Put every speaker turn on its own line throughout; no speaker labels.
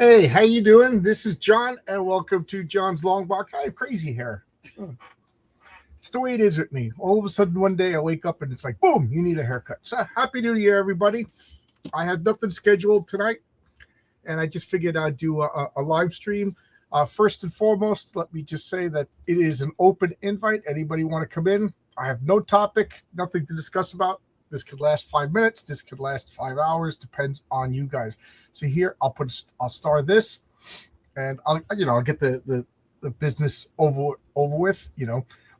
Hey, how you doing? This is John, and welcome to John's Long Box. I have crazy hair. It's the way it is with me. All of a sudden, one day I wake up and it's like, boom, you need a haircut. So, happy New Year, everybody. I had nothing scheduled tonight, and I just figured I'd do a live stream. First and foremost, let me just say that it is an open invite. Anybody want to come in? I have no topic, nothing to discuss about. This could last 5 minutes. This could last 5 hours. Depends on you guys. So here, I'll star this, and I'll get the business over with.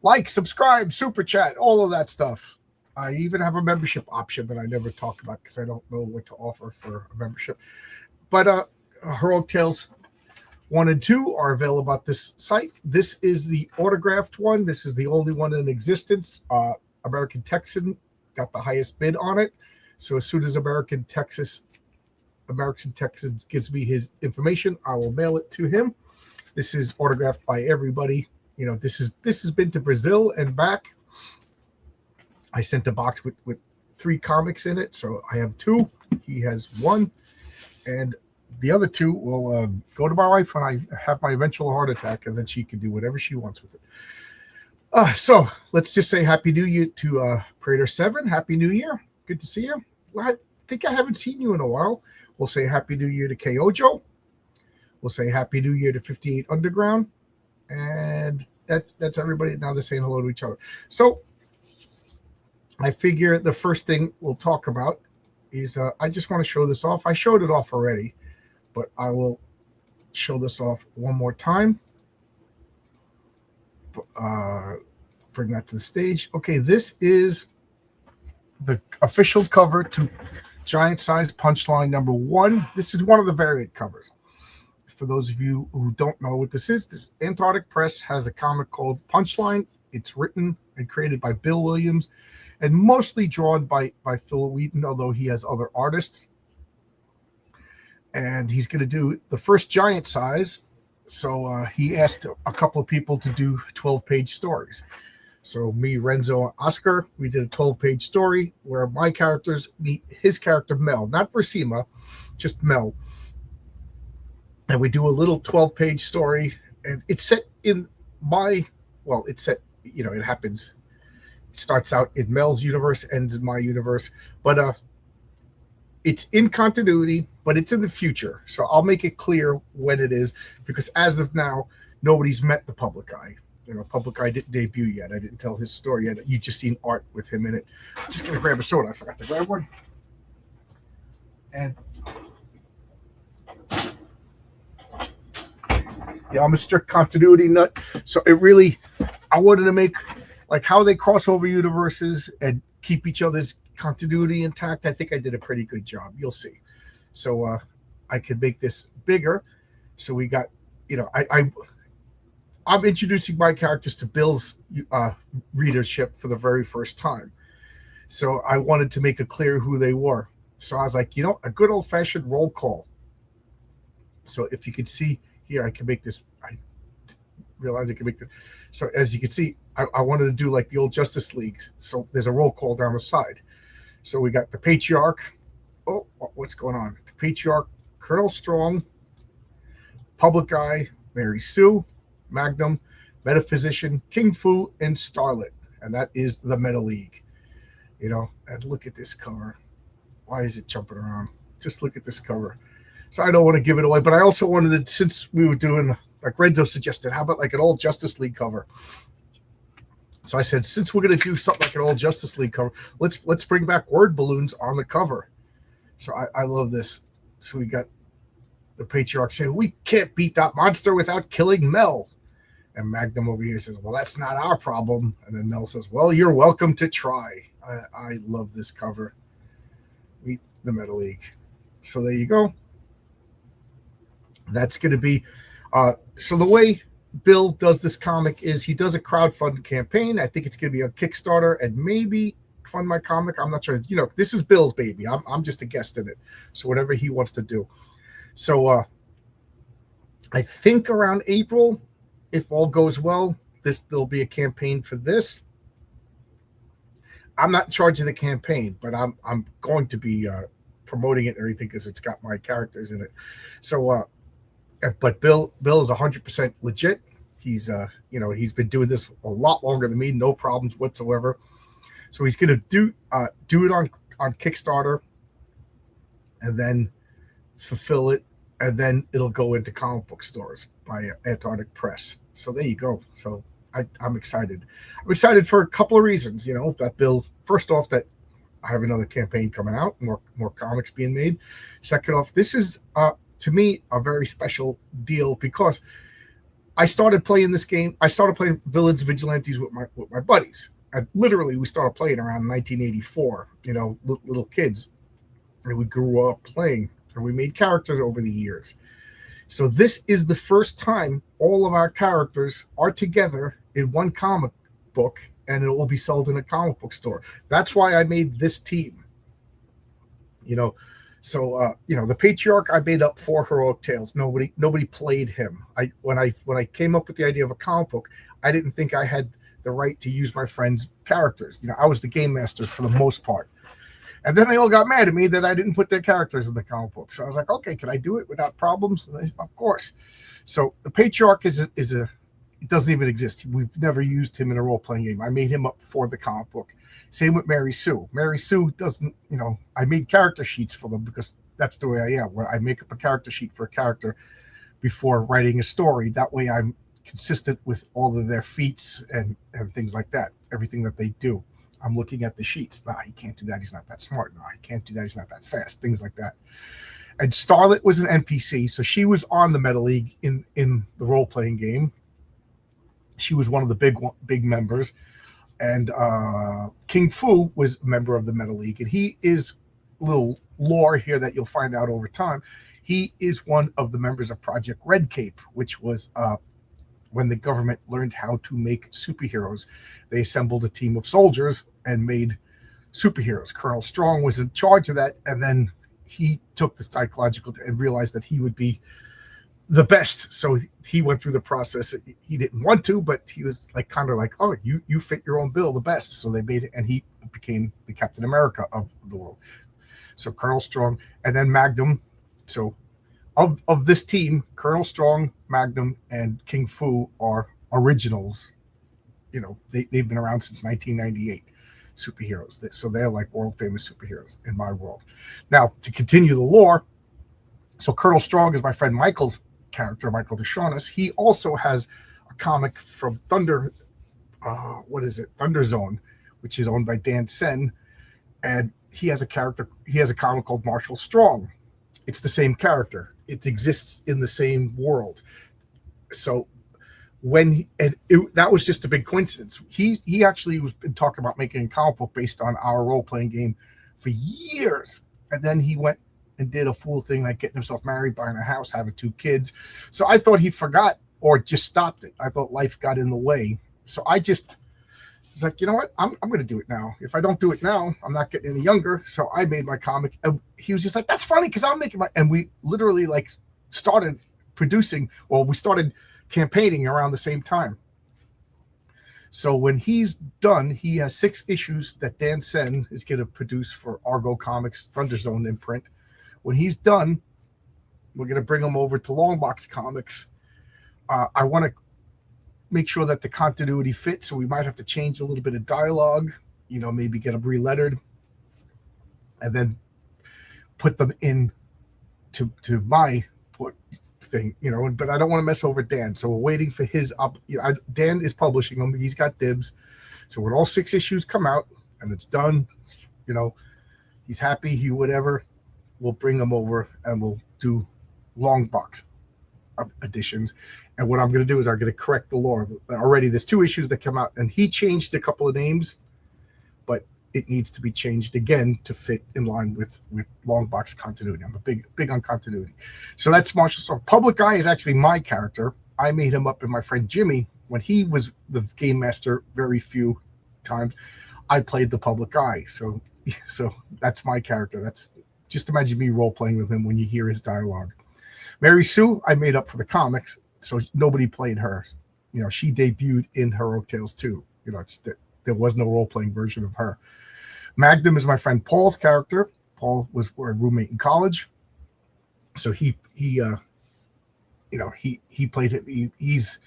Like, subscribe, super chat, all of that stuff. I even have a membership option that I never talk about because I don't know what to offer for a membership. But Heroic Tales 1 and 2 are available at this site. This is the autographed one. This is the only one in existence. American Texan got the highest bid on it. So as soon as American Texans gives me his information, I will mail it to him. This is autographed by everybody. This has been to Brazil and back. I sent a box with 3 comics in it, so I have 2. He has 1, and the other 2 will go to my wife when I have my eventual heart attack, and then she can do whatever she wants with it. So let's just say Happy New Year to Prater 7. Happy New Year. Good to see you. I think I haven't seen you in a while. We'll say Happy New Year to Kojo. We'll say Happy New Year to 58 Underground. And that's everybody. Now they're saying hello to each other. So I figure the first thing we'll talk about is I just want to show this off. I showed it off already, but I will show this off one more time. Bring that to the stage. Okay, this is the official cover to Giant Size Punchline number 1. This is one of the variant covers. For those of you who don't know what this is, this Antarctic Press has a comic called Punchline. It's written and created by Bill Williams and mostly drawn by Phil Wheaton, although he has other artists. And he's going to do the first Giant Size. So he asked a couple of people to do 12-page stories. So me, Renzo, and Oscar, we did a 12-page story where my characters meet his character, Mel. Not Versima, just Mel. And we do a little 12-page story. And it's set in it happens. It starts out in Mel's universe, ends in my universe. But it's in continuity, but it's in the future. So I'll make it clear when it is, because as of now, nobody's met the Public Eye. Public Eye didn't debut yet. I didn't tell his story yet. You just seen art with him in it. I'm just going to grab a soda. I forgot to grab one. And yeah, I'm a strict continuity nut. So I wanted to make like how they cross over universes and keep each other's continuity intact. I think I did a pretty good job. You'll see. So I could make this bigger. So we got, I'm introducing my characters to Bill's readership for the very first time. So I wanted to make it clear who they were. So I was like, a good old-fashioned roll call. So if you could see here, I can make this. I realize I can make this. So as you can see, I wanted to do like the old Justice Leagues. So there's a roll call down the side. So we got the Patriarch. Oh, what's going on? The Patriarch, Colonel Strong, Public Eye, Mary Sue, Magnum, Metaphysician, King Fu, and Starlet. And that is the Meta League. And look at this cover. Why is it jumping around? Just look at this cover. So I don't want to give it away, but I also wanted to, since we were doing, like Renzo suggested, how about like an old Justice League cover? So I said, since we're going to do something like an old Justice League cover, let's bring back word balloons on the cover. So I love this. So we got the Patriarch saying, we can't beat that monster without killing Mel. And Magnum over here says, well, that's not our problem. And then Mel says, well, you're welcome to try. I love this cover. Meet the Meta League. So there you go. That's going to be so the way Bill does this comic is he does a crowdfunding campaign. I think it's going to be a Kickstarter and maybe fund my comic. I'm not sure. This is Bill's baby. I'm just a guest in it. So whatever he wants to do. So I think around April, if all goes well, there'll be a campaign for this. I'm not in charge of the campaign, but I'm going to be promoting it and everything because it's got my characters in it. So But Bill is 100% legit. He's he's been doing this a lot longer than me, no problems whatsoever. So he's gonna do it on Kickstarter, and then fulfill it, and then it'll go into comic book stores by Antarctic Press. So there you go. So I'm excited. I'm excited for a couple of reasons. That Bill. First off, that I have another campaign coming out, more comics being made. Second off, this is to me a very special deal because I started playing this game. I started playing Village Vigilantes with my buddies. And literally, we started playing around 1984. Little kids, and we grew up playing, and we made characters over the years. So this is the first time all of our characters are together in one comic book, and it will be sold in a comic book store. That's why I made this team. So the Patriarch I made up for Heroic Tales. Nobody played him. When I came up with the idea of a comic book, I didn't think I had the right to use my friends' characters. I was the game master for the most part. And then they all got mad at me that I didn't put their characters in the comic book. So I was like, okay, can I do it without problems? And they said, of course. So the Patriarch it doesn't even exist. We've never used him in a role-playing game. I made him up for the comic book. Same with Mary Sue. Mary Sue doesn't, I made character sheets for them because that's the way I am. Where I make up a character sheet for a character before writing a story. That way I'm consistent with all of their feats and things like that. Everything that they do. I'm looking at the sheets. No, he can't do that. He's not that smart. No, he can't do that. He's not that fast. Things like that. And Starlet was an NPC, so she was on the Meta League in the role-playing game. She was one of the big members. And King Fu was a member of the Meta League. And he is a little lore here that you'll find out over time. He is one of the members of Project Red Cape, which was when the government learned how to make superheroes. They assembled a team of soldiers and made superheroes. Colonel Strong was in charge of that, and then he took the psychological and realized that he would be the best. So he went through the process. He didn't want to, but he was kind of like, oh, you fit your own bill the best. So they made it, and he became the Captain America of the world. So Colonel Strong, and then Magnum. So of this team, Colonel Strong, Magnum, and King Fu are originals. They've been around since 1998, superheroes. So they're like world famous superheroes in my world. Now, to continue the lore, so Colonel Strong is my friend Michael's character, Michael DeShaunis. He also has a comic from Thunder Zone, which is owned by Dan Sen, and he has a comic called Marshall Strong. It's the same character. It exists in the same world. So that was just a big coincidence. He actually was been talking about making a comic book based on our role-playing game for years, and then he went and did a fool thing like getting himself married, buying a house, having 2 kids. So I thought he forgot or just stopped it. I thought life got in the way. So I just was like, you know what? I'm going to do it now. If I don't do it now, I'm not getting any younger. So I made my comic. And he was just like, that's funny because I'm making and we literally started producing. Well, we started campaigning around the same time. So when he's done, he has 6 issues that Dan Sen is going to produce for Argo Comics Thunder Zone imprint. When he's done, we're going to bring him over to Longbox Comics. I want to make sure that the continuity fits, so we might have to change a little bit of dialogue, maybe get them relettered, and then put them in to my thing, but I don't want to mess over Dan. So we're waiting for his up. Dan is publishing them. He's got dibs. So when all 6 issues come out and it's done, he's happy, whatever, we'll bring them over and we'll do long box editions. And what I'm going to do is I'm going to correct the lore. Already there's 2 issues that come out, and he changed a couple of names, but it needs to be changed again to fit in line with long box continuity. I'm a big on continuity. So that's Marshall Strong. Public Eye is actually my character. I made him up in my friend Jimmy when he was the game master. Very few times I played the Public Eye. So that's my character. That's just imagine me role playing with him when you hear his dialogue. Mary Sue, I made up for the comics, so nobody played her. She debuted in Heroic Tales 2. There was no role-playing version of her. Magnum is my friend Paul's character. Paul was a roommate in college. So he he played it. He's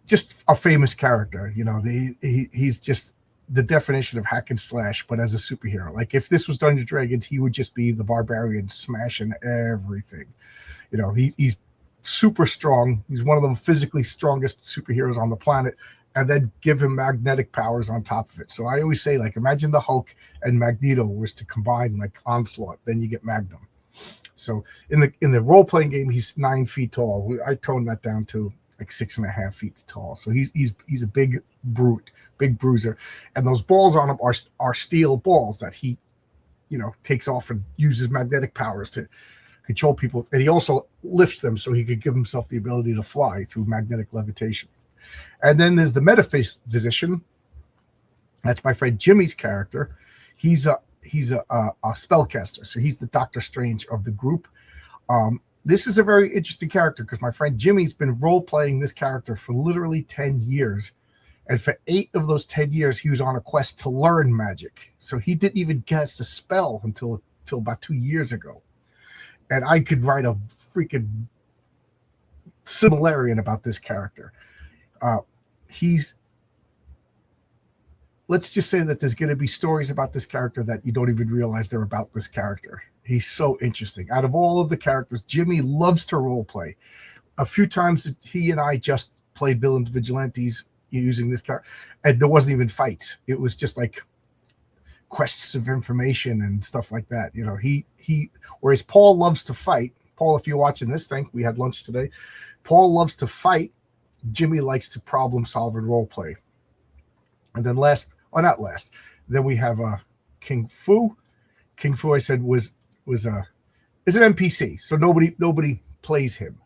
just a famous character. He's just the definition of hack and slash, but as a superhero. Like if this was Dungeons and Dragons, he would just be the barbarian smashing everything. He's super strong. He's one of the physically strongest superheroes on the planet, and then give him magnetic powers on top of it. So I always say, like, imagine the Hulk and Magneto was to combine like Onslaught, then you get Magnum. So in the role playing game, he's 9 feet tall. I toned that down to like 6.5 feet tall. So he's a big brute, big bruiser, and those balls on him are steel balls that he takes off and uses magnetic powers to control people. And he also lifts them so he could give himself the ability to fly through magnetic levitation. And then there's the metaphysician. That's my friend Jimmy's character. He's a spellcaster, so he's the Doctor Strange of the group. This is a very interesting character because my friend Jimmy's been role-playing this character for literally 10 years. And for 8 of those 10 years, he was on a quest to learn magic. So he didn't even cast a spell until about 2 years ago. And I could write a freaking similarian about this character. Let's just say that there's going to be stories about this character that you don't even realize they're about this character. He's so interesting. Out of all of the characters, Jimmy loves to role play. A few times he and I just played villains vigilantes using this character, and there wasn't even fights. It was just like quests of information and stuff like that. Whereas Paul loves to fight. Paul, if you're watching this thing, we had lunch today. Paul loves to fight. Jimmy likes to problem solve and role play. And then then we have King Fu. King Fu, I said, is an NPC, so nobody plays him.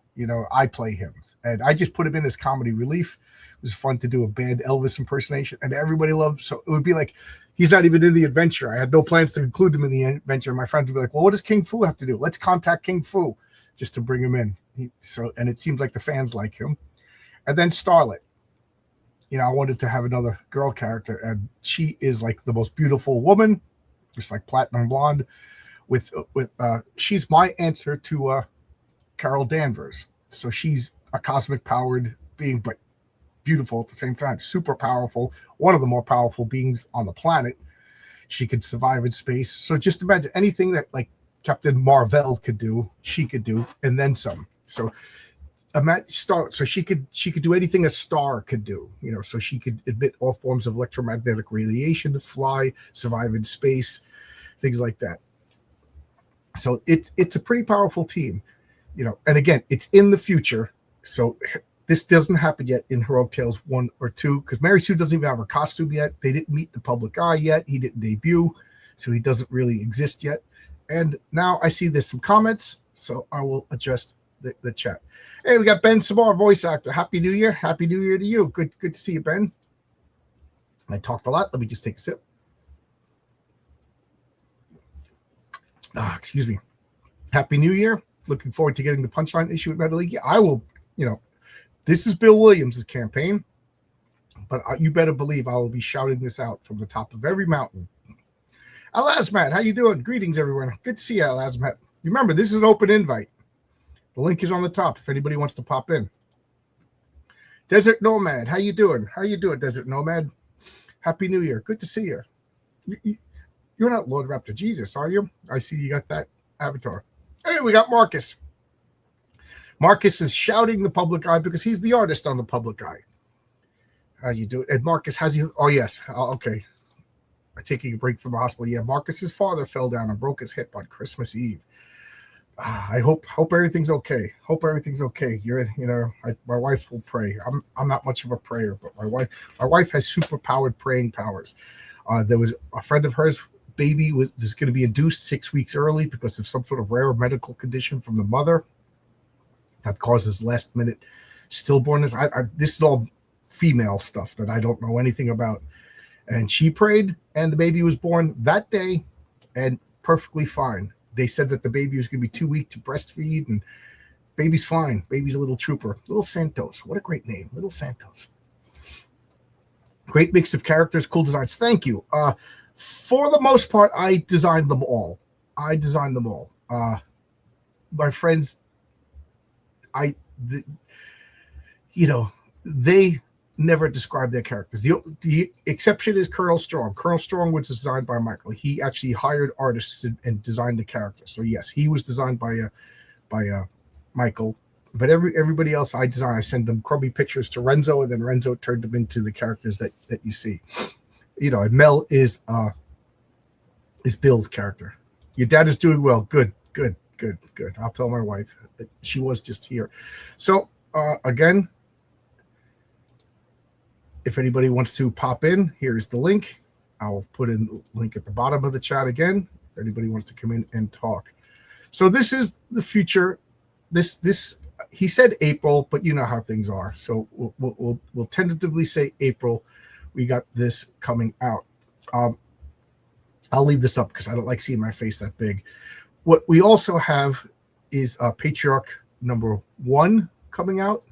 I play him, and I just put him in as comedy relief. It was fun to do a bad Elvis impersonation, and everybody loved. So it would be like he's not even in the adventure. I had no plans to include him in the adventure. My friends would be like, "Well, what does King Fu have to do? Let's contact King Fu just to bring him in." And it seems like the fans like him. And then Starlet. I wanted to have another girl character, and she is like the most beautiful woman, just like platinum blonde. She's my answer to Carol Danvers. So she's a cosmic powered being, but beautiful at the same time. Super powerful, one of the more powerful beings on the planet. She could survive in space. So just imagine anything that like Captain Marvel could do, she could do, and then some. So so she could do anything a star could do, so she could emit all forms of electromagnetic radiation, fly, survive in space, things like that. So it's a pretty powerful team, and again, it's in the future. So this doesn't happen yet in Heroic Tales 1 or 2 because Mary Sue doesn't even have her costume yet. They didn't meet the public eye yet. He didn't debut, so he doesn't really exist yet. And now I see there's some comments, so I will adjust the chat. Hey, we got Ben Samar, voice actor. Happy New Year. Happy New Year to you. Good to see you, Ben. I talked a lot. Let me just take a sip. Excuse me. Happy New Year. Looking forward to getting the Punchline issue at Meta League. Yeah, I will, this is Bill Williams' campaign, but you better believe I will be shouting this out from the top of every mountain. Alazmat, how you doing? Greetings, everyone. Good to see you, Alazmat. Remember, this is an open invite. The link is on the top if anybody wants to pop in. Desert Nomad, how you doing? How you doing, Desert Nomad? Happy New Year. Good to see you. You're not Lord Raptor Jesus, are you? I see you got that avatar. Hey, we got Marcus. Marcus is shouting the public eye because he's the artist on the public eye. How you doing? And Marcus, how's you? Oh, yes. Okay. I'm taking a break from the hospital. Yeah, Marcus's father fell down and broke his hip on Christmas Eve. I hope everything's okay. Hope everything's okay. My wife will pray. I'm not much of a prayer, but my wife has super powered praying powers. There was a friend of hers, baby was going to be induced 6 weeks early because of some sort of rare medical condition from the mother that causes last minute stillbornness. This is all female stuff that I don't know anything about. And she prayed, and the baby was born that day, and perfectly fine. They said that the baby was going to be too weak to breastfeed, and baby's fine. Baby's a little trooper. Little Santos. What a great name. Little Santos. Great mix of characters, cool designs. Thank you. For the most part, I designed them all. My friends I, the, you know, they never describe their characters. The exception is Colonel Strong. Colonel Strong was designed by Michael. He actually hired artists and designed the character. So yes, he was designed by Michael. But everybody else I design, I send them crummy pictures to Renzo, and then Renzo turned them into the characters that you see. You know, and Mel is Bill's character. Your dad is doing well. Good. I'll tell my wife. She was just here. So again, if anybody wants to pop in, here's the link. I'll put in the link at the bottom of the chat again. If anybody wants to come in and talk. So this is the future. This he said April, but you know how things are. So we'll tentatively say April. We got this coming out. I'll leave this up because I don't like seeing my face that big. What we also have is Patriarch #1 coming out.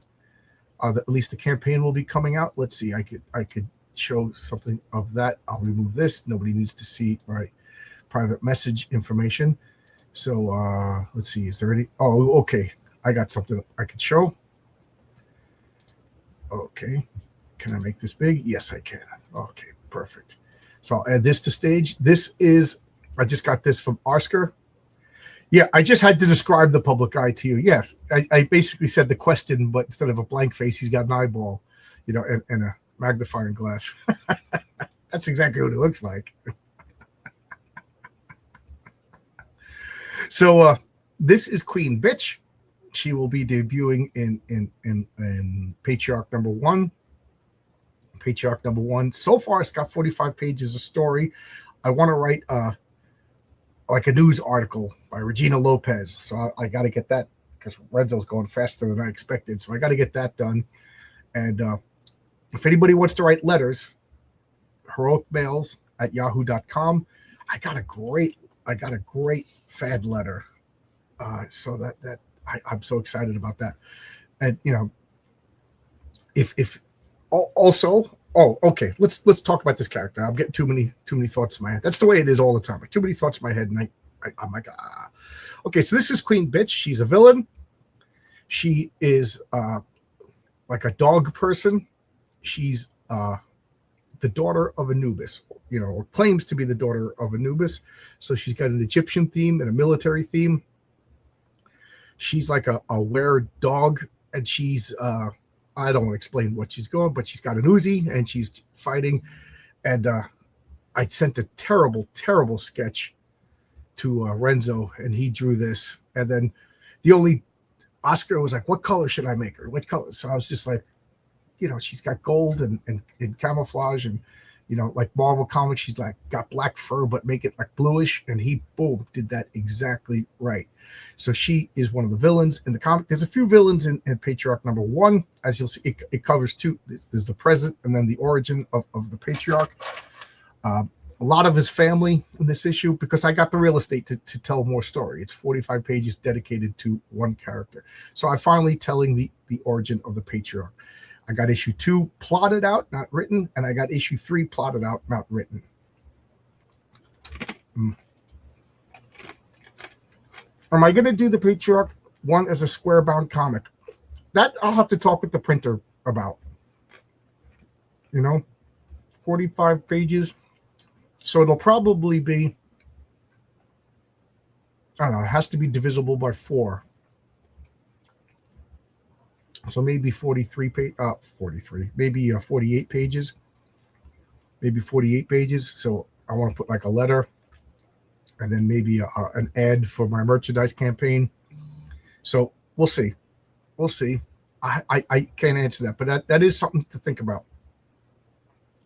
At least the campaign will be coming out. Let's see. I could show something of that. I'll remove this. Nobody needs to see my private message information. So let's see. Is there any? Oh, okay. I got something I could show. Okay. Can I make this big? Yes, I can. Okay, perfect. So I'll add this to stage. This is, I just got this from Oscar. Yeah, I just had to describe the public eye to you. Yeah, I basically said the question, but instead of a blank face, he's got an eyeball, you know, and a magnifying glass. That's exactly what it looks like. So this is Queen Bitch. She will be debuting in Patriarch #1. Patriarch #1. So far, it's got 45 pages of story. I want to write like a news article by Regina Lopez. So I got to get that because Renzo's going faster than I expected. So I got to get that done. And if anybody wants to write letters, heroicmails@yahoo.com. I got a great fad letter. So that I'm so excited about that. And you know, if also, okay, let's talk about this character. I'm getting too many thoughts in my head. That's the way it is all the time. Too many thoughts in my head, and I'm like, ah. Okay, so this is Queen Bitch. She's a villain. She is like a dog person. She's the daughter of Anubis, you know, or claims to be the daughter of Anubis. So she's got an Egyptian theme and a military theme. She's like a were dog, and she's I don't want to explain what she's going, but she's got an Uzi and she's fighting. And I sent a terrible sketch to Renzo, and he drew this. And then Oscar was like, "What color should I make her? What color?" So I was just like, you know, she's got gold and camouflage, and you know, like Marvel Comics, she's like got black fur, but make it like bluish. And he, boom, did that exactly right. So she is one of the villains in the comic. There's a few villains in Patriarch #1. As you'll see, it covers two. There's the present and then the origin of the Patriarch. A lot of his family in this issue, because I got the real estate to tell more story. It's 45 pages dedicated to one character. So I'm finally telling the origin of the Patriarch. I got issue 2 plotted out, not written, and I got issue 3 plotted out, not written. Am I going to do the Patriarch 1 as a square-bound comic? That I'll have to talk with the printer about. You know, 45 pages. So it'll probably be, I don't know, it has to be divisible by 4. So maybe 43 maybe 48 pages. Maybe 48 pages. So I want to put like a letter and then maybe an ad for my merchandise campaign. So we'll see. We'll see. I can't answer that, but that is something to think about.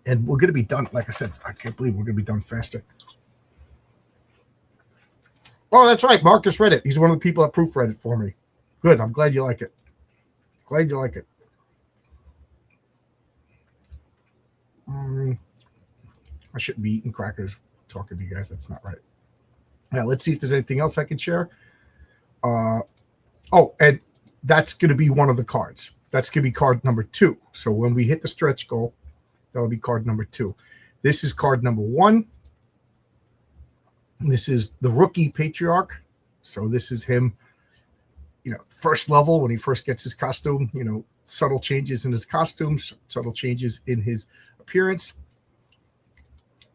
And we're going to be done. Like I said, I can't believe we're going to be done faster. Oh, that's right. Marcus read it. He's one of the people that proofread it for me. Good. I'm glad you like it. Glad you like it. I shouldn't be eating crackers talking to you guys. That's not right. Now, let's see if there's anything else I can share. Oh, and that's going to be one of the cards. That's going to be card number 2. So when we hit the stretch goal, that'll be card number 2. This is card number 1. This is the rookie Patriarch. So this is him first level when he first gets his costume, subtle changes in his costumes, subtle changes in his appearance.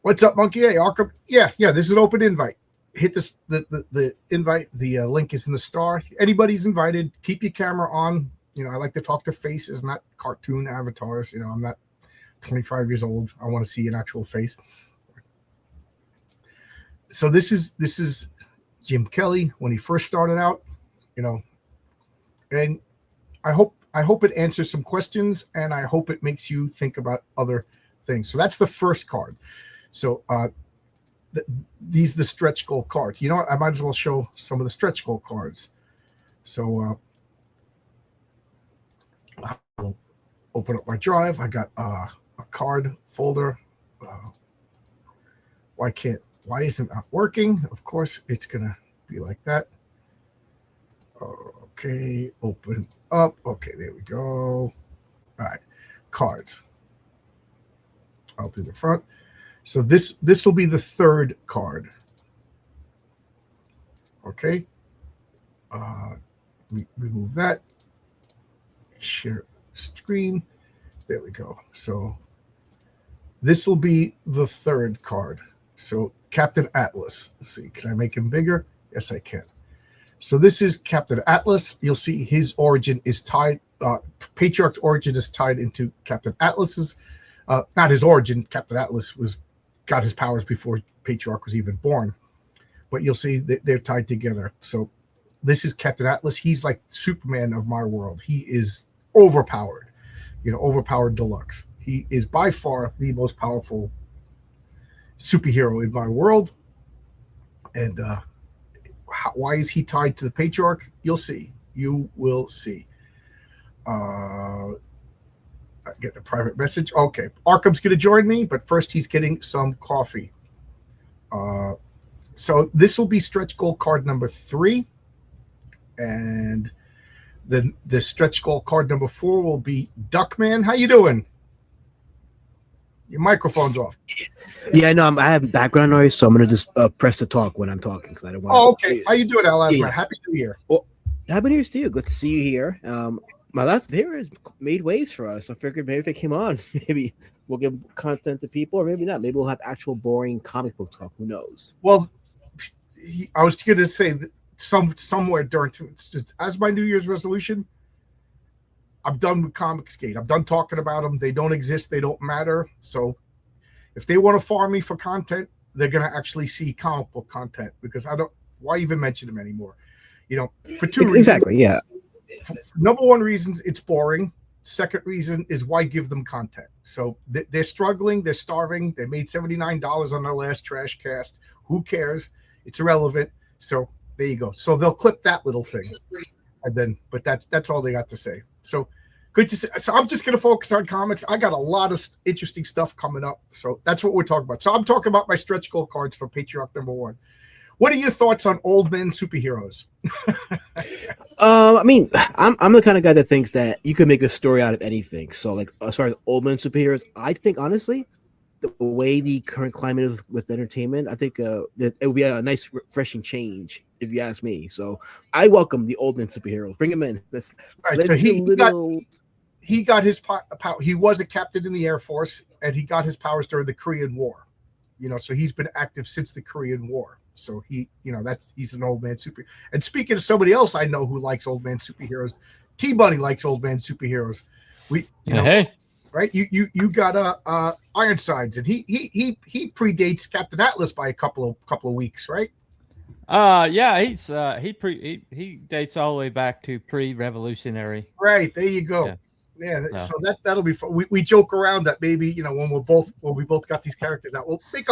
What's up, Monkey? Hey, Arkham. Yeah, this is an open invite. Hit this the invite. The link is in the star. Anybody's invited. Keep your camera on. I like to talk to faces, not cartoon avatars. I'm not 25 years old. I want to see an actual face. So this is Jim Kelly when he first started out, and I hope it answers some questions, and I hope it makes you think about other things. So that's the first card. So these are the stretch goal cards. You know what? I might as well show some of the stretch goal cards. So I'll open up my drive. I got a card folder. Why isn't it working? Of course, it's gonna be like that. Okay, open up. Okay, there we go. All right, cards. I'll do the front. So this will be the third card. Okay. Remove that. Share screen. There we go. So this will be the third card. So Captain Atlas. Let's see, can I make him bigger? Yes, I can. So this is Captain Atlas. You'll see his origin is tied. Patriarch's origin is tied into Captain Atlas's. Not his origin. Captain Atlas got his powers before Patriarch was even born. But you'll see that they're tied together. So this is Captain Atlas. He's like Superman of my world. He is overpowered. Overpowered deluxe. He is by far the most powerful superhero in my world. And why is he tied to the Patriarch? You'll see. You will see. I get a private message. Okay, Arkham's going to join me, but first he's getting some coffee. So this will be stretch goal card number 3, and then the stretch goal card number 4 will be Duckman. How you doing? Your microphone's off.
Yeah, no, I have background noise, so I'm gonna just press the talk when I'm talking because I don't want.
Oh, okay. How you doing, Al? Yeah. Happy New Year.
Well, happy New Year to you. Good to see you here. My last appearance made waves for us. I figured maybe if it came on, maybe we'll give content to people, or maybe not. Maybe we'll have actual boring comic book talk. Who knows?
Well, I was going to say that somewhere during as my New Year's resolution, I'm done with Comicsgate. I'm done talking about them. They don't exist. They don't matter. So if they want to farm me for content, they're going to actually see comic book content, because why even mention them anymore? For two reasons.
Exactly, yeah.
Number one reason, it's boring. Second reason is, why give them content? So they're struggling. They're starving. They made $79 on their last Trash Cast. Who cares? It's irrelevant. So there you go. So they'll clip that little thing. And then, but that's all they got to say. So good to see. So I'm just going to focus on comics. I got a lot of interesting stuff coming up. So that's what we're talking about. So I'm talking about my stretch goal cards for Patriarch number 1. What are your thoughts on old men superheroes?
I mean, I'm the kind of guy that thinks that you can make a story out of anything. So, like, as far as old men superheroes, I think honestly, the way the current climate is with entertainment, I think that it would be a nice, refreshing change, if you ask me. So, I welcome the old men superheroes. Bring them in. Let's
so he got his power. He was a captain in the Air Force, and he got his powers during the Korean War. So he's been active since the Korean War. So he's an old man superhero. And speaking of somebody else I know who likes old man superheroes, T-Bunny likes old man superheroes. Hey. Right? You got Ironsides, and he predates Captain Atlas by a couple of weeks, right?
Yeah, he dates all the way back to pre-revolutionary.
Right, there you go. Yeah, so that'll be fun. We joke around that maybe when we both got these characters out, we'll make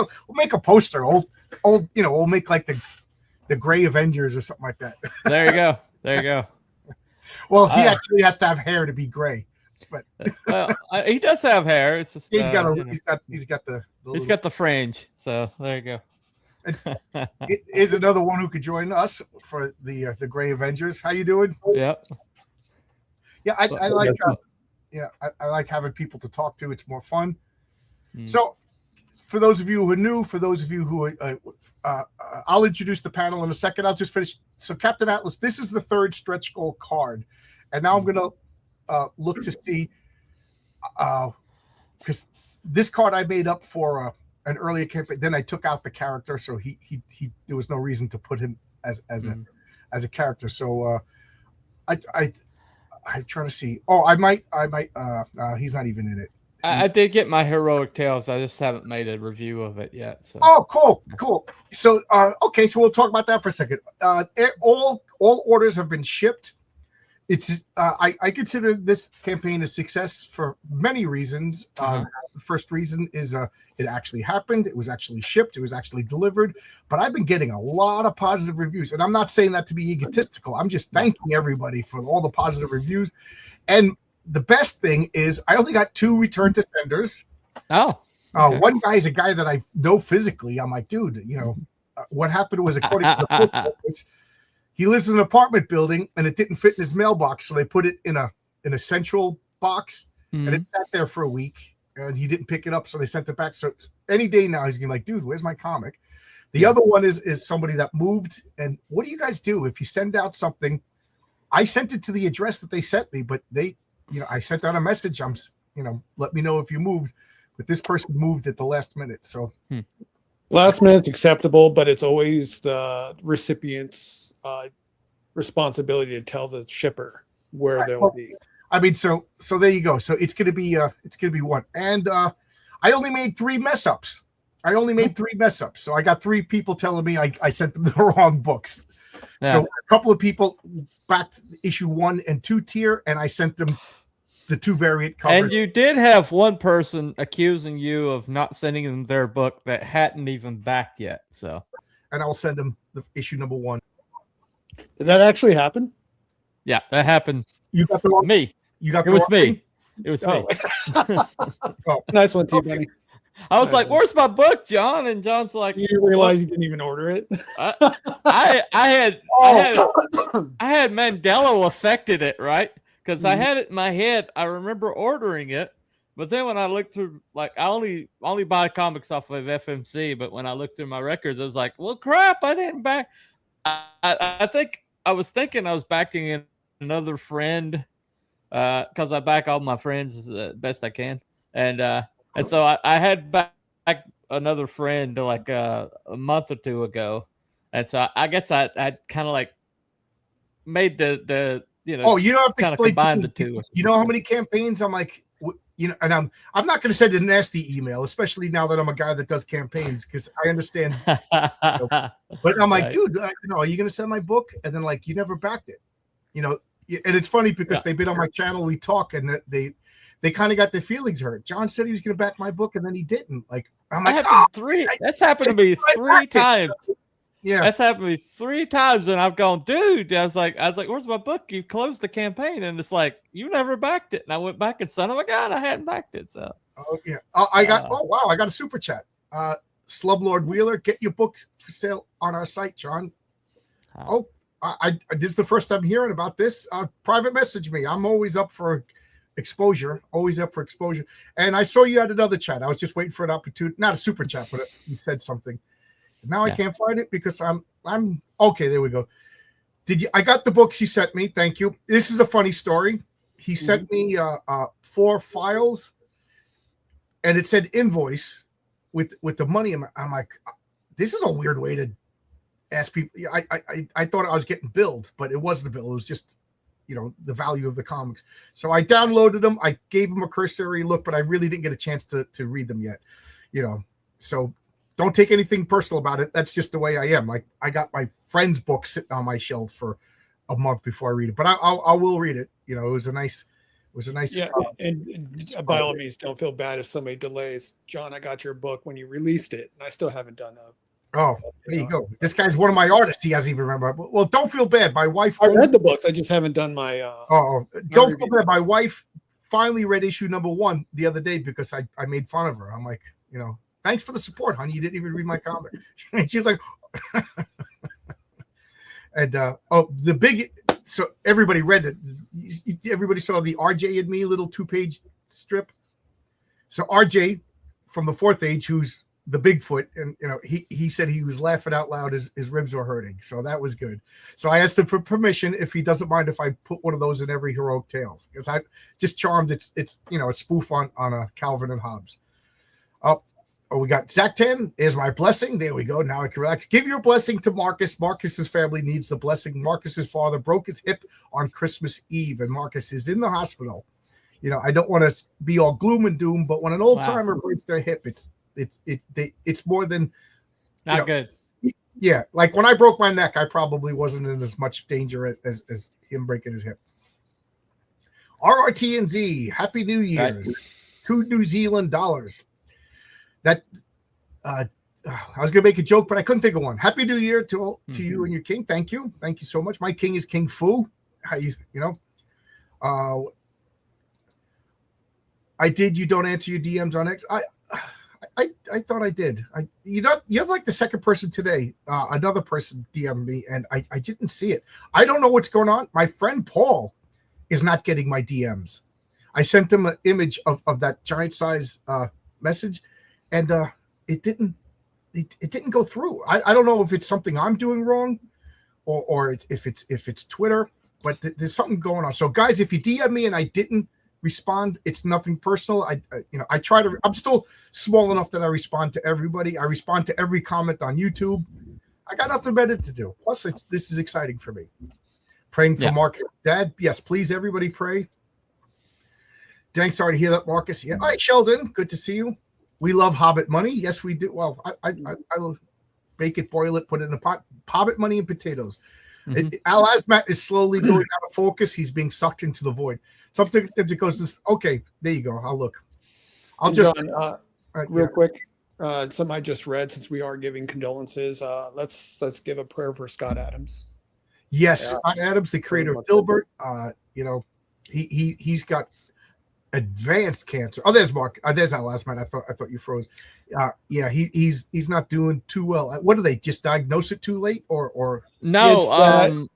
a poster. We'll make like the Gray Avengers or something like that.
There you go.
Well, he actually has to have hair to be gray, but
he does have hair. It's just
he's got
the fringe. So there you go.
It is another one who could join us for the Gray Avengers. How you doing?
Yep.
Yeah, I like I like having people to talk to. It's more fun. So for those of you who are new, for those of you who I'll introduce the panel in a second. I'll just finish. So Captain Atlas, this is the third stretch goal card, and now I'm going to look to see because this card I made up for an earlier campaign. Then I took out the character, so he there was no reason to put him as a character. So I try to see. Oh, I might. He's not even in it.
I did get my Heroic Tales. I just haven't made a review of it yet. So.
Oh, cool. So, okay, so we'll talk about that for a second. All orders have been shipped. It's I consider this campaign a success for many reasons. The first reason is it actually happened. It was actually shipped. It was actually delivered. But I've been getting a lot of positive reviews, and I'm not saying that to be egotistical. I'm just thanking everybody for all the positive reviews. And the best thing is I only got 2 return to senders.
Oh, okay.
One guy is a guy that I know physically. I'm like, dude, what happened was, according to the post office, he lives in an apartment building and it didn't fit in his mailbox, so they put it in a central box, and it sat there for a week, and he didn't pick it up, so they sent it back. So any day now he's gonna be like, dude, where's my comic? The other one is somebody that moved. And what do you guys do if you send out something? I sent it to the address that they sent me, but I sent out a message. Let me know if you moved, but this person moved at the last minute. So
last minute is acceptable, but it's always the recipient's responsibility to tell the shipper where they'll be.
I mean, so there you go. So it's gonna be one. And I only made 3 mess ups. So I got 3 people telling me I sent them the wrong books. Yeah. So a couple of people backed issue 1 and 2 tier, and I sent them the 2 variant covers.
And you did have one person accusing you of not sending them their book that hadn't even backed yet. So,
and I'll send them the issue number 1.
Did that actually happen?
Yeah, that happened.
You got the wrong
me.
You got
it was me. It was me.
Oh, nice one, T-Bunny.
I was like, "Where's my book, John?" And John's like,
"You realize you didn't even order it."
I had Mandela affected it, right? Because I had it in my head. I remember ordering it, but then when I looked through, like, I only buy comics off of FMC. But when I looked through my records, I was like, "Well, crap! I didn't back." I think I was thinking I was backing in another friend because I back all my friends as best I can, and so I had back another friend like a month or 2 ago, and so I guess I kind of like made the you know.
Oh, you don't have to explain
combine the two.
You know how many campaigns I'm like, and I'm not going to send a nasty email, especially now that I'm a guy that does campaigns, because I understand. But I'm like, right. Dude, are you going to send my book? And then like, you never backed it, And it's funny because they've been on my channel. We talk, and they kind of got their feelings hurt. John said he was going to back my book, and then he didn't. Like, I'm like,
that's happened to me 3 times.
Yeah,
that's happened to me 3 times, and I've gone, dude. I was like, where's my book? You closed the campaign, and it's like, you never backed it. And I went back, and son of a gun, I hadn't backed it. So,
oh yeah, I got I got a super chat. Slublord Wheeler, get your books for sale on our site, John. This is the first time hearing about this. Private message me. I'm always up for exposure. And I saw you had another chat. I was just waiting for an opportunity, not a super chat, but you said something. Now I can't find it because I'm okay. There we go. I got the books he sent me. Thank you. This is a funny story. He sent me 4 files, and it said invoice with the money. I'm like, this is a weird way to ask people. I thought I was getting billed, but it wasn't a bill. It was just, the value of the comics. So I downloaded them. I gave them a cursory look, but I really didn't get a chance to read them yet. So don't take anything personal about it. That's just the way I am. Like, I got my friend's book sitting on my shelf for a month before I read it, but I will read it. It was a nice.
Yeah, and by all means, don't feel bad if somebody delays. John, I got your book when you released it, and I still haven't done a.
Oh, there you go. This guy's one of my artists. He hasn't even remembered. Well, don't feel bad. My wife.
I read the books. I just haven't done my.
Don't feel bad. My wife finally read issue number 1 the other day because I made fun of her. I'm like, thanks for the support, honey. You didn't even read my comic. And she's like, and the big. So everybody read it. Everybody saw the RJ and Me little 2-page strip. So RJ from the 4th Age, who's the Bigfoot, and he said he was laughing out loud. His ribs were hurting, so that was good. So I asked him for permission if he doesn't mind if I put one of those in every Heroic Tales, because I just charmed. It's a spoof on a Calvin and Hobbes. Oh, we got Zach 10 is my blessing. There we go. Now I can relax. Give your blessing to Marcus. Marcus's family needs the blessing. Marcus's father broke his hip on Christmas Eve, and Marcus is in the hospital. I don't want to be all gloom and doom, but when an old timer breaks their hip, it's more than
not good.
Yeah, like when I broke my neck, I probably wasn't in as much danger as him breaking his hip. RRTNZ, Happy New Year's. Right. 2 New Zealand dollars. That I was gonna make a joke, but I couldn't think of one. Happy New Year to you and your king. Thank you so much. My king is King Fu. I did. You don't answer your DMs on X. I thought I did. You're like the second person today. Another person DM'd me, and I didn't see it. I don't know what's going on. My friend Paul is not getting my DMs. I sent him an image of that giant size message, and it didn't go through. I don't know if it's something I'm doing wrong, or if it's Twitter, but there's something going on. So guys, if you DM me and I didn't respond, it's nothing personal. I try to. I'm still small enough that I respond to everybody. I respond to every comment on YouTube. I got nothing better to do. Plus, this is exciting for me. Praying for Marcus' dad. Yes, please, everybody pray. Thanks. Sorry to hear that, Marcus. Yeah. All right, Sheldon. Good to see you. We love Hobbit money. Yes, we do. Well, I bake it, boil it, put it in a pot. Hobbit money and potatoes. Mm-hmm. Al Asmat is slowly going out of focus. He's being sucked into the void. Something that goes this. Okay, there you go. I'll look. I'll just
John, real quick. Something I just read, since we are giving condolences. Let's give a prayer for Scott Adams.
Yes, Scott Adams, the creator of Dilbert. He's got advanced cancer. Oh, there's Mark. There's Al Asmat. I thought you froze. He's not doing too well. What do they just diagnose it too late or
no?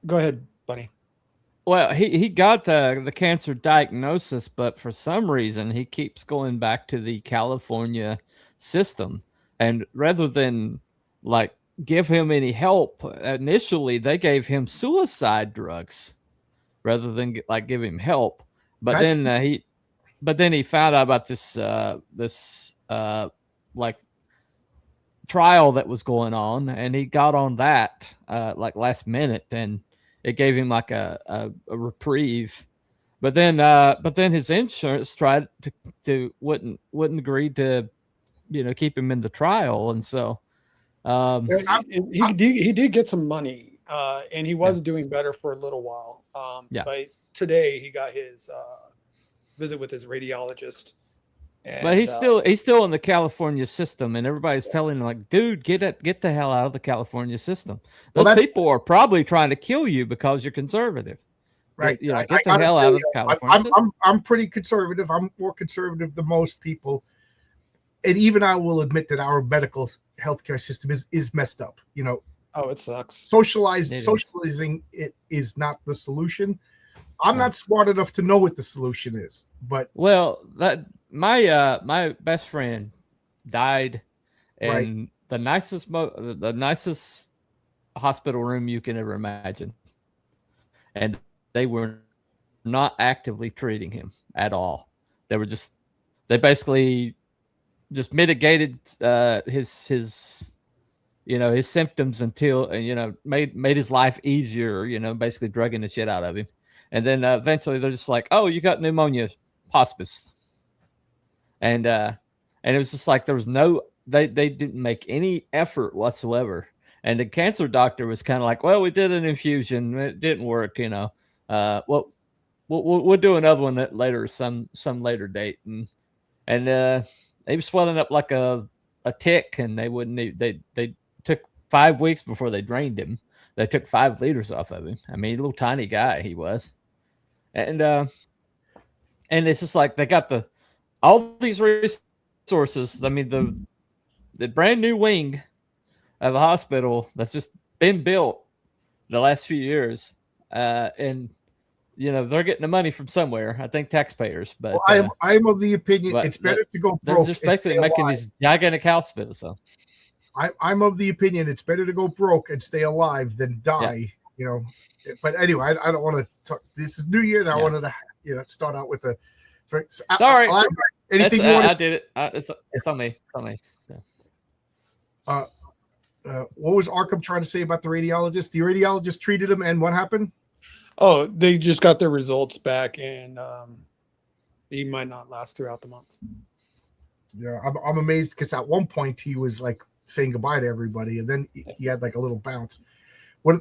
Go ahead, buddy.
Well, he got the cancer diagnosis, but for some reason he keeps going back to the California system, and rather than give him any help, initially they gave him suicide drugs rather than give him help. But then he found out about this trial that was going on, and he got on that last minute, and it gave him a reprieve. But then his insurance tried to wouldn't agree to keep him in the trial, and so
he did get some money, and he was doing better for a little while. But today he got his visit with his radiologist.
But he's still in the California system, and everybody's telling him dude, get the hell out of the California system. Those people are probably trying to kill you because you're conservative.
Right.
Get the hell out of the California system.
I'm pretty conservative. I'm more conservative than most people. And even I will admit that our medical healthcare system is messed up.
Oh, it sucks.
Socializing it is not the solution. I'm not smart enough to know what the solution is, but my best friend died in the nicest hospital room you can ever imagine, and they were not actively treating him at all. They basically just mitigated his symptoms until made his life easier. Basically drugging the shit out of him. And then eventually they're just like, "Oh, you got pneumonia, hospice," and it was just there was they didn't make any effort whatsoever. And the cancer doctor was kind of "Well, we did an infusion, it didn't work, Well, we'll do another one at later, some later date." And he was swelling up like a tick, and they wouldn't. They took 5 weeks before they drained him. They took 5 liters off of him. I mean, a little tiny guy he was. And it's just they got all these resources. I mean, the brand new wing of a hospital that's just been built the last few years, and
they're getting the money from somewhere. I think taxpayers, but
Well, I'm of the opinion
but
it's better to go
they're
broke.
just
and
basically
stay
making
alive.
these gigantic house bills. So
I'm of the opinion it's better to go broke and stay alive than die. But anyway, I don't want to talk. This is New Year's. I
Yeah.
wanted to start out with a.
Sorry.
Anything you want?
I did it. It's on me. It's on me.
What was Arkham trying to say about the radiologist? The radiologist treated him, and what happened?
Oh, they just got their results back, and he might not last throughout the month.
Yeah, I'm amazed because at one point he was like saying goodbye to everybody, and then he had like a little bounce. I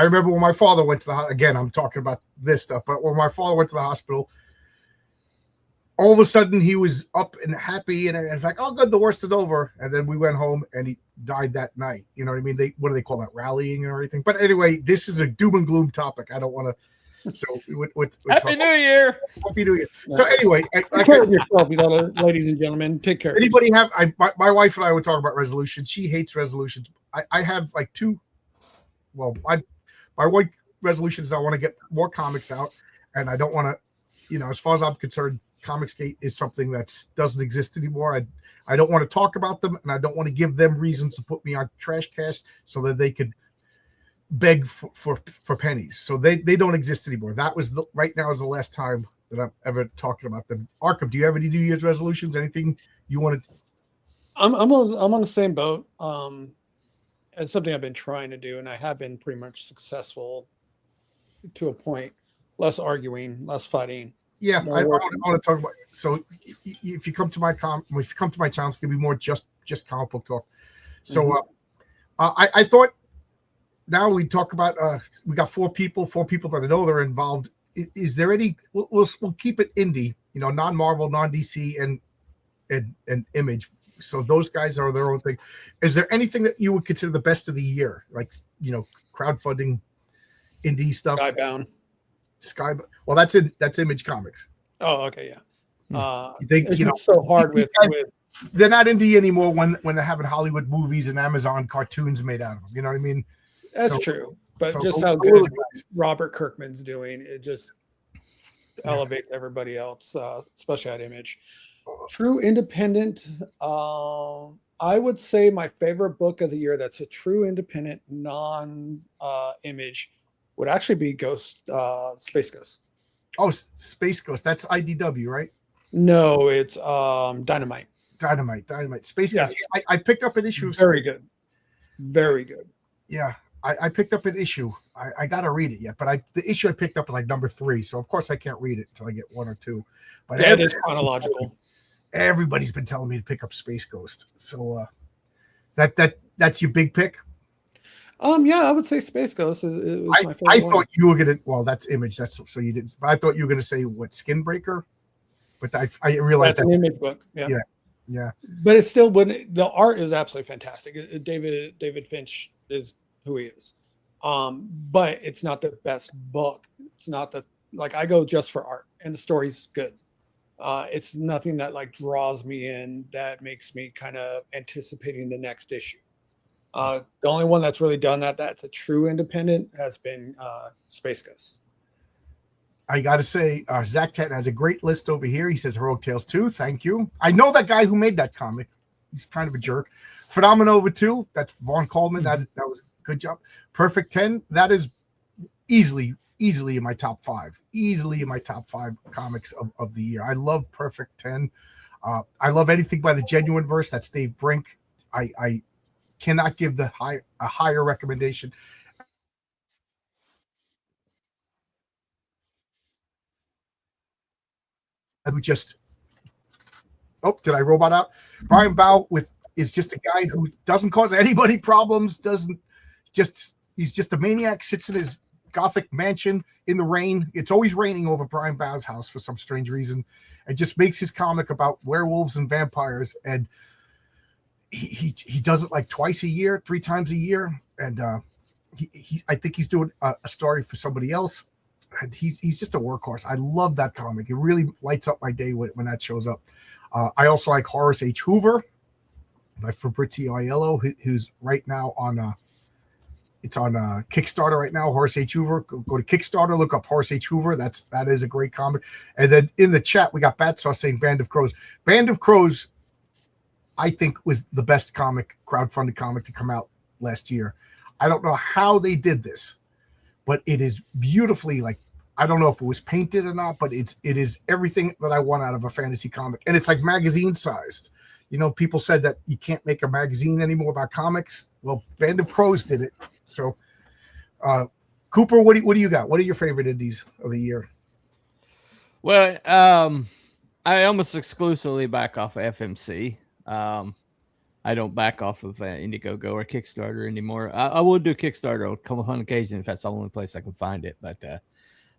remember when my father went to the again. I'm talking about this stuff, but when my father went to the hospital, all of a sudden he was up and happy, and it's like, oh, good, the worst is over. And then we went home, and he died that night. You know what I mean? What do they call that? Rallying and everything. But anyway, this is a doom and gloom topic. I don't want to. So,
Happy New Year!
Happy New Year. So anyway,
Take care of yourself, ladies and gentlemen. Take care.
Anybody have? My wife and I would talk about resolutions. She hates resolutions. I have like two. Well, my one resolution is I want to get more comics out, and I don't want to. As far as I'm concerned, Comicsgate is something that doesn't exist anymore. I don't want to talk about them, and I don't want to give them reasons to put me on Trash Cast so that they could beg for pennies. So they don't exist anymore. That was right now is the last time that I'm ever talking about them. Arkham, do you have any New Year's resolutions? Anything you want to?
I'm on the same boat. It's something I've been trying to do, and I have been pretty much successful to a point. Less arguing, less fighting.
Yeah, I want to talk about. So if you come to my channel, it's gonna be more just comic book talk. So I thought now we talk about we got four people that I know that are involved. Is there any? We'll keep it indie, non-Marvel, non-DC, and Image. So those guys are their own thing. Is there anything that you would consider the best of the year, like crowdfunding, indie stuff?
Skybound.
Well, that's Image Comics.
Oh, okay, yeah.
It's
so hard with
they're not indie anymore when they're having Hollywood movies and Amazon cartoons made out of them. You know what I mean?
That's true. But just how good Robert Kirkman's doing, it just elevates everybody else, especially at Image. True independent. I would say my favorite book of the year that's a true independent, non-Image would actually be Space Ghost.
Oh, Space Ghost. That's IDW, right?
No, it's Dynamite.
Space Ghost. I picked up an issue of
Very good. Very good.
Yeah. I picked up an issue. I got to read it yet, but the issue I picked up is like number 3. So, of course, I can't read it until I get 1 or 2. But
yeah, it is chronological.
Everybody's been telling me to pick up Space Ghost. So, that's your big pick?
Yeah, I would say Space Ghost is my favorite.
I thought you were gonna. Well, that's Image. That's so you didn't. But I thought you were gonna say what Skinbreaker. But I realized
that's an Image book.
Yeah.
But it's still the art is absolutely fantastic. David Finch is who he is. But it's not the best book. It's not I go just for art, and the story's good. It's nothing that draws me in that makes me kind of anticipating the next issue. The only one that's really done that's a true independent has been Space Ghost.
I got to say, Zach Tatton has a great list over here. He says Heroic Tales 2. Thank you. I know that guy who made that comic. He's kind of a jerk. Phenomenova 2. That's Vaughn Coleman. That was a good job. Perfect 10. That is easily in my top 5. Easily in my top 5 comics of the year. I love Perfect 10. I love anything by the Genuine Verse. That's Dave Brink. I cannot give a higher recommendation. Who just did I robot out? Brian Bow is just a guy who doesn't cause anybody problems, he's just a maniac, sits in his gothic mansion in the rain. It's always raining over Brian Bow's house for some strange reason, and just makes his comic about werewolves and vampires, and he does it like twice a year, 3 times a year, and I think he's doing a story for somebody else. And he's just a workhorse. I love that comic. It really lights up my day when that shows up. I also like Horace H. Hoover by Fabrizio Aiello, who's right now on It's on Kickstarter right now. Horace H. Hoover. Go to Kickstarter, look up Horace H. Hoover. That is a great comic. And then in the chat, we got Bat Sauce saying Band of Crows. Band of Crows, I think, was the best crowdfunded comic to come out last year. I don't know how they did this, but it is beautifully, like, I don't know if it was painted or not, but it is everything that I want out of a fantasy comic. And it's like magazine sized. You know, people said that you can't make a magazine anymore about comics. Well, Band of Crows did it. So, Cooper, what do you got? What are your favorite indies of the year?
Well, I almost exclusively back off of FMC. I don't back off of Indiegogo or Kickstarter anymore. I will do Kickstarter on occasion if that's the only place I can find it.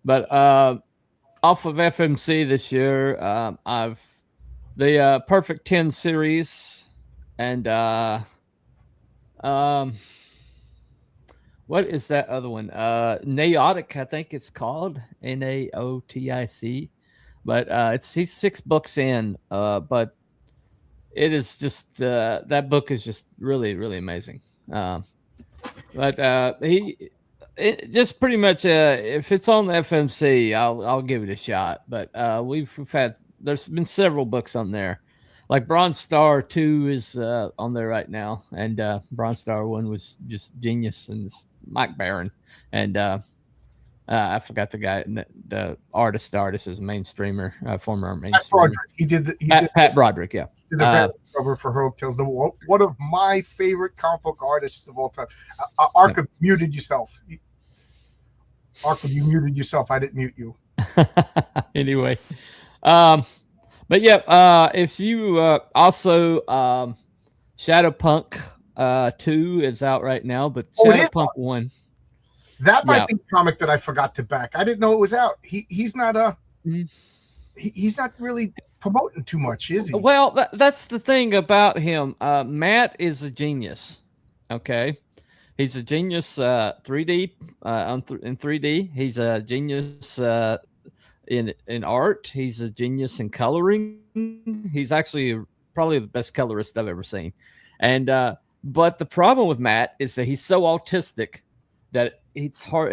But off of FMC this year, I've the Perfect 10 series and what is that other one? Naotic, I think it's called Naotic. But he's 6 books in, but it is just that book is just really, really amazing. But it just pretty much if it's on the FMC, I'll give it a shot. But there's been several books on there, like Bronze Star 2 is on there right now, and Bronze Star 1 was just genius, and it's Mike Barron, and I forgot the guy, the artist is a mainstreamer, former mainstreamer.
Pat Broderick.
Pat Broderick, yeah.
Did the cover for Heroic Tales. One of my favorite comic book artists of all time. Arkham, muted yourself. Arkham, you muted yourself. I didn't mute you.
Anyway, but yeah, if you also Shadowpunk 2 is out right now, but Shadowpunk 1.
That might be a comic that I forgot to back. I didn't know it was out. He's not he's not really promoting too much, is he?
Well, that's the thing about him. Matt is a genius. Okay, he's a genius 3D in 3D. He's a genius in art. He's a genius in coloring. He's actually probably the best colorist I've ever seen. And but the problem with Matt is that he's so autistic that it's hard.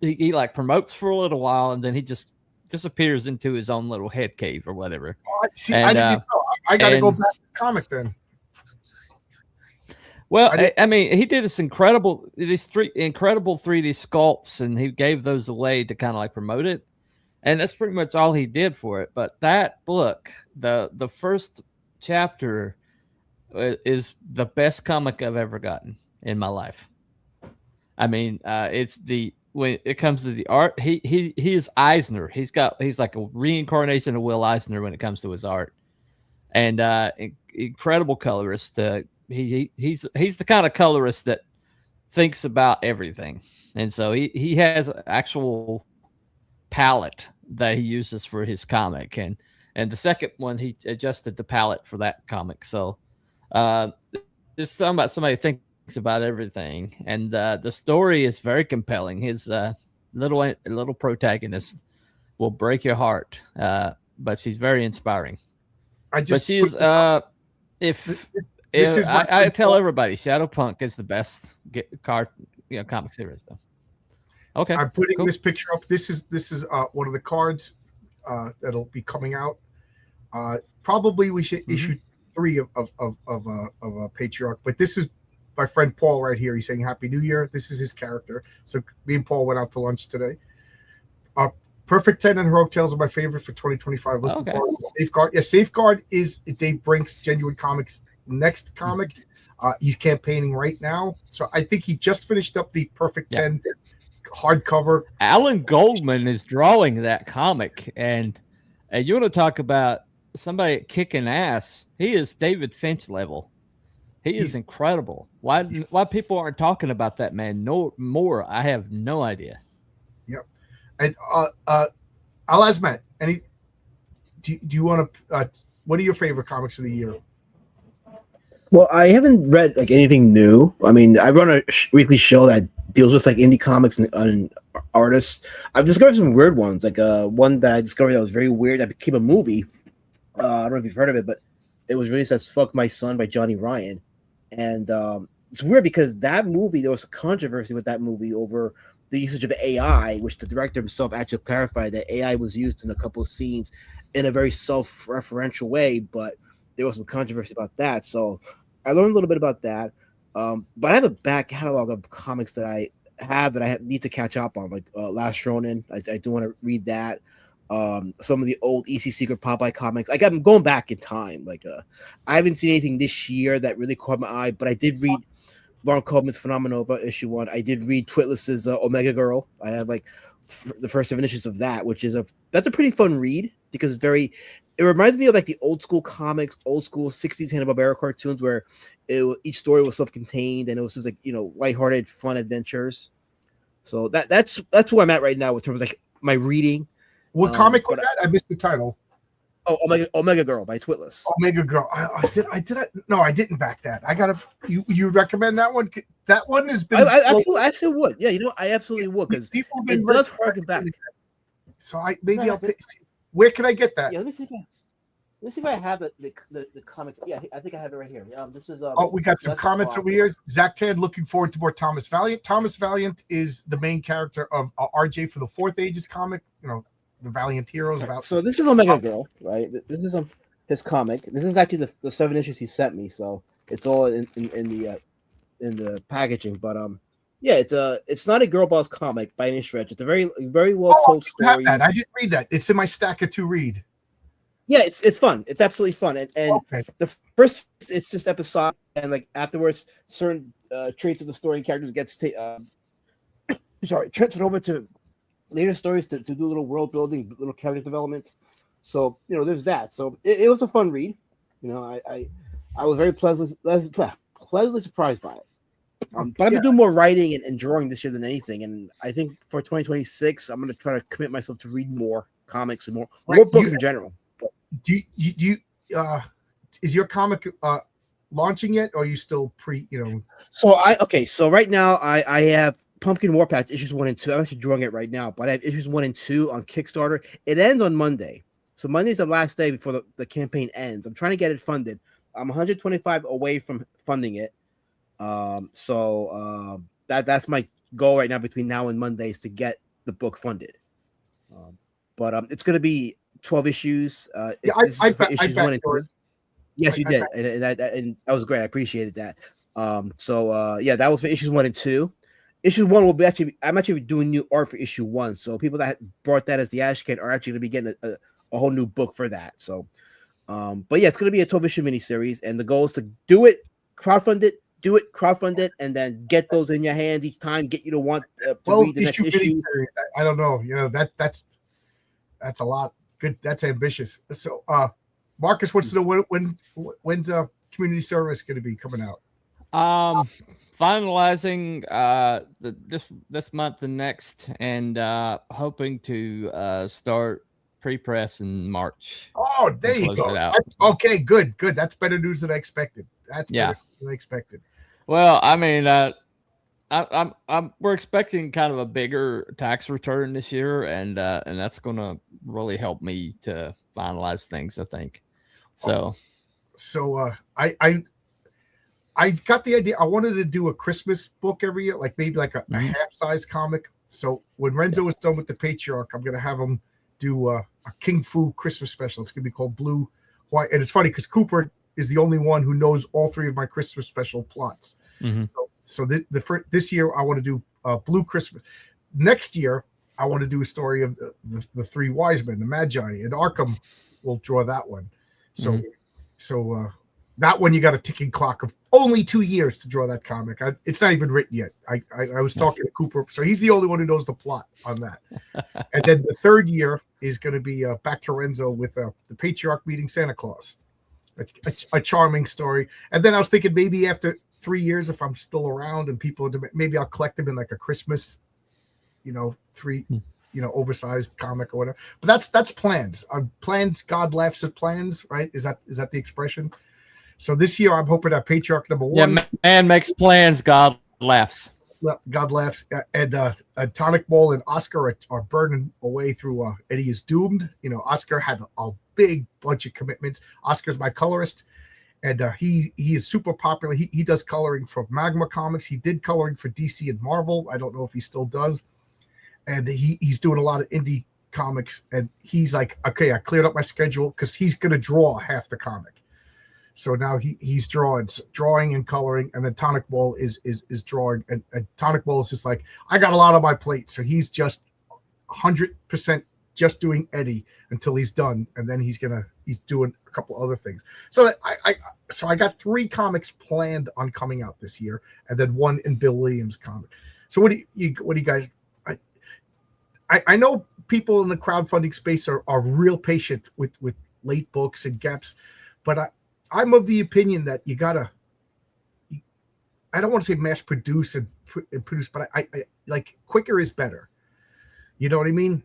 He like promotes for a little while and then he just disappears into his own little head cave or whatever.
See, I didn't know. I got to go back to the comic then.
Well, I mean, he did these incredible 3D sculpts, and he gave those away to kind of like promote it, and that's pretty much all he did for it. But that book, the first chapter, is the best comic I've ever gotten in my life. I mean, when it comes to the art, he is Eisner. He's like a reincarnation of Will Eisner when it comes to his art, and incredible colorist. He's the kind of colorist that thinks about everything, and so he has an actual palette that he uses for his comic, and the second one he adjusted the palette for that comic. So just talking about somebody who thinks about everything, and the story is very compelling. His little protagonist will break your heart, but she's very inspiring. I tell everybody Shadowpunk is the best comic series though. Okay,
I'm putting this picture up. This is one of the cards that'll be coming out. Probably we should issue 3 of a Patriarch, but this is my friend Paul right here. He's saying Happy New Year. This is his character. So me and Paul went out to lunch today. Perfect 10 and Heroic Tales are my favorite for 2025. Looking forward to Safeguard. Yeah, Safeguard is Dave Brink's Genuine Comics next comic. He's campaigning right now. So I think he just finished up the Perfect 10 hardcover.
Alan Goldman is drawing that comic. And you want to talk about somebody kicking ass. He is David Finch level. He is incredible. Why people aren't talking about that man no more? I have no idea.
Yep. And I'll ask Matt. Do you want to? What are your favorite comics of the year?
Well, I haven't read like anything new. I mean, I run a weekly show that deals with like indie comics and artists. I've discovered some weird ones. Like one that I discovered that was very weird that became a movie. I don't know if you've heard of it, but it was released as "Fuck My Son" by Johnny Ryan. And it's weird because that movie, there was a controversy with that movie over the usage of AI, which the director himself actually clarified that AI was used in a couple of scenes in a very self-referential way, but there was some controversy about that. So I learned a little bit about that. But I have a back catalog of comics that I need to catch up on, like Last Ronin. I do want to read that. Some of the old EC Secret Popeye comics. I'm going back in time. I haven't seen anything this year that really caught my eye, but I did read Lauren Coleman's Phenomenova issue 1. I did read Twitless's Omega Girl. I have the first 7 issues of that, which is that's a pretty fun read because it reminds me of like the old school comics, old school 60s Hanna-Barbera cartoons where each story was self-contained and it was just like, lighthearted, fun adventures. So that's where I'm at right now in terms of like my reading.
What comic was that? I missed the title.
Oh, Omega Girl by Twitless.
Omega Girl. No, I didn't back that. I gotta. You recommend that one? That one has been.
I absolutely would. Yeah, I absolutely would because it does harken back.
So I'll pick. Where can I get that?
Yeah, let me see if I have the comic. Yeah, I think I have it right here. This is.
We got some comments over here. Zach Tad looking forward to more Thomas Valiant. Thomas Valiant is the main character of RJ for the Fourth Ages comic. The Valiant Heroes.
So this is Omega Girl, right? This is his comic. This is actually the 7 issues he sent me, so it's all in the packaging. But yeah, it's not a girl boss comic by any stretch. It's a very very well told story.
I didn't read that. It's in my stack of to read.
Yeah, it's fun. It's absolutely fun, and
okay.
The first it's just episodic, and like afterwards, certain traits of the story and characters gets transferred over to later stories to do a little world building, little character development. So there's that. So it was a fun read. I was very pleasantly surprised by it. But I've been doing more writing and drawing this year than anything, and I think for 2026, I'm going to try to commit myself to read more comics and more books in general.
Do you is your comic launching yet, or are you still pre?
So right now I have Pumpkin Warpath issues 1 and 2. I'm actually drawing it right now, but I have issues 1 and 2 on Kickstarter. It ends on Monday, so Monday's the last day before the campaign ends. I'm trying to get it funded. I'm 125 away from funding it. That's my goal right now between now and Monday is to get the book funded. But it's going to be 12 issues.
I
issues 1 and 2. Yes, you did, and that was great. I appreciated that. That was for issues 1 and 2. Issue 1 will be I'm actually doing new art for issue 1. So people that brought that as the Ash Kid are actually going to be getting a whole new book for that. So, but yeah, it's going to be a 12 issue miniseries, and the goal is to crowdfund it, and then get those in your hands each time, get you to want to read the next issue.
I don't know. That's a lot. Good. That's ambitious. So, Marcus wants to know when's community service going to be coming out?
Finalizing this month and next, and hoping to start pre-press in March.
Oh, there you go. Okay, good. That's better news than I expected. That's better than I expected.
Well, I mean, we're expecting kind of a bigger tax return this year, and that's going to really help me to finalize things, I think. So I got the idea. I wanted to do a Christmas book every year, like maybe like a half-size comic. So when Renzo is done with the Patriarch, I'm going to have him do a King Fu Christmas special. It's going to be called Blue, White. And it's funny because Cooper is the only one who knows all 3 of my Christmas special plots. Mm-hmm.
So this year, I want to do Blue Christmas. Next year, I want to do a story of the 3 wise men, the Magi, and Arkham will draw that one. So that one, you got a ticking clock of only 2 years to draw that comic. It's not even written yet. I was talking to Cooper, so he's the only one who knows the plot on that. And then the 3rd year is going to be back to Renzo with the Patriarch meeting Santa Claus. A charming story. And then I was thinking maybe after 3 years, if I'm still around and people, maybe I'll collect them in like a Christmas, 3, oversized comic or whatever. But that's plans. Plans. God laughs at plans, right? Is that the expression? So this year, I'm hoping that Patriarch number 1.
Yeah, man makes plans, God laughs.
Well, God laughs. And Tonic Ball and Oscar are burning away through Eddie is Doomed. Oscar had a big bunch of commitments. Oscar's my colorist. and he is super popular. He does coloring for Magma Comics. He did coloring for DC and Marvel. I don't know if he still does. And he's doing a lot of indie comics. And he's like, okay, I cleared up my schedule because he's going to draw half the comic. So now he's drawing and coloring, and then Tonic Ball is drawing. And Tonic Ball is just like, I got a lot on my plate. So he's just 100% just doing Eddie until he's done, and then he's doing a couple other things. So I got 3 comics planned on coming out this year, and then 1 in Bill Williams comic. So what do you guys? I know people in the crowdfunding space are real patient with late books and gaps, but I'm of the opinion that you gotta. I don't want to say mass produce and produce, but I like quicker is better. You know what I mean?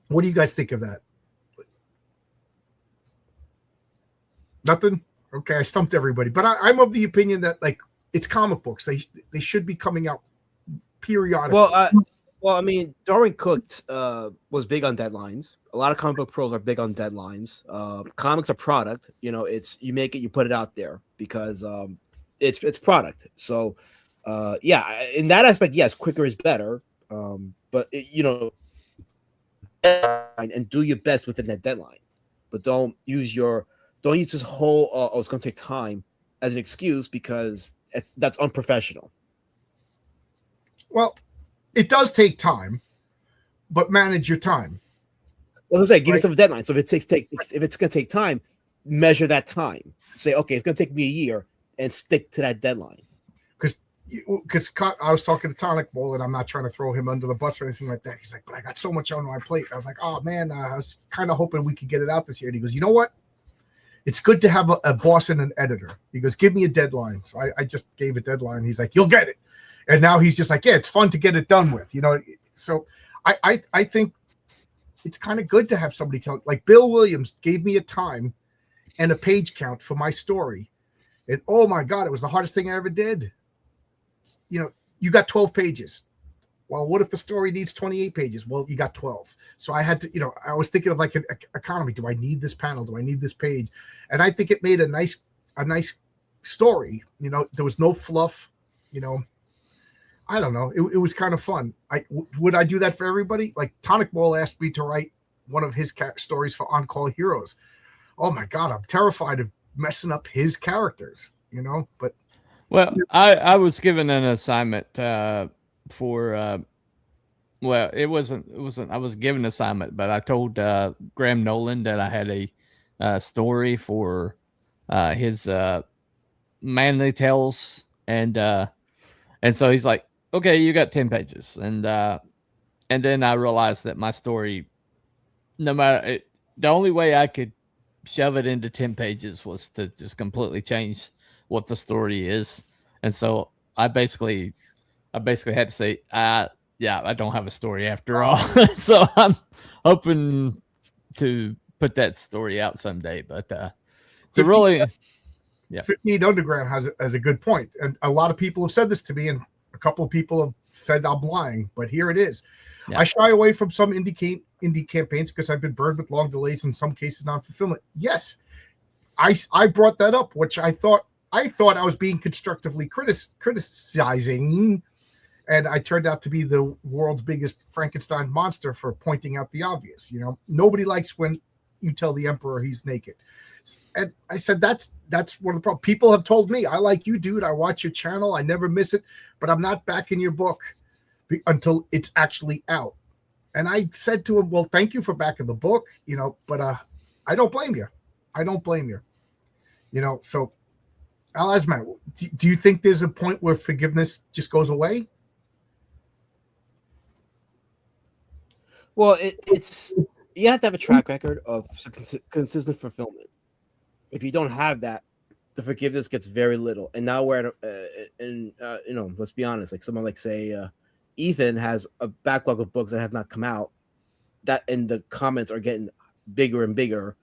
What do you guys think of that? Nothing? Okay, I stumped everybody. But I'm of the opinion that, like, it's comic books. They should be coming out periodically.
Well, I mean, Darwin Cook was big on deadlines. A lot of comic book pros are big on deadlines. Comics are product. You know, it's you make it, you put it out there because it's product. So, yeah, in that aspect, yes, quicker is better. But you know, and do your best within that deadline. But don't use this whole it's going to take time as an excuse because that's unprofessional.
Well, it does take time, but manage your time.
Well, I'm saying, give yourself a deadline. So if it's going to take time, measure that time. Say, okay, it's going to take me a year, and stick to that deadline.
Because I was talking to Tonic Ball, and I'm not trying to throw him under the bus or anything like that. He's like, but I got so much on my plate. I was like, oh man, I was kind of hoping we could get it out this year. And he goes, you know what? It's good to have a boss and an editor. He goes, give me a deadline. So I just gave a deadline. He's like, you'll get it. And now he's just like, yeah, it's fun to get it done with, you know. So I think it's kind of good to have somebody tell, like Bill Williams gave me a time and a page count for my story. And oh my God, it was the hardest thing I ever did. You know, you got 12 pages. Well, what if the story needs 28 pages? Well, you got 12. So I had to, you know, I was thinking of like an economy. Do I need this panel? Do I need this page? And I think it made a nice story. You know, there was no fluff, you know. I don't know. It was kind of fun. Would I do that for everybody? Like Tonic Ball asked me to write one of his stories for On Call Heroes. Oh my God, I'm terrified of messing up his characters, you know. But
well, I was given an assignment for well, it wasn't. I was given an assignment, but I told Graham Nolan that I had a story for his Manly Tales, and so he's like, okay, you got 10 pages. And then I realized that my story, no matter it, the only way I could shove it into 10 pages was to just completely change what the story is. And so I basically had to say, yeah, I don't have a story after all. So I'm hoping to put that story out someday, but to really, yeah.
58 Underground has a good point. And a lot of people have said this to me, and a couple of people have said I'm lying, but here it is. Yeah. I shy away from some indie campaigns because I've been burned with long delays, in some cases non-fulfillment. Yes, I brought that up, which I thought I was being constructively criticizing, and I turned out to be the world's biggest Frankenstein monster for pointing out the obvious. You know, nobody likes when you tell the emperor he's naked. And I said, that's one of the problems. People have told me, I like you, dude. I watch your channel. I never miss it, but I'm not backing your book until it's actually out. And I said to him, well, thank you for backing the book, you know, but I don't blame you. I don't blame you. You know, so I'll ask Matt, do you think there's a point where forgiveness just goes away?
Well, it's you have to have a track record of consistent fulfillment. If you don't have that, the forgiveness gets very little. And now we're at, you know, let's be honest, like someone like say Ethan has a backlog of books that have not come out. That and the comments are getting bigger and bigger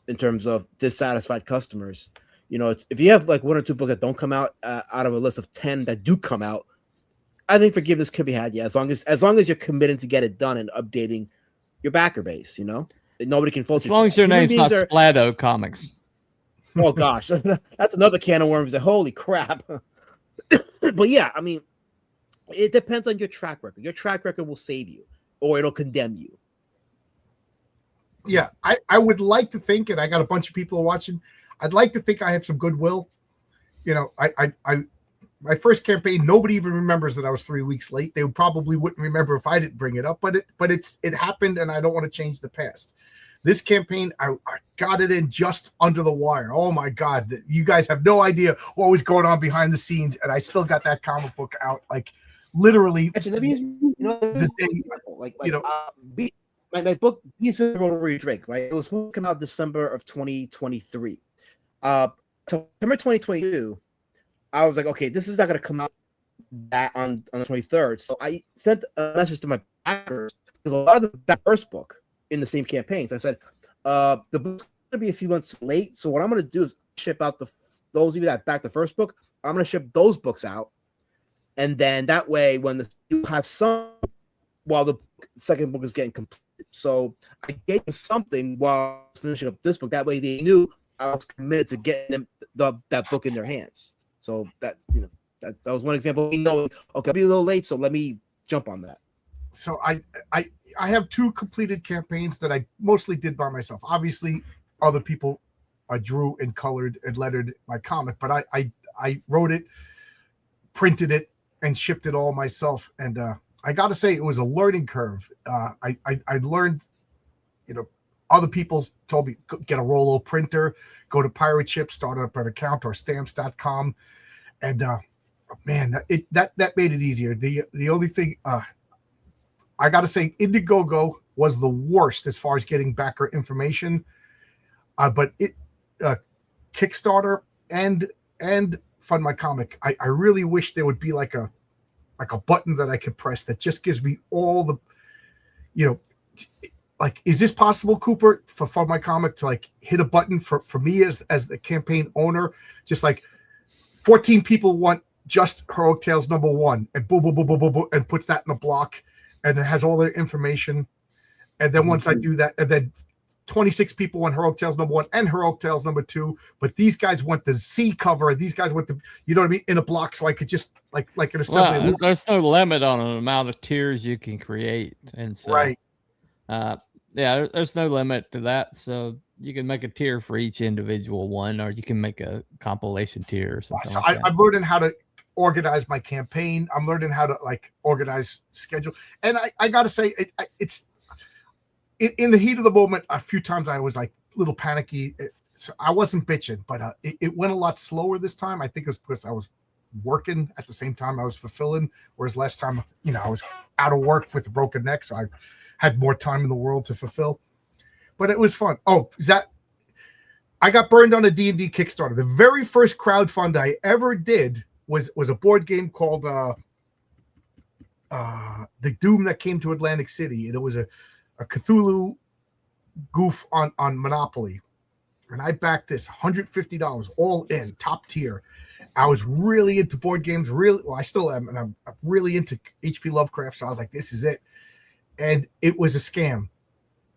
in terms of dissatisfied customers. You know, if you have like 1 or 2 books that don't come out out of a list of 10 that do come out, I think forgiveness could be had. Yeah, as long as you're committed to get it done and updating your backer base. You know, nobody can fault you.
As long as your name's not Splato Comics.
Oh gosh, that's another can of worms. Holy crap! But yeah, I mean, it depends on your track record. Your track record will save you, or it'll condemn you.
Yeah, I would like to think, and I got a bunch of people watching. I'd like to think I have some goodwill. You know, I my first campaign, nobody even remembers that I was 3 weeks late. They probably wouldn't remember if I didn't bring it up, but it happened, and I don't want to change the past. This campaign, I got it in just under the wire. Oh my God, you guys have no idea what was going on behind the scenes, and I still got that comic book out like literally the day.
My book, Beast of Rotary Drake, right? It was supposed to come out December of 2023. September 2022, I was like, okay, this is not going to come out that on the 23rd. So I sent a message to my backers because a lot of that first book in the same campaign. So I said, the book's going to be a few months late. So what I'm going to do is ship out those of you that backed the first book, I'm going to ship those books out. And then that way, when you have some, while the second book is getting completed. So I gave them something while I was finishing up this book. That way they knew I was committed to getting them that book in their hands. So that was one example. We know, okay, I'll be a little late, so let me jump on that.
So I have 2 completed campaigns that I mostly did by myself. Obviously, other people drew and colored and lettered my comic, but I wrote it, printed it, and shipped it all myself. And I got to say, it was a learning curve. I learned, other people told me, get a Rollo printer, go to Pirate Ship, start up an account, or stamps.com. And man, that made it easier. The only thing I got to say, Indiegogo was the worst as far as getting backer information. But Kickstarter and Fund My Comic, I really wish there would be like a button that I could press that just gives me all the, like, is this possible, Cooper, for Fund My Comic to like hit a button for me as the campaign owner, just like 14 people want just Heroic Tales #1, and boom, boom, boom, boom, boom, boom, and puts that in a block, and it has all their information. And then once I do that, and then 26 people want Heroic Tales #1 and Heroic Tales #2, but these guys want the C cover, these guys want the, you know what I mean, in a block, so I could just like an assembly.
Well, there's no limit on the amount of tiers you can create, and so
right.
Yeah, there's no limit to that. So you can make a tier for each individual one, or you can make a compilation tier or something.
So
like that.
I'm learning how to organize my campaign. I'm learning how to like organize schedule. And I got to say, it's in the heat of the moment. A few times I was like a little panicky. So I wasn't bitching, but it went a lot slower this time. I think it was because I was working at the same time I was fulfilling, whereas last time, I was out of work with a broken neck, so I had more time in the world to fulfill. But it was fun. Oh, I got burned on a D&D Kickstarter. The very first crowdfund I ever did was a board game called The Doom That Came to Atlantic City, and it was a Cthulhu goof on Monopoly. And I backed this $150 all in, top tier. I was really into board games, I still am, and I'm really into H.P. Lovecraft, so I was like, this is it. And it was a scam.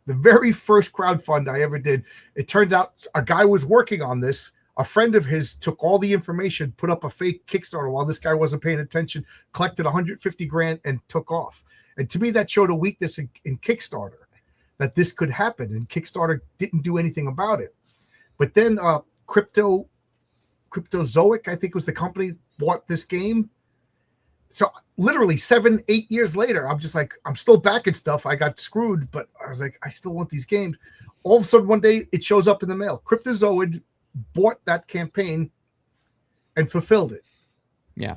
The very first crowdfund I ever did, it turned out a guy was working on this. A friend of his took all the information, put up a fake Kickstarter while this guy wasn't paying attention, collected $150,000 and took off. And to me, that showed a weakness in Kickstarter, that this could happen. And Kickstarter didn't do anything about it. But then Cryptozoic, I think was the company, bought this game. So literally 7-8 years later, I'm just like, I'm still backing stuff. I got screwed, but I was like, I still want these games. All of a sudden, one day, it shows up in the mail. Cryptozoid bought that campaign and fulfilled it.
Yeah.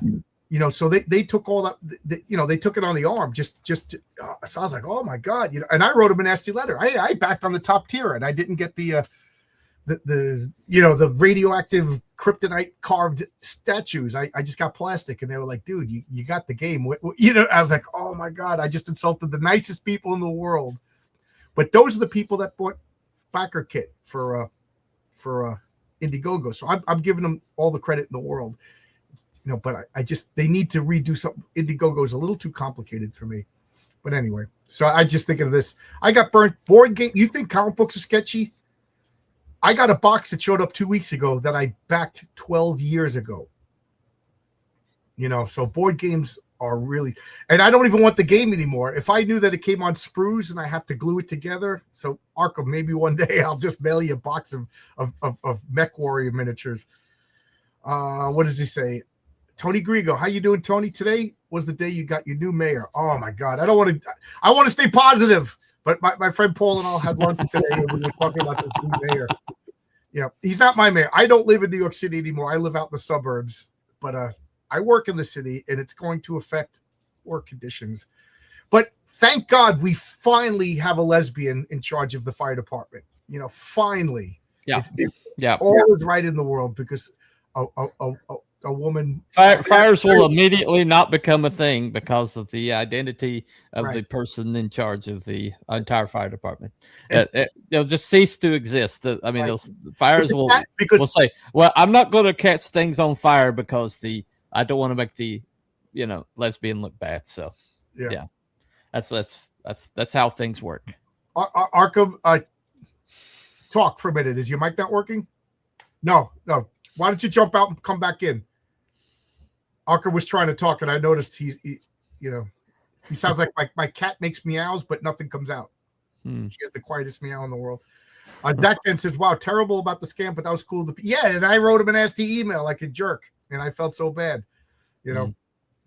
So they took all that, they took it on the arm. So I was like, oh my God, and I wrote him a nasty letter. I backed on the top tier, and I didn't get the radioactive kryptonite carved statues. I just got plastic, and they were like, dude, you got the game. I was like, oh my God, I just insulted the nicest people in the world. But those are the people that bought backer kit for Indiegogo. So I'm giving them all the credit in the world, but they need to redo something. Indiegogo is a little too complicated for me. But anyway, so I just thinking of this. I got burnt board game. You think comic books are sketchy? I got a box that showed up 2 weeks ago that I backed 12 years ago. So board games are really, and I don't even want the game anymore. If I knew that it came on sprues and I have to glue it together, so Arkham, maybe one day I'll just mail you a box of Mech Warrior miniatures. What does he say? Tony Grigo, how you doing, Tony? Today was the day you got your new mayor. Oh my God, I want to stay positive, but my friend Paul and I had lunch today and we were talking about this new mayor. Yeah, he's not my mayor. I don't live in New York City anymore. I live out in the suburbs, but I work in the city, and it's going to affect work conditions. But thank God we finally have a lesbian in charge of the fire department. Finally.
Yeah.
It's all is right in the world because a woman.
Fires will immediately not become a thing because of the identity of the person in charge of the entire fire department. They'll just cease to exist. I mean, those fires will say, "Well, I'm not going to catch things on fire because I don't want to make the lesbian look bad." So yeah. That's how things work.
Arkham, talk for a minute. Is your mic not working? No. Why don't you jump out and come back in? Arkham was trying to talk, and I noticed he sounds like my cat makes meows, but nothing comes out. She has the quietest meow in the world. Zach then says, "Wow, terrible about the scam, but that was cool." And I wrote him an nasty email like a jerk, and I felt so bad,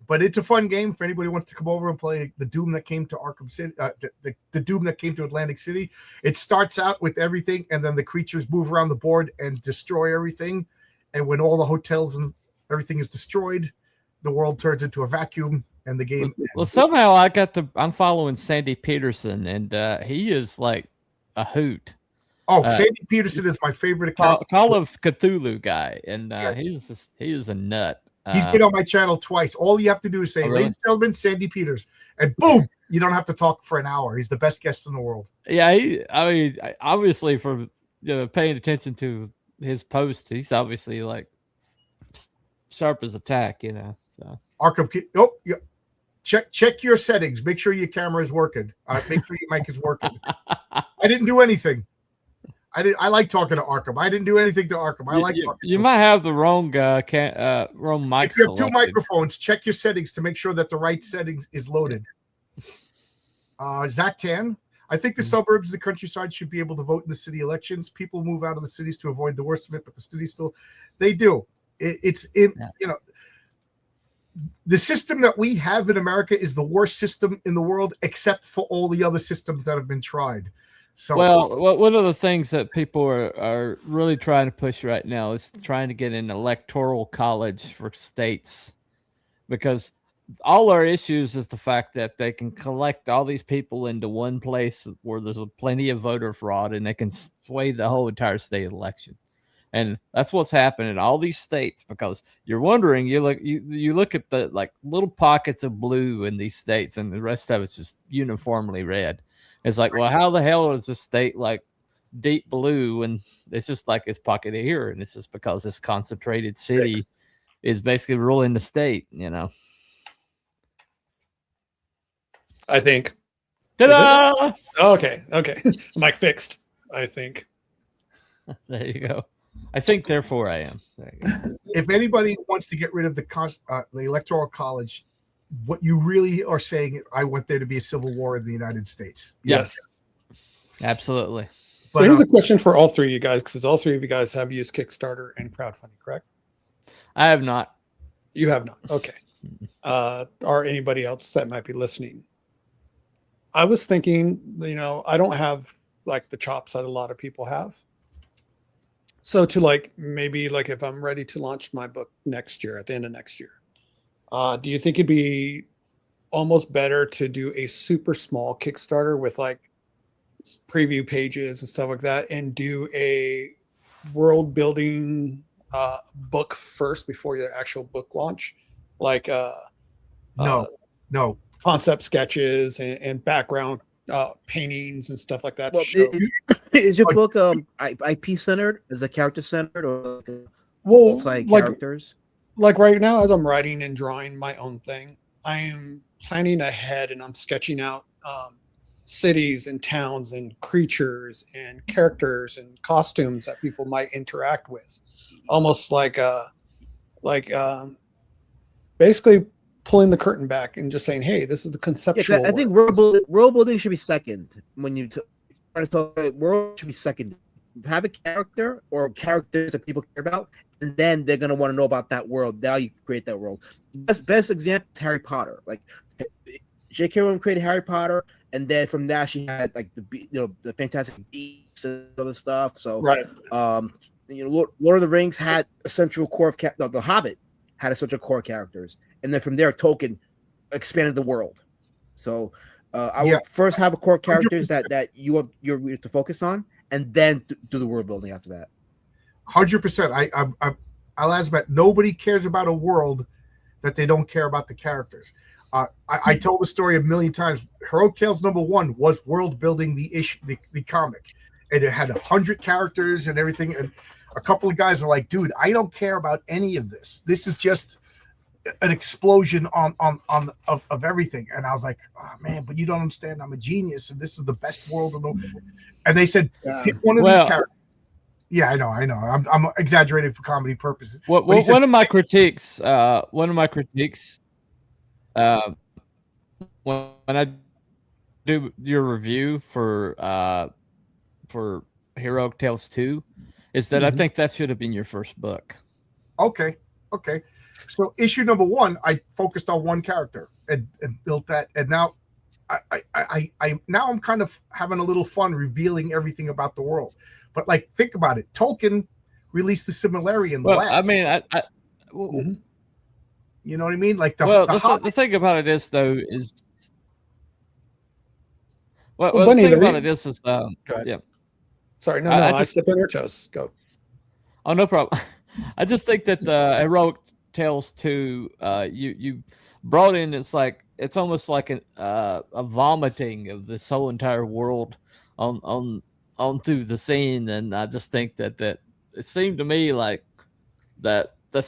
But it's a fun game for anybody who wants to come over and play the Doom that came to Arkham City, the Doom that came to Atlantic City. It starts out with everything, and then the creatures move around the board and destroy everything. And when all the hotels and everything is destroyed, the world turns into a vacuum, and the game.
Well, somehow I'm following Sandy Peterson, and he is like a hoot.
Oh, Sandy Peterson is my favorite
Call of Cthulhu guy, and he is a nut.
He's been on my channel twice. All you have to do is say,
really?
"Ladies and gentlemen, Sandy Peters," and boom, you don't have to talk for an hour. He's the best guest in the world.
Yeah, obviously from paying attention to his post, he's obviously like sharp as a tack, So
Arkham, check your settings. Make sure your camera is working. Make sure your mic is working. I didn't do anything. I like talking to Arkham. I didn't do anything to Arkham. I like Arkham.
You might have the wrong wrong mic.
If you have two microphones, check your settings to make sure that the right settings is loaded. Zach Tan, I think the suburbs, the countryside should be able to vote in the city elections. People move out of the cities to avoid the worst of it, but the cities they do. The system that we have in America is the worst system in the world, except for all the other systems that have been tried. So,
one of the things that people are really trying to push right now is trying to get an electoral college for states, because all our issues is the fact that they can collect all these people into one place where there's plenty of voter fraud, and they can sway the whole entire state election. And that's what's happening in all these states, because you're wondering, you look at the like little pockets of blue in these states, and the rest of it's just uniformly red. It's like, well, how the hell is this state like deep blue and it's just like this pocket here? And it's just because this concentrated city is basically ruling the state,
I think.
Ta-da!
Okay. Mic fixed, I think.
There you go. I think, therefore, I am. There you go.
If anybody wants to get rid of the electoral college, what you really are saying, I want there to be a civil war in the United States.
Yes. Absolutely.
So here's a question for all three of you guys, because all three of you guys have used Kickstarter and crowdfunding, correct?
I have not.
You have not. Okay. Or anybody else that might be listening. I was thinking, I don't have like the chops that a lot of people have. So to maybe if I'm ready to launch my book next year, at the end of next year, do you think it'd be almost better to do a super small Kickstarter with preview pages and stuff like that, and do a world building book first before your actual book launch?
No.
Concept sketches and background paintings and stuff like that.
Well, is your book IP centered? Is it character centered, or
it's
characters?
Like right now, as I'm writing and drawing my own thing, I am planning ahead and I'm sketching out cities and towns and creatures and characters and costumes that people might interact with, almost like basically pulling the curtain back and just saying, "Hey, this is the conceptual."
I think world building should be second when you try to talk. World should be second. Have a character or characters that people care about, and then they're gonna want to know about that world. Now you create that world. Best example is Harry Potter. Like J.K. Rowling created Harry Potter, and then from that she had like the Fantastic Beasts and other stuff. So
right,
Lord of the Rings had a central core of the Hobbit had a central core characters, and then from there Tolkien expanded the world. So I would first have a core characters that you're to focus on, and then do the world building after that.
100%. I'll ask about. Nobody cares about a world that they don't care about the characters. I told the story a million times. Heroic Tales #1 was world building the comic, and it had 100 characters and everything. And a couple of guys were like, "Dude, I don't care about any of this. This is just an explosion of everything." And I was like, "Oh man, but you don't understand. I'm a genius, and this is the best world in the world." And they said, "Pick one of these characters." Yeah, I know. I'm exaggerating for comedy purposes.
One of my critiques. When I do your review for Heroic Tales 2, is that I think that should have been your first book.
Okay. So issue #1, I focused on one character and built that, and now I'm kind of having a little fun revealing everything about the world. But like, think about it. Tolkien released the Silmarillion.
I mean,
you know what I mean? Like
the thing about it is, though, is the thing about it is yeah.
Sorry, no, I stepped on your toes. Go.
Oh, no problem. I just think that the Heroic Tales 2, you brought in. It's almost like a vomiting of this whole entire world onto the scene, and I just think that it seemed to me like that the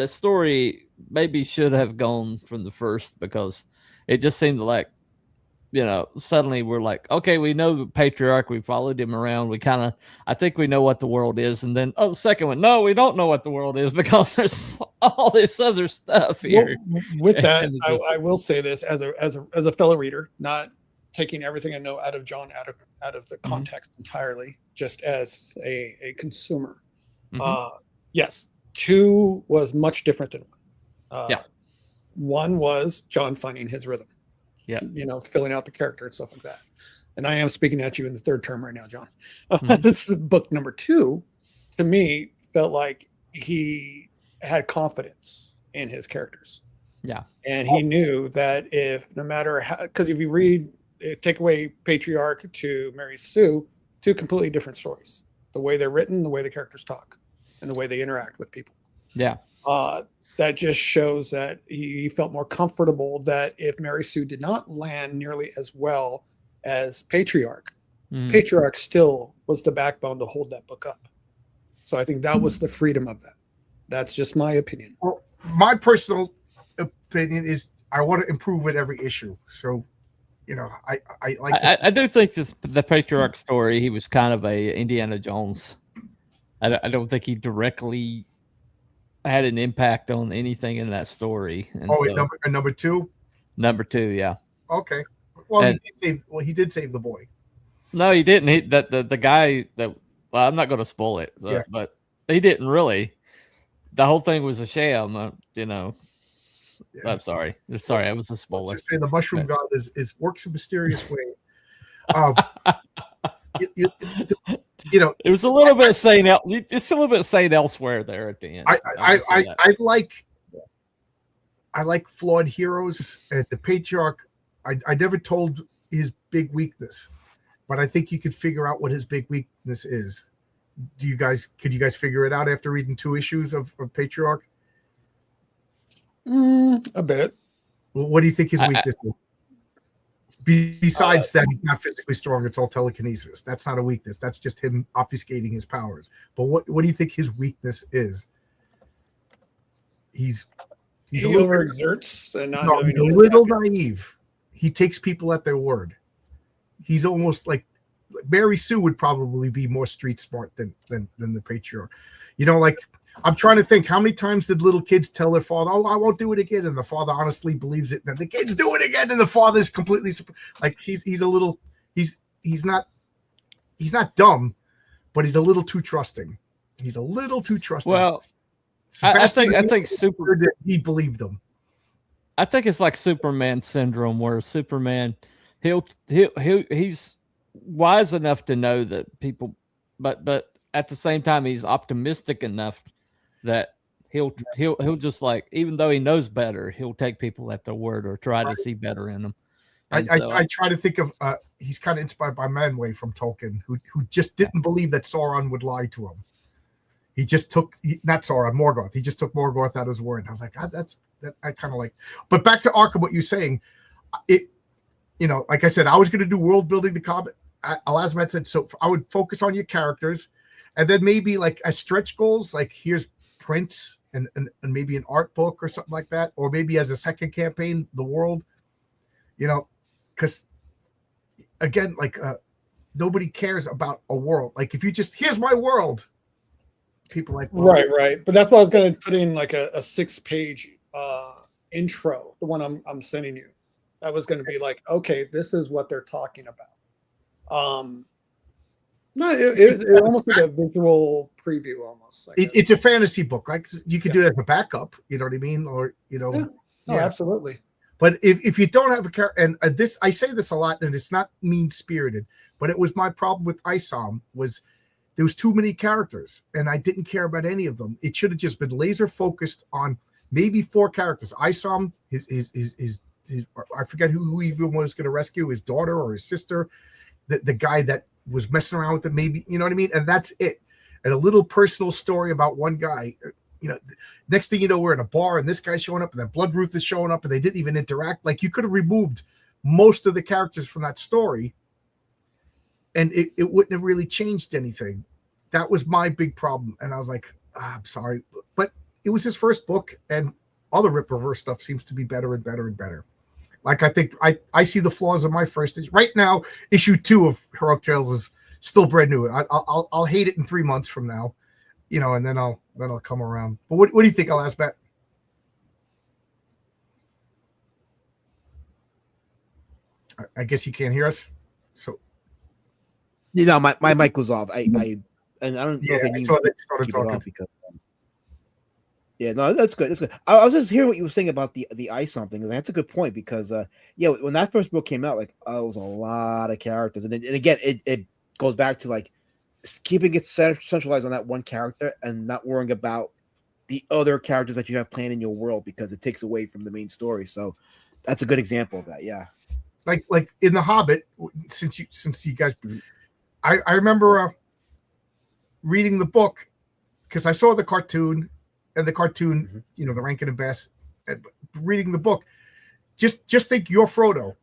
story maybe should have gone from the first, because it just seemed like, suddenly we're like, okay, we know the patriarch, we followed him around, I think we know what the world is, and then second one, no, we don't know what the world is, because there's all this other stuff here.
Well, with that, I will say this as a fellow reader, not taking everything I know out of John out of the context entirely, just as a consumer. Yes, 2 was much different than 1. 1 was John finding his rhythm. Yeah, filling out the character and stuff like that. And I am speaking at you in the third term right now, John. This is book #2. To me, felt like he had confidence in his characters.
Yeah,
and he knew that no matter how, because if you take away Patriarch to Mary Sue, 2 completely different stories. The way they're written, the way the characters talk, and the way they interact with people.
Yeah.
That just shows that he felt more comfortable that if Mary Sue did not land nearly as well as Patriarch, Patriarch still was the backbone to hold that book up. So I think that was the freedom of that. That's just my opinion.
Well, my personal opinion is I want to improve with every issue. So, I
do think the Patriarch story, he was kind of a Indiana Jones. I don't think he directly had an impact on anything in that story. And
number 2?
Number 2, yeah.
Okay. Well, he did save the boy.
No, he didn't. The guy that, well, I'm not going to spoil it, but he didn't really. The whole thing was a sham, Yeah. I'm sorry. I was a spoiler.
Let's just say the Mushroom God works in a mysterious way.
It was a little bit saying it's a little bit saying elsewhere there at the end.
I like flawed heroes. And the Patriarch, I never told his big weakness, but I think you could figure out what his big weakness is. Could you guys figure it out after reading 2 issues of Patriarch?
A bit.
Well, what do you think his weakness is? Besides that, he's not physically strong. It's all telekinesis. That's not a weakness. That's just him obfuscating his powers. But what do you think his weakness is? He
overexerts and not
he's a little naive. he takes people at their word. He's almost like Mary Sue would probably be more street smart than the patriarch. You know, like I'm trying to think how many times did little kids tell their father, "Oh, I won't do it again," and the father honestly believes it. And then the kids do it again, and the father's completely like he's a little he's not dumb, but he's a little too trusting. He's a little too trusting.
Well, I think Super.
He believed them.
I think it's like Superman syndrome, where Superman he's wise enough to know that people, but at the same time he's optimistic enough that he'll just like, even though he knows better, he'll take people at their word or try to see better in them.
I try to think of he's kind of inspired by Manwë from Tolkien, who just didn't believe that Sauron would lie to him. He just took not Sauron, Morgoth. He just took Morgoth at his word. And I was like, that I kind of like. But back to Arkham, what you're saying, it, you know, like I said, I was going to do world building. The comic, Alasmat said, so I would focus on your characters, and then maybe like as stretch goals, like here's Prince and maybe an art book or something like that, or maybe as a second campaign, the world, you know, because again, like nobody cares about a world. Like if you just here's my world. People like
right, but that's why I was going to put in like a 6-page intro, the one I'm sending you. That was going to be like, okay, this is what they're talking about. No, it almost like a visual preview, almost.
It's a fantasy book. Like you could do it as a backup. You know what I mean? Or you know,
absolutely.
But if you don't have a character, and this I say this a lot, and it's not mean spirited, but it was my problem with ISOM was. There was too many characters, and I didn't care about any of them. It should have just been laser focused on maybe 4 characters. Isom, his I forget who even was going to rescue, his daughter or his sister, the guy that was messing around with it, maybe, you know what I mean? And that's it. And a little personal story about one guy. You know, next thing you know, we're in a bar, and this guy's showing up, and then Blood Ruth is showing up, and they didn't even interact. Like you could have removed most of the characters from that story, and it wouldn't have really changed anything. That was my big problem. And I was like, I'm sorry. But it was his first book, and all the Rip Reverse stuff seems to be better and better and better. Like, I think I see the flaws of my first issue. Right now, issue 2 of Heroic Tales is still brand new. I'll hate it in 3 months from now, you know, and then I'll come around. But what do you think, Alasmat? I guess you can't hear us. So,
you know, my mic was off. And I don't know if
I saw that you started
keep
talking.
it off because, yeah, no, that's good. That's good. I was just hearing what you were saying about the ice something. That's a good point because, when that first book came out, like, there was a lot of characters, and again, it goes back to like keeping it centralized on that one character and not worrying about the other characters that you have planned in your world because it takes away from the main story. So that's a good example of that. Yeah,
like in The Hobbit, since you guys, I remember. Reading the book because I saw the cartoon, and the cartoon, you know, the Rankin and Bass. Reading the book, just think you're Frodo.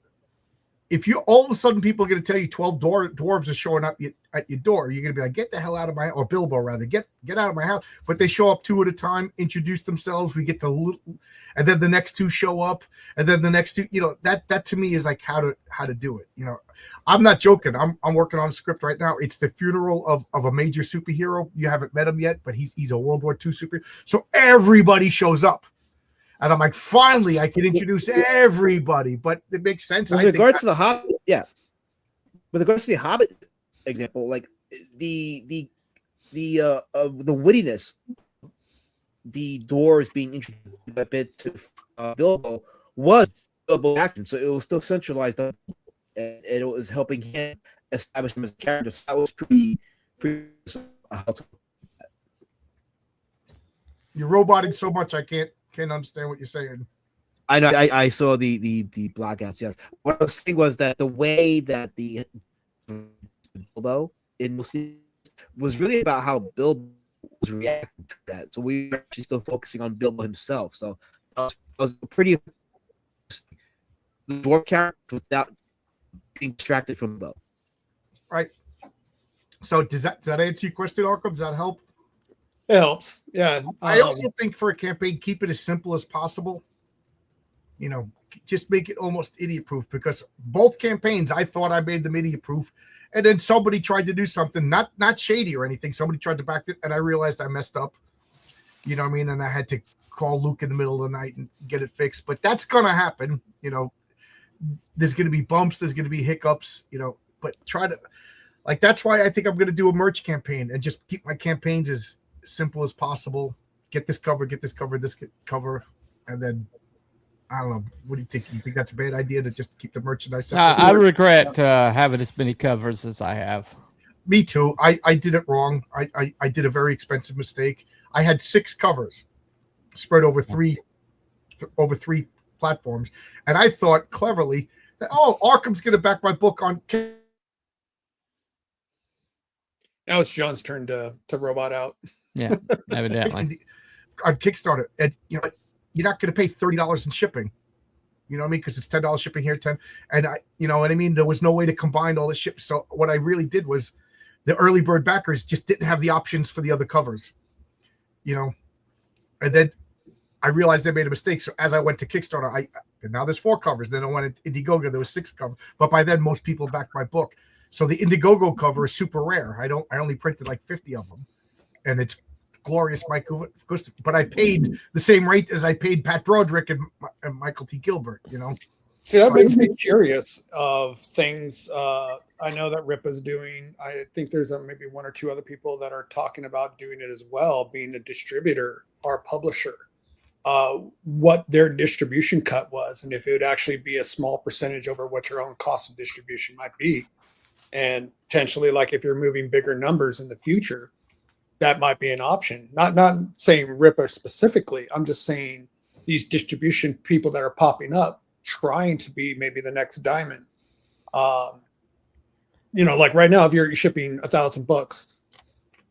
If you all of a sudden people are going to tell you 12 dwarves are showing up at your door, you're going to be like, get the hell out of my, or Bilbo rather, get out of my house. But they show up 2 at a time, introduce themselves. We get to, and then the next 2 show up, and then the next 2. You know, that to me is like how to do it. You know, I'm not joking. I'm working on a script right now. It's the funeral of a major superhero. You haven't met him yet, but he's a World War II superhero. So everybody shows up. And I'm like, finally, I can introduce everybody, but it makes sense.
With regards to the Hobbit, yeah. With regards to the Hobbit example, like the wittiness, the doors being introduced a bit to Bilbo was Bilbo action, so it was still centralized, and it was helping him establish him as a character. So that was pretty.
You're roboting so much, I can't understand what you're saying.
I know. I saw the blackouts. Yes. What I was saying was that the way that the Bilbo in was really about how Bilbo was reacting to that. So we were actually still focusing on Bilbo himself. So I was pretty the dwarf character without being distracted from Bilbo.
Right. So does that answer your question, Arkham? Does that help?
It helps. Yeah.
I also think for a campaign, keep it as simple as possible. You know, just make it almost idiot proof, because both campaigns I thought I made them idiot proof, and then somebody tried to do something not shady or anything. Somebody tried to back it, and I realized I messed up. You know what I mean? And I had to call Luke in the middle of the night and get it fixed. But that's gonna happen. You know, there's gonna be bumps, there's gonna be hiccups. You know, but try to like that's why I think I'm gonna do a merch campaign and just keep my campaigns as simple as possible. Get this cover, this cover, and then. I don't know. What do you think? You think that's a bad idea to just keep the merchandise?
I regret having as many covers as I have.
Me too. I did it wrong. I did a very expensive mistake. I had 6 covers spread over three platforms, and I thought cleverly that Arkham's going to back my book on.
Now it's John's turn to robot out.
Yeah, evidently
on Kickstarter, and you know. You're not going to pay $30 in shipping, you know what I mean? Because it's $10 shipping here, 10, and you know what I mean. There was no way to combine all the ship. So what I really did was, the early bird backers just didn't have the options for the other covers, you know. And then I realized I made a mistake. So as I went to Kickstarter, and now there's 4 covers. Then I went to Indiegogo, there was 6 covers. But by then, most people backed my book. So the Indiegogo cover is super rare. I only printed like 50 of them, and it's glorious Mike Gustav, but I paid the same rate as I paid Pat Broderick and Michael T. Gilbert, you know.
See, that makes me curious of things. I know that Rip is doing. I think there's maybe 1 or 2 other people that are talking about doing it as well, being a distributor or publisher. What their distribution cut was, and if it would actually be a small percentage over what your own cost of distribution might be, and potentially, like if you're moving bigger numbers in the future, that might be an option. Not saying Ripper specifically. I'm just saying these distribution people that are popping up, trying to be maybe the next Diamond. You know, like right now, if you're shipping 1,000 books,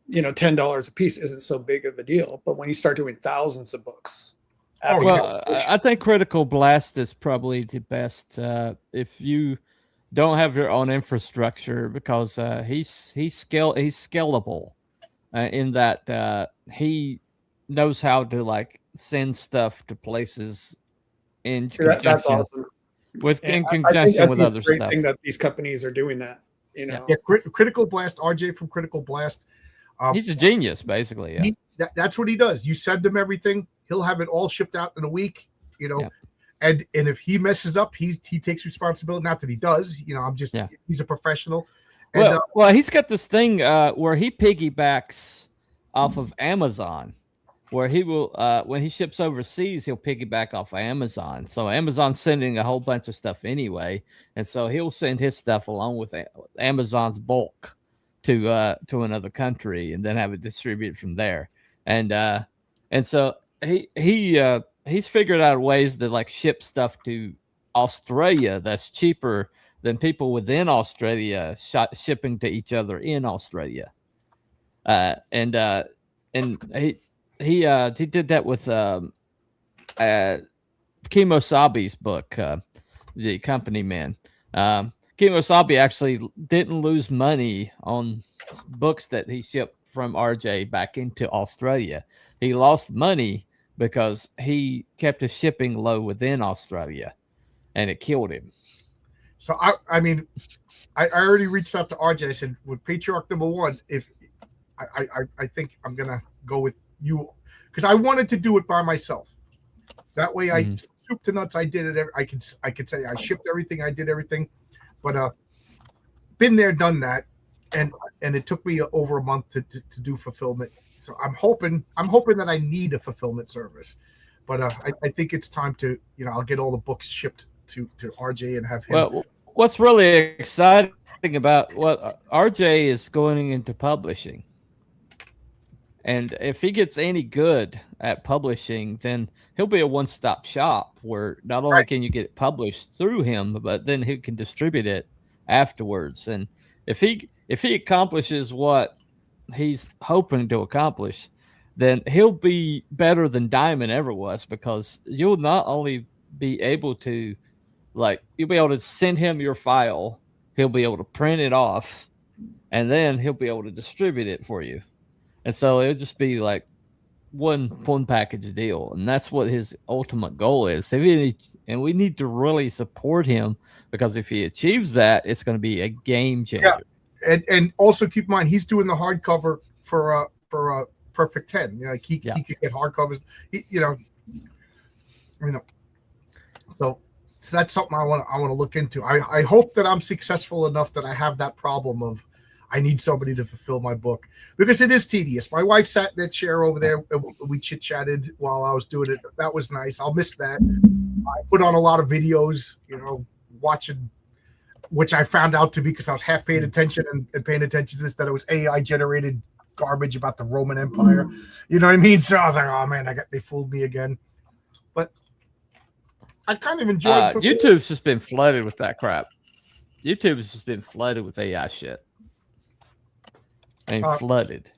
you know, $10 a piece isn't so big of a deal. But when you start doing thousands of books,
I think Critical Blast is probably the best if you don't have your own infrastructure, because he's scalable. In that he knows how to like send stuff to places in conjunction with other stuff.
Thing that these companies are doing that, you know.
Yeah, Critical Blast, RJ from Critical Blast.
He's a genius, basically. Yeah.
That's what he does. You send him everything, he'll have it all shipped out in a week. You know, and if he messes up, he takes responsibility. Not that he does. You know, he's a professional.
And, well, he's got this thing where he piggybacks off of Amazon, where he will, when he ships overseas, he'll piggyback off of Amazon. So Amazon's sending a whole bunch of stuff anyway, and so he'll send his stuff along with Amazon's bulk to another country, and then have it distributed from there. And so he's figured out ways to like ship stuff to Australia that's cheaper than people within Australia shipping to each other in Australia. And he did that with Kimosabi's book, The Company Man. Kimosabi actually didn't lose money on books that he shipped from RJ back into Australia. He lost money because he kept his shipping low within Australia, and it killed him.
So I mean, I already reached out to RJ. I said, with Patriarch #1, if I think I'm gonna go with you, because I wanted to do it by myself. That way, I soup to nuts. I did it. I could say I shipped everything. I did everything, but been there, done that, and it took me over a month to do fulfillment. So I'm hoping that I need a fulfillment service, but I think it's time to, you know, I'll get all the books shipped to RJ and have him.
Well, what's really exciting about what RJ is going into publishing, and if he gets any good at publishing, then he'll be a one-stop shop where not only can you get it published through him, but then he can distribute it afterwards. And if he accomplishes what he's hoping to accomplish, then he'll be better than Diamond ever was, because you'll not only be able to, like, you'll be able to send him your file, he'll be able to print it off, and then he'll be able to distribute it for you. And so it'll just be like one package deal, and that's what his ultimate goal is. And we need to really support him, because if he achieves that, it's going to be a game changer.
Yeah, and also keep in mind he's doing the hardcover for Perfect 10. You know, like he could get hardcovers. So that's something I want to look into. I hope that I'm successful enough that I have that problem of I need somebody to fulfill my book, because it is tedious. My wife sat in that chair over there and we chit chatted while I was doing it. That was nice. I'll miss that. I put on a lot of videos, watching, which I found out to be, because I was half paying attention and paying attention to this, that it was AI generated garbage about the Roman Empire. You know what I mean? So I was like, oh man, they fooled me again. But I kind of enjoyed
YouTube's just been flooded with that crap. YouTube's just been flooded with AI shit. Flooded.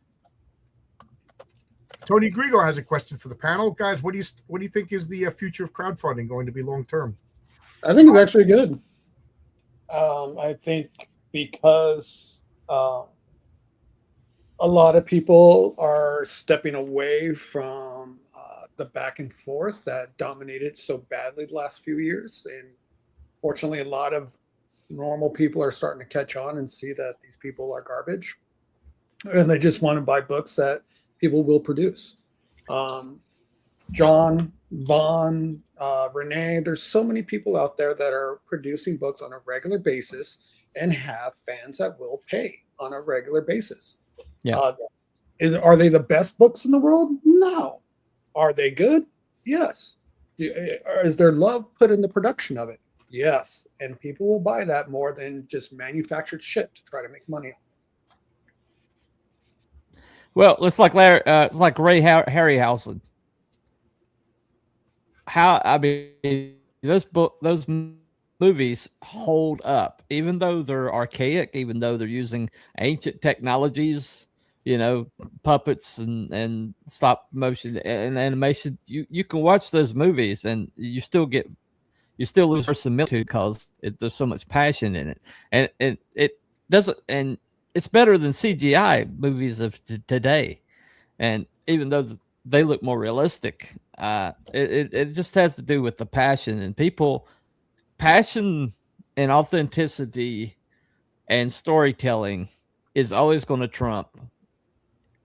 Tony Grigor has a question for the panel, guys. What do you think is the future of crowdfunding going to be long term?
I think it's actually good. I think because a lot of people are stepping away from the back and forth that dominated so badly the last few years, and fortunately, a lot of normal people are starting to catch on and see that these people are garbage, and they just want to buy books that people will produce. John, Vaughn, Renee, there's so many people out there that are producing books on a regular basis and have fans that will pay on a regular basis.
Yeah.
Are they the best books in the world? No. Are they good? Yes. Is there love put in the production of it? Yes. And people will buy that more than just manufactured shit to try to make money.
Well, it's like Ray Harryhausen. Those movies hold up, even though they're archaic, even though they're using ancient technologies, puppets and stop motion and animation. You can watch those movies and you still lose similitude because there's so much passion in it, and it doesn't, and it's better than CGI movies of today. And even though they look more realistic, it just has to do with the passion and passion and authenticity and storytelling is always going to trump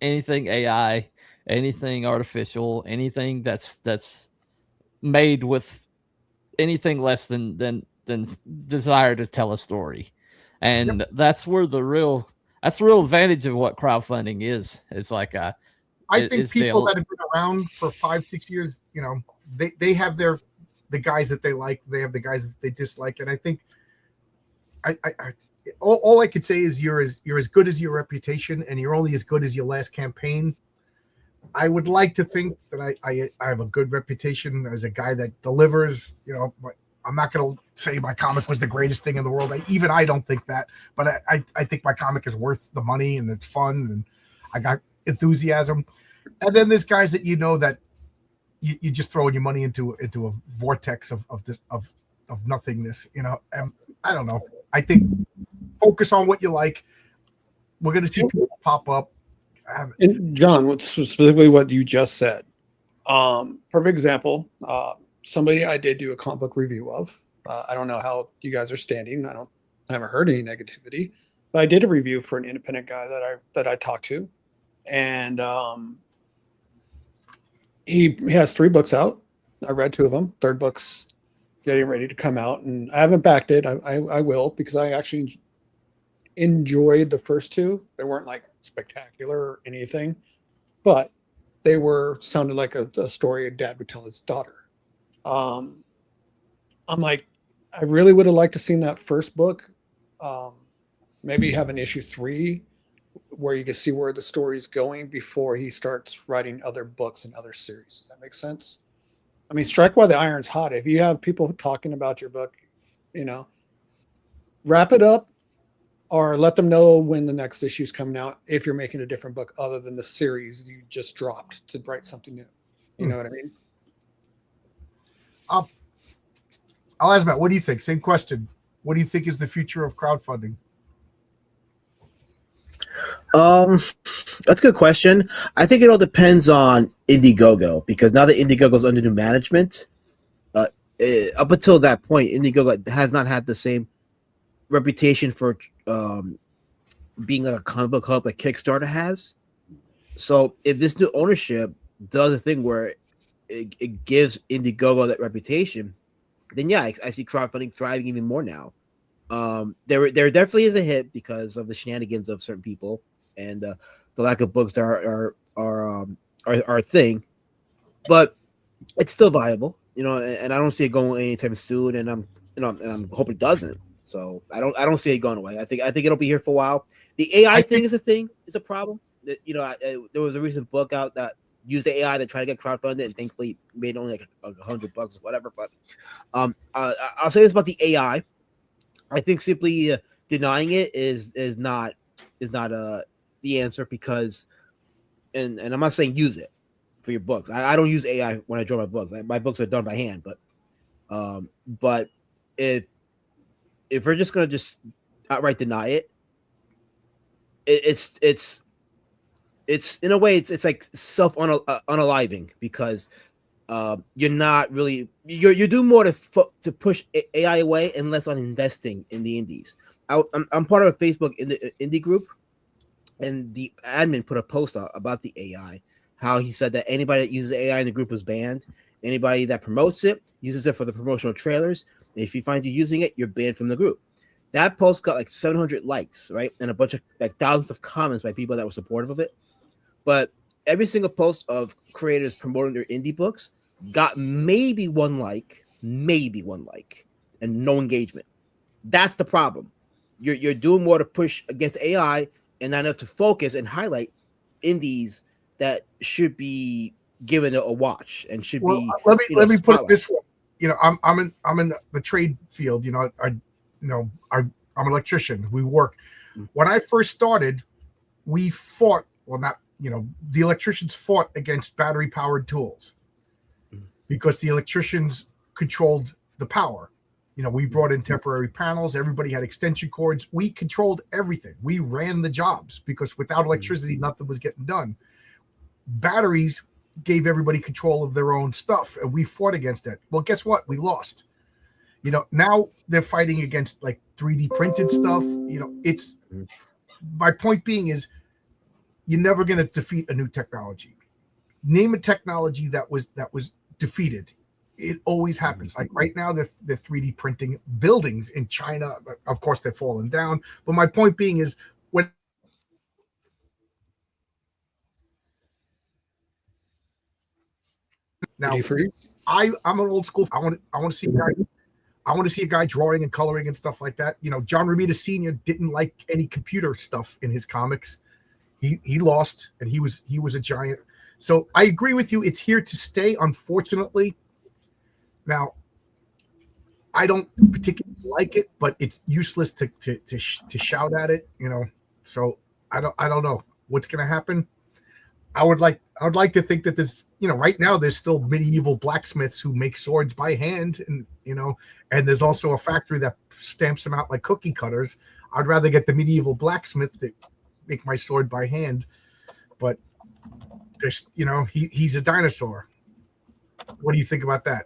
anything AI, anything artificial, anything that's made with anything less than desire to tell a story. And that's where the real advantage of what crowdfunding is. It's like
I think people that have been around for 5-6 years, they have the guys that they like, they have the guys that they dislike, and I think all I could say is you're as good as your reputation, and you're only as good as your last campaign. I would like to think that I have a good reputation as a guy that delivers. But I'm not going to say my comic was the greatest thing in the world. I don't think that, but I think my comic is worth the money and it's fun and I got enthusiasm. And then there's guys that that you just throwing your money into a vortex of nothingness. And I don't know. I think focus on what you like. We're going to see people pop up.
And John, what's specifically what you just said? Perfect example. Somebody I did do a comic book review of. I don't know how you guys are standing. I haven't heard any negativity, but I did a review for an independent guy that I talked to, and he has 3 books out. I read 2 of them. Third book's getting ready to come out, and I haven't backed it. I will, because I actually enjoyed the first 2. They weren't like spectacular or anything, but they sounded like a story a dad would tell his daughter. I'm like, I really would have liked to seen that first book. Maybe have an issue 3 where you can see where the story's going before he starts writing other books and other series. Does that make sense? I mean, strike while the iron's hot. If you have people talking about your book, wrap it up or let them know when the next issue's coming out if you're making a different book other than the series you just dropped to write something new. You know what I mean?
I'll ask Matt, what do you think? Same question. What do you think is the future of crowdfunding?
That's a good question. I think it all depends on Indiegogo because now that Indiegogo's under new management, up until that point, Indiegogo has not had the same reputation for being like a comic book hub like Kickstarter has. So if this new ownership does a thing where it gives Indiegogo that reputation, then yeah, I see crowdfunding thriving even more now. There definitely is a hit because of the shenanigans of certain people and the lack of books that are a thing, but it's still viable, and I don't see it going anytime soon, and I'm hoping it doesn't. So I don't see it going away. I think it'll be here for a while. The AI thing is a thing. It's a problem. There was a recent book out that used the AI to try to get crowdfunded, and thankfully made only like $100 or whatever. But I'll say this about the AI. I think simply denying it is not the answer because, and I'm not saying use it for your books. I don't use AI when I draw my books. My books are done by hand, but if we're just gonna just outright deny it, it's in a way it's like self unaliving because you're not really you're doing more to push AI away and less on investing in the indies. I'm part of a Facebook indie group, and the admin put a post out about the AI, how he said that anybody that uses AI in the group was banned. Anybody that promotes it uses it for the promotional trailers. And if you find you using it, you're banned from the group. That post got like 700 likes, right? And a bunch of like thousands of comments by people that were supportive of it. But every single post of creators promoting their indie books got maybe one like, and no engagement. That's the problem. You're doing more to push against AI and not enough to focus and highlight indies that should be given a watch and should be.
Let me put it this way. I'm in the trade field. I'm an electrician. We work. When I first started, we fought. Well, not the electricians fought against battery powered tools because the electricians controlled the power. We brought in temporary panels. Everybody had extension cords. We controlled everything. We ran the jobs because without electricity, nothing was getting done. Batteries gave everybody control of their own stuff, and we fought against it. Well, guess what? We lost. Now they're fighting against like 3D printed stuff. It's my point being is you're never going to defeat a new technology. Name a technology that was defeated. It always happens. Like right now, they're 3D printing buildings in China. Of course, they're falling down. But my point being is when now I'm an old school. I want to see a guy drawing and coloring and stuff like that. John Romita Sr. didn't like any computer stuff in his comics. He lost, and he was a giant. So I agree with you. It's here to stay, unfortunately. Now, I don't particularly like it, but it's useless to shout at it, So I don't know what's going to happen. I would like to think that this, right now there's still medieval blacksmiths who make swords by hand, and and there's also a factory that stamps them out like cookie cutters. I'd rather get the medieval blacksmith to make my sword by hand, but there's he's a dinosaur. What do you think about that?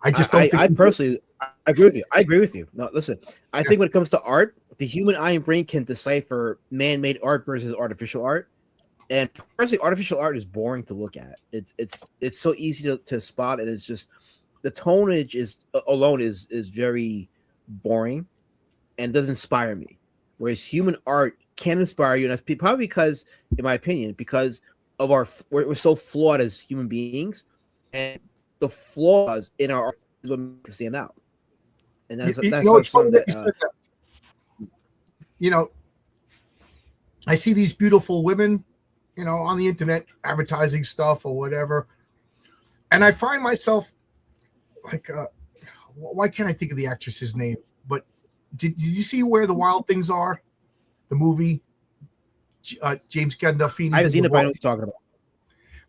I just don't.
I personally, I agree with you. I agree with you. No, listen. I think when it comes to art, the human eye and brain can decipher man-made art versus artificial art. And personally, artificial art is boring to look at. It's so easy to spot, and it's just the tonage alone is very boring and doesn't inspire me. Whereas human art can inspire you, and that's probably because, in my opinion, because of we're so flawed as human beings, and the flaws in our art is what makes us stand out. And that's something that.
I see these beautiful women, on the internet advertising stuff or whatever, and I find myself like, why can't I think of the actress's name? But did you see Where the Wild Things Are, the movie? James Gandolfini.
I haven't seen it, but I know what you're talking about.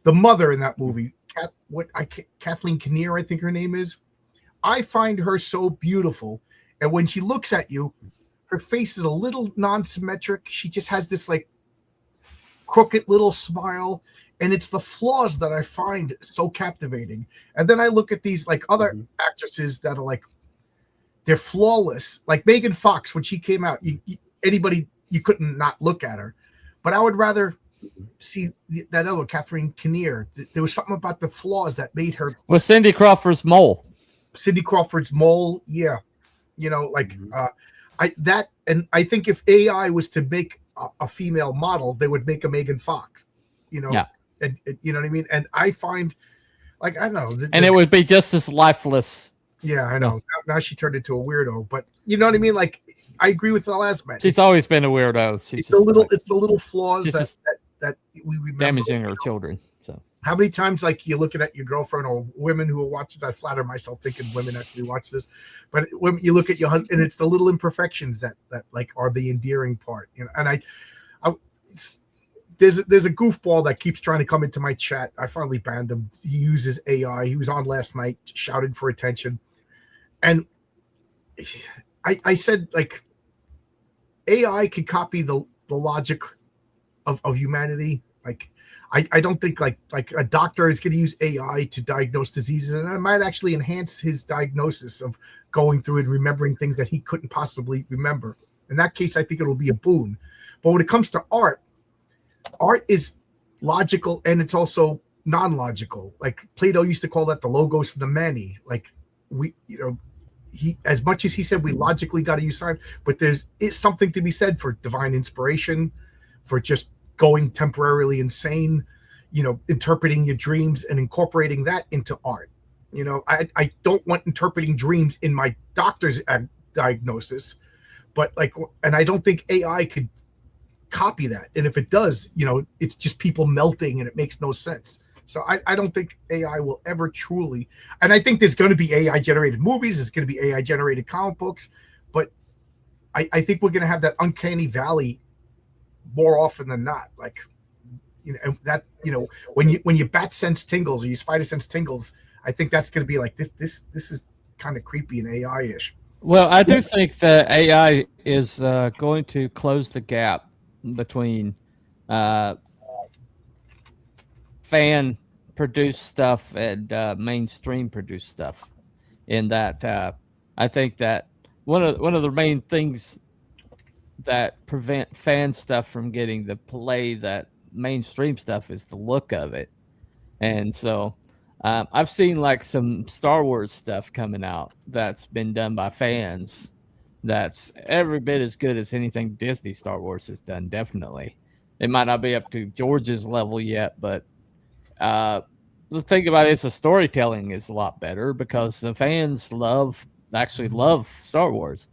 The mother in that movie, Kathleen Kinnear, I think her name is. I find her so beautiful, and when she looks at you, her face is a little non-symmetric. She just has this like crooked little smile, and it's the flaws that I find so captivating. And then I look at these like other actresses that are like, they're flawless, like Megan Fox. When she came out, anybody, you couldn't not look at her. But I would rather see that other Catherine Kinnear. There was something about the flaws that made her.
With Cindy Crawford's mole.
Cindy Crawford's mole, yeah, you know, like I think if AI was to make a female model, they would make a Megan Fox, you know, and you know what I mean. And I find, like, I don't know,
and it would be just as lifeless.
Yeah, I know. Now she turned into a weirdo, but you know what I mean. Like, I agree with the last man.
She's always been a weirdo.
It's the little flaws that we remember.
Damaging her children. So
how many times, like, you're looking at your girlfriend or women who watch this? I flatter myself thinking women actually watch this, but when you look at your husband, and it's the little imperfections that like are the endearing part. You know, and there's a goofball that keeps trying to come into my chat. I finally banned him. He uses AI. He was on last night shouting for attention, and I said, like, AI could copy the logic of humanity. Like, I don't think like a doctor is going to use AI to diagnose diseases, and it might actually enhance his diagnosis of going through and remembering things that he couldn't possibly remember. In that case, I think it'll be a boon. But when it comes to art is logical, and it's also non-logical. Like Plato used to call that the logos of the many. Like, we, you know, he, as much as he said we logically got to use science, but there's something to be said for divine inspiration, for just going temporarily insane, you know, interpreting your dreams and incorporating that into art. You know, I don't want interpreting dreams in my doctor's diagnosis, but like, and I don't think AI could copy that. And if it does, you know, it's just people melting and it makes no sense. So I don't think AI will ever truly, and I think there's going to be AI generated movies, there's going to be AI generated comic books, but I think we're going to have that uncanny valley more often than not. Like, you know, that, you know, when your bat sense tingles or your spider sense tingles, I think that's going to be like this is kind of creepy and AI-ish.
Well, I do think that AI is going to close the gap between fan produced stuff and mainstream produced stuff. In that, I think that one of the main things that prevent fan stuff from getting the play that mainstream stuff is the look of it. And so I've seen like some Star Wars stuff coming out that's been done by fans that's every bit as good as anything Disney Star Wars has done. Definitely, it might not be up to George's level yet, but the thing about it is the storytelling is a lot better because the fans actually love Star Wars.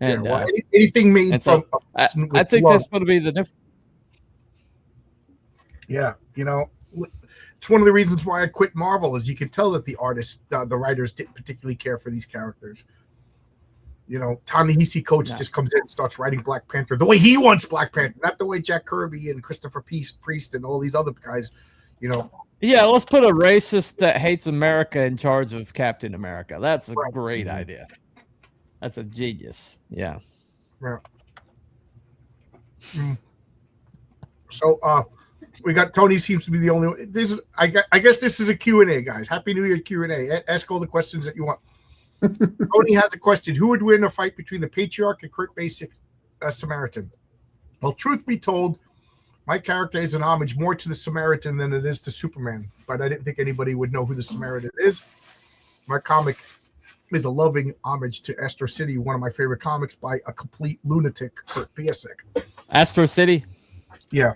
And
yeah, well, anything made from
I think
love.
that's going to be the difference.
Yeah, you know, it's one of the reasons why I quit Marvel is you could tell that the artists, the writers didn't particularly care for these characters. You know, Ta-Nehisi Coates just comes in and starts writing Black Panther the way he wants Black Panther, not the way Jack Kirby and Christopher Priest and all these other guys, you know.
Yeah, let's put a racist that hates America in charge of Captain America. That's a great idea. That's a genius. Yeah.
So we got Tony seems to be the only one. This is I guess this is a Q&A, guys. Happy New Year Q&A. Ask all the questions that you want. Tony has a question. Who would win a fight between the Patriarch and Kurt Basic Samaritan? Well, truth be told, my character is an homage more to the Samaritan than it is to Superman, but I didn't think anybody would know who the Samaritan is. My comic is a loving homage to Astro City, one of my favorite comics by a complete lunatic, Kurt Busiek.
Astro City?
Yeah.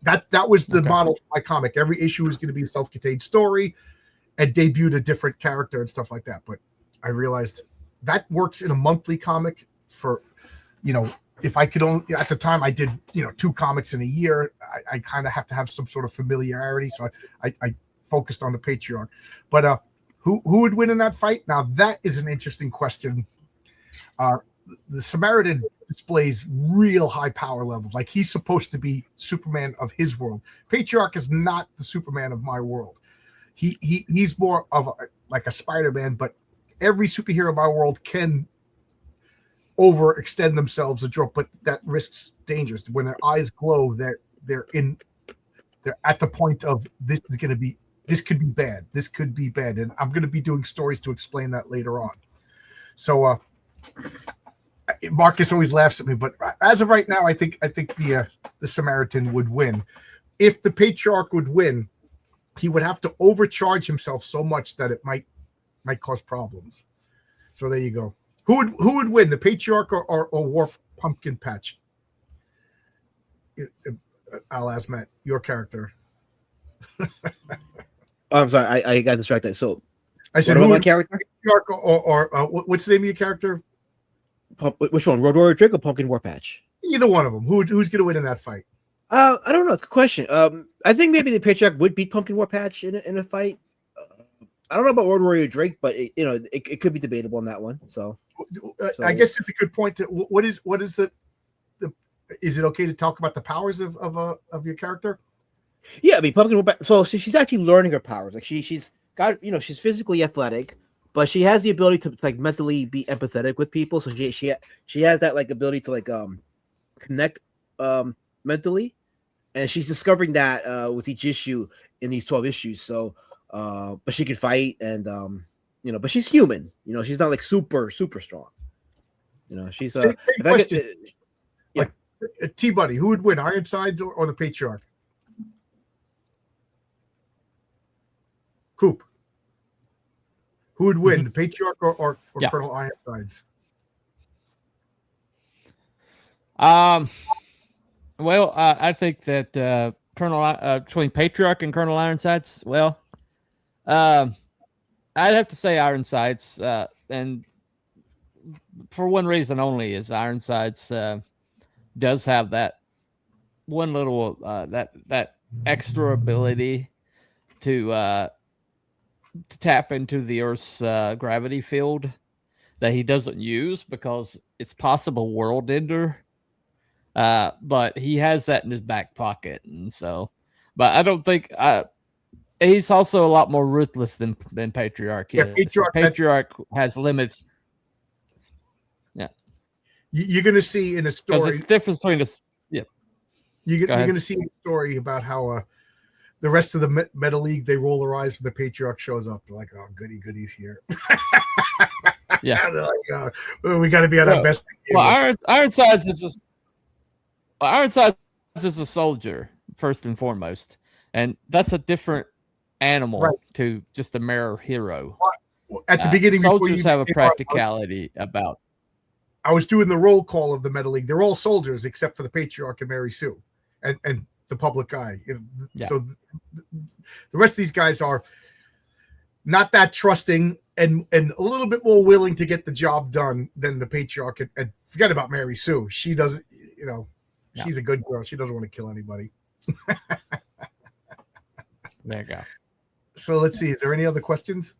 That was the model for my comic. Every issue was going to be a self-contained story and debuted a different character and stuff like that. But I realized that works in a monthly comic for, you know, if I could only, at the time I did, you know, 2 comics in a year, I kind of have to have some sort of familiarity. So I focused on the Patriarch. But who would win in that fight? Now that is an interesting question. The Samaritan displays real high power level. Like he's supposed to be Superman of his world. Patriarch is not the Superman of my world. He's more of like a Spider-Man, but every superhero of our world can overextend themselves or draw, but that risks dangers. When their eyes glow, they're at the point of this could be bad. This could be bad, and I'm going to be doing stories to explain that later on. So Marcus always laughs at me, but as of right now, I think the Samaritan would win. If the Patriarch would win, he would have to overcharge himself so much that it might cause problems. So there you go. Who would win, the Patriarch or War Pumpkin Patch? I'll ask Matt, your character.
I'm sorry, I got distracted. So
I said,
who
who
my
would
character?
Patriarch or what's the name of your character?
Which one, Road Warrior Drake or Pumpkin Warpatch?
Either one of them. Who's going to win in that fight?
I don't know. It's a good question. I think maybe the Patriarch would beat Pumpkin Warpatch in a fight. I don't know about Road Warrior Drake, but it could be debatable on that one. So
I guess it's a good point. What is the is it okay to talk about the powers of your character?
Yeah, I mean Pumpkin Warpatch. So she's actually learning her powers. Like she's got she's physically athletic, but she has the ability to like mentally be empathetic with people. So she has that like ability to like connect mentally, and she's discovering that with each issue in these 12 issues. So but she can fight and but she's human. She's not like super strong. She's
same question. T-Buddy, who would win, Ironsides or the Patriarch? Coop. Who would win, the Patriarch or Colonel Ironsides?
Well, I think that between Patriarch and Colonel Ironsides, I'd have to say Ironsides, and for one reason only, is Ironsides does have that one little that extra ability to tap into the Earth's gravity field that he doesn't use because it's possible world ender. But he has that in his back pocket, and so. But I don't think he's also a lot more ruthless than Patriarch.
Yeah,
Patriarch has limits. Yeah,
you're going to see in a story.
There's a difference between us. Yeah,
you're going to see a story about how the rest of the Meta League, they roll their eyes when the Patriarch shows up. They're like, "Oh, goody, he's here."
Yeah,
they're like, "Oh, we got to be on our best."
Well, Ironsides is a soldier first and foremost, and that's a different animal to just a mere hero.
At the beginning,
soldiers have a practicality about.
I was doing the roll call of the Meta League. They're all soldiers except for the Patriarch and Mary Sue, and the public eye. So the rest of these guys are not that trusting and a little bit more willing to get the job done than the Patriarch. And forget about Mary Sue. She doesn't, she's a good girl. She doesn't want to kill anybody.
There you go.
So let's see. Is there any other questions?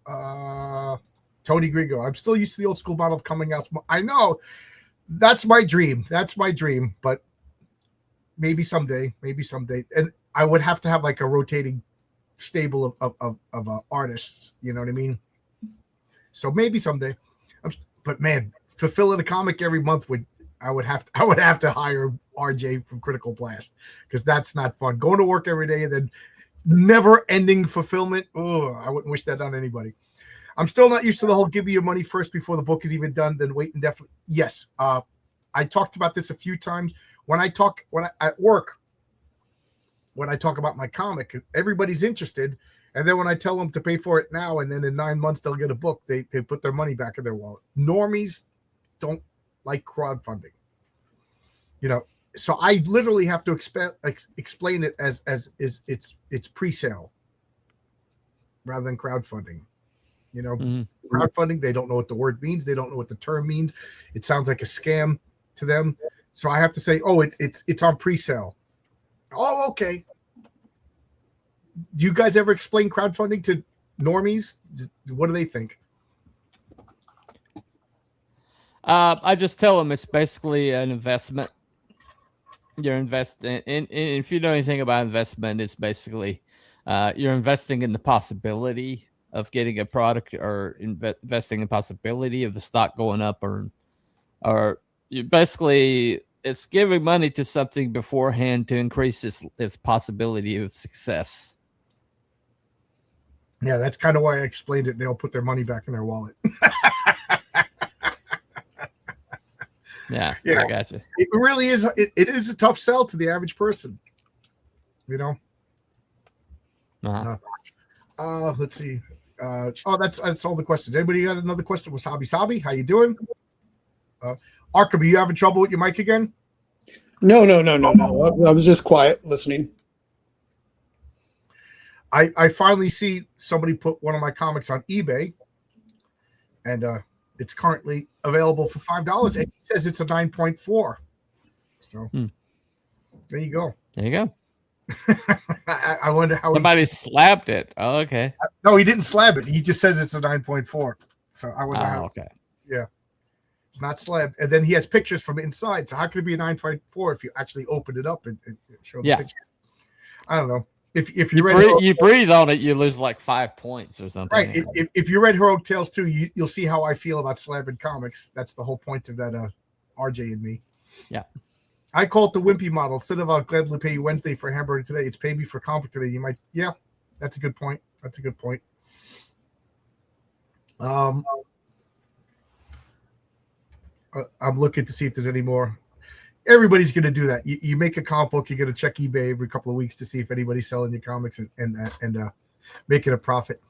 Tony Grigo. I'm still used to the old school model of coming out. I know. That's my dream. But maybe someday. And I would have to have like a rotating stable of artists. You know what I mean? So maybe someday. But man, fulfilling a comic every month I would have to hire RJ from Critical Blast, because that's not fun. Going to work every day and then never ending fulfillment. Oh, I wouldn't wish that on anybody. I'm still not used to the whole give me your money first before the book is even done, then wait indefinitely. Yes. I talked about this a few times. When I talk about my comic, everybody's interested. And then when I tell them to pay for it now, and then in 9 months they'll get a book, they put their money back in their wallet. Normies don't like crowdfunding. So I literally have to explain it as it's pre-sale rather than crowdfunding. Crowdfunding, they don't know what the word means. They don't know what the term means. It sounds like a scam to them. So I have to say, oh, it's on pre-sale. Oh, okay. Do you guys ever explain crowdfunding to normies? What do they think?
I just tell them it's basically an investment. You're investing in, if you know anything about investment, it's basically you're investing in the possibility of getting a product, or investing in the possibility of the stock going up or you basically it's giving money to something beforehand to increase its possibility of success.
Yeah, that's kind of why I explained it. They'll put their money back in their wallet.
Yeah,
Yeah.
I got you.
It really is. It is a tough sell to the average person. You know. Let's see. That's all the questions. Anybody got another question? Wasabi Sabi, how you doing? Arkham, are you having trouble with your mic again?
No. I was just quiet listening.
I finally see somebody put one of my comics on eBay, and it's currently available for $5. And he says it's a 9.4. So there you go.
There you go.
I wonder how
Somebody slapped it. Oh, okay.
No, he didn't slab it. He just says it's a 9.4. So I wonder how.
Okay.
Yeah, it's not slabbed. And then he has pictures from inside. So how could it be a 9.4 if you actually open it up and show the picture? I don't know. If
you breathe on it, you lose like 5 points or something.
Right. If you read Heroic Tales 2, you'll see how I feel about slabbing comics. That's the whole point of that RJ and me.
Yeah.
I call it the wimpy model. Instead of I'll gladly pay you Wednesday for a hamburger today, it's pay me for comic today. You might, yeah, that's a good point. That's a good point. I'm looking to see if there's any more. Everybody's going to do that. You make a comic book, you're going to check eBay every couple of weeks to see if anybody's selling your comics and making a profit.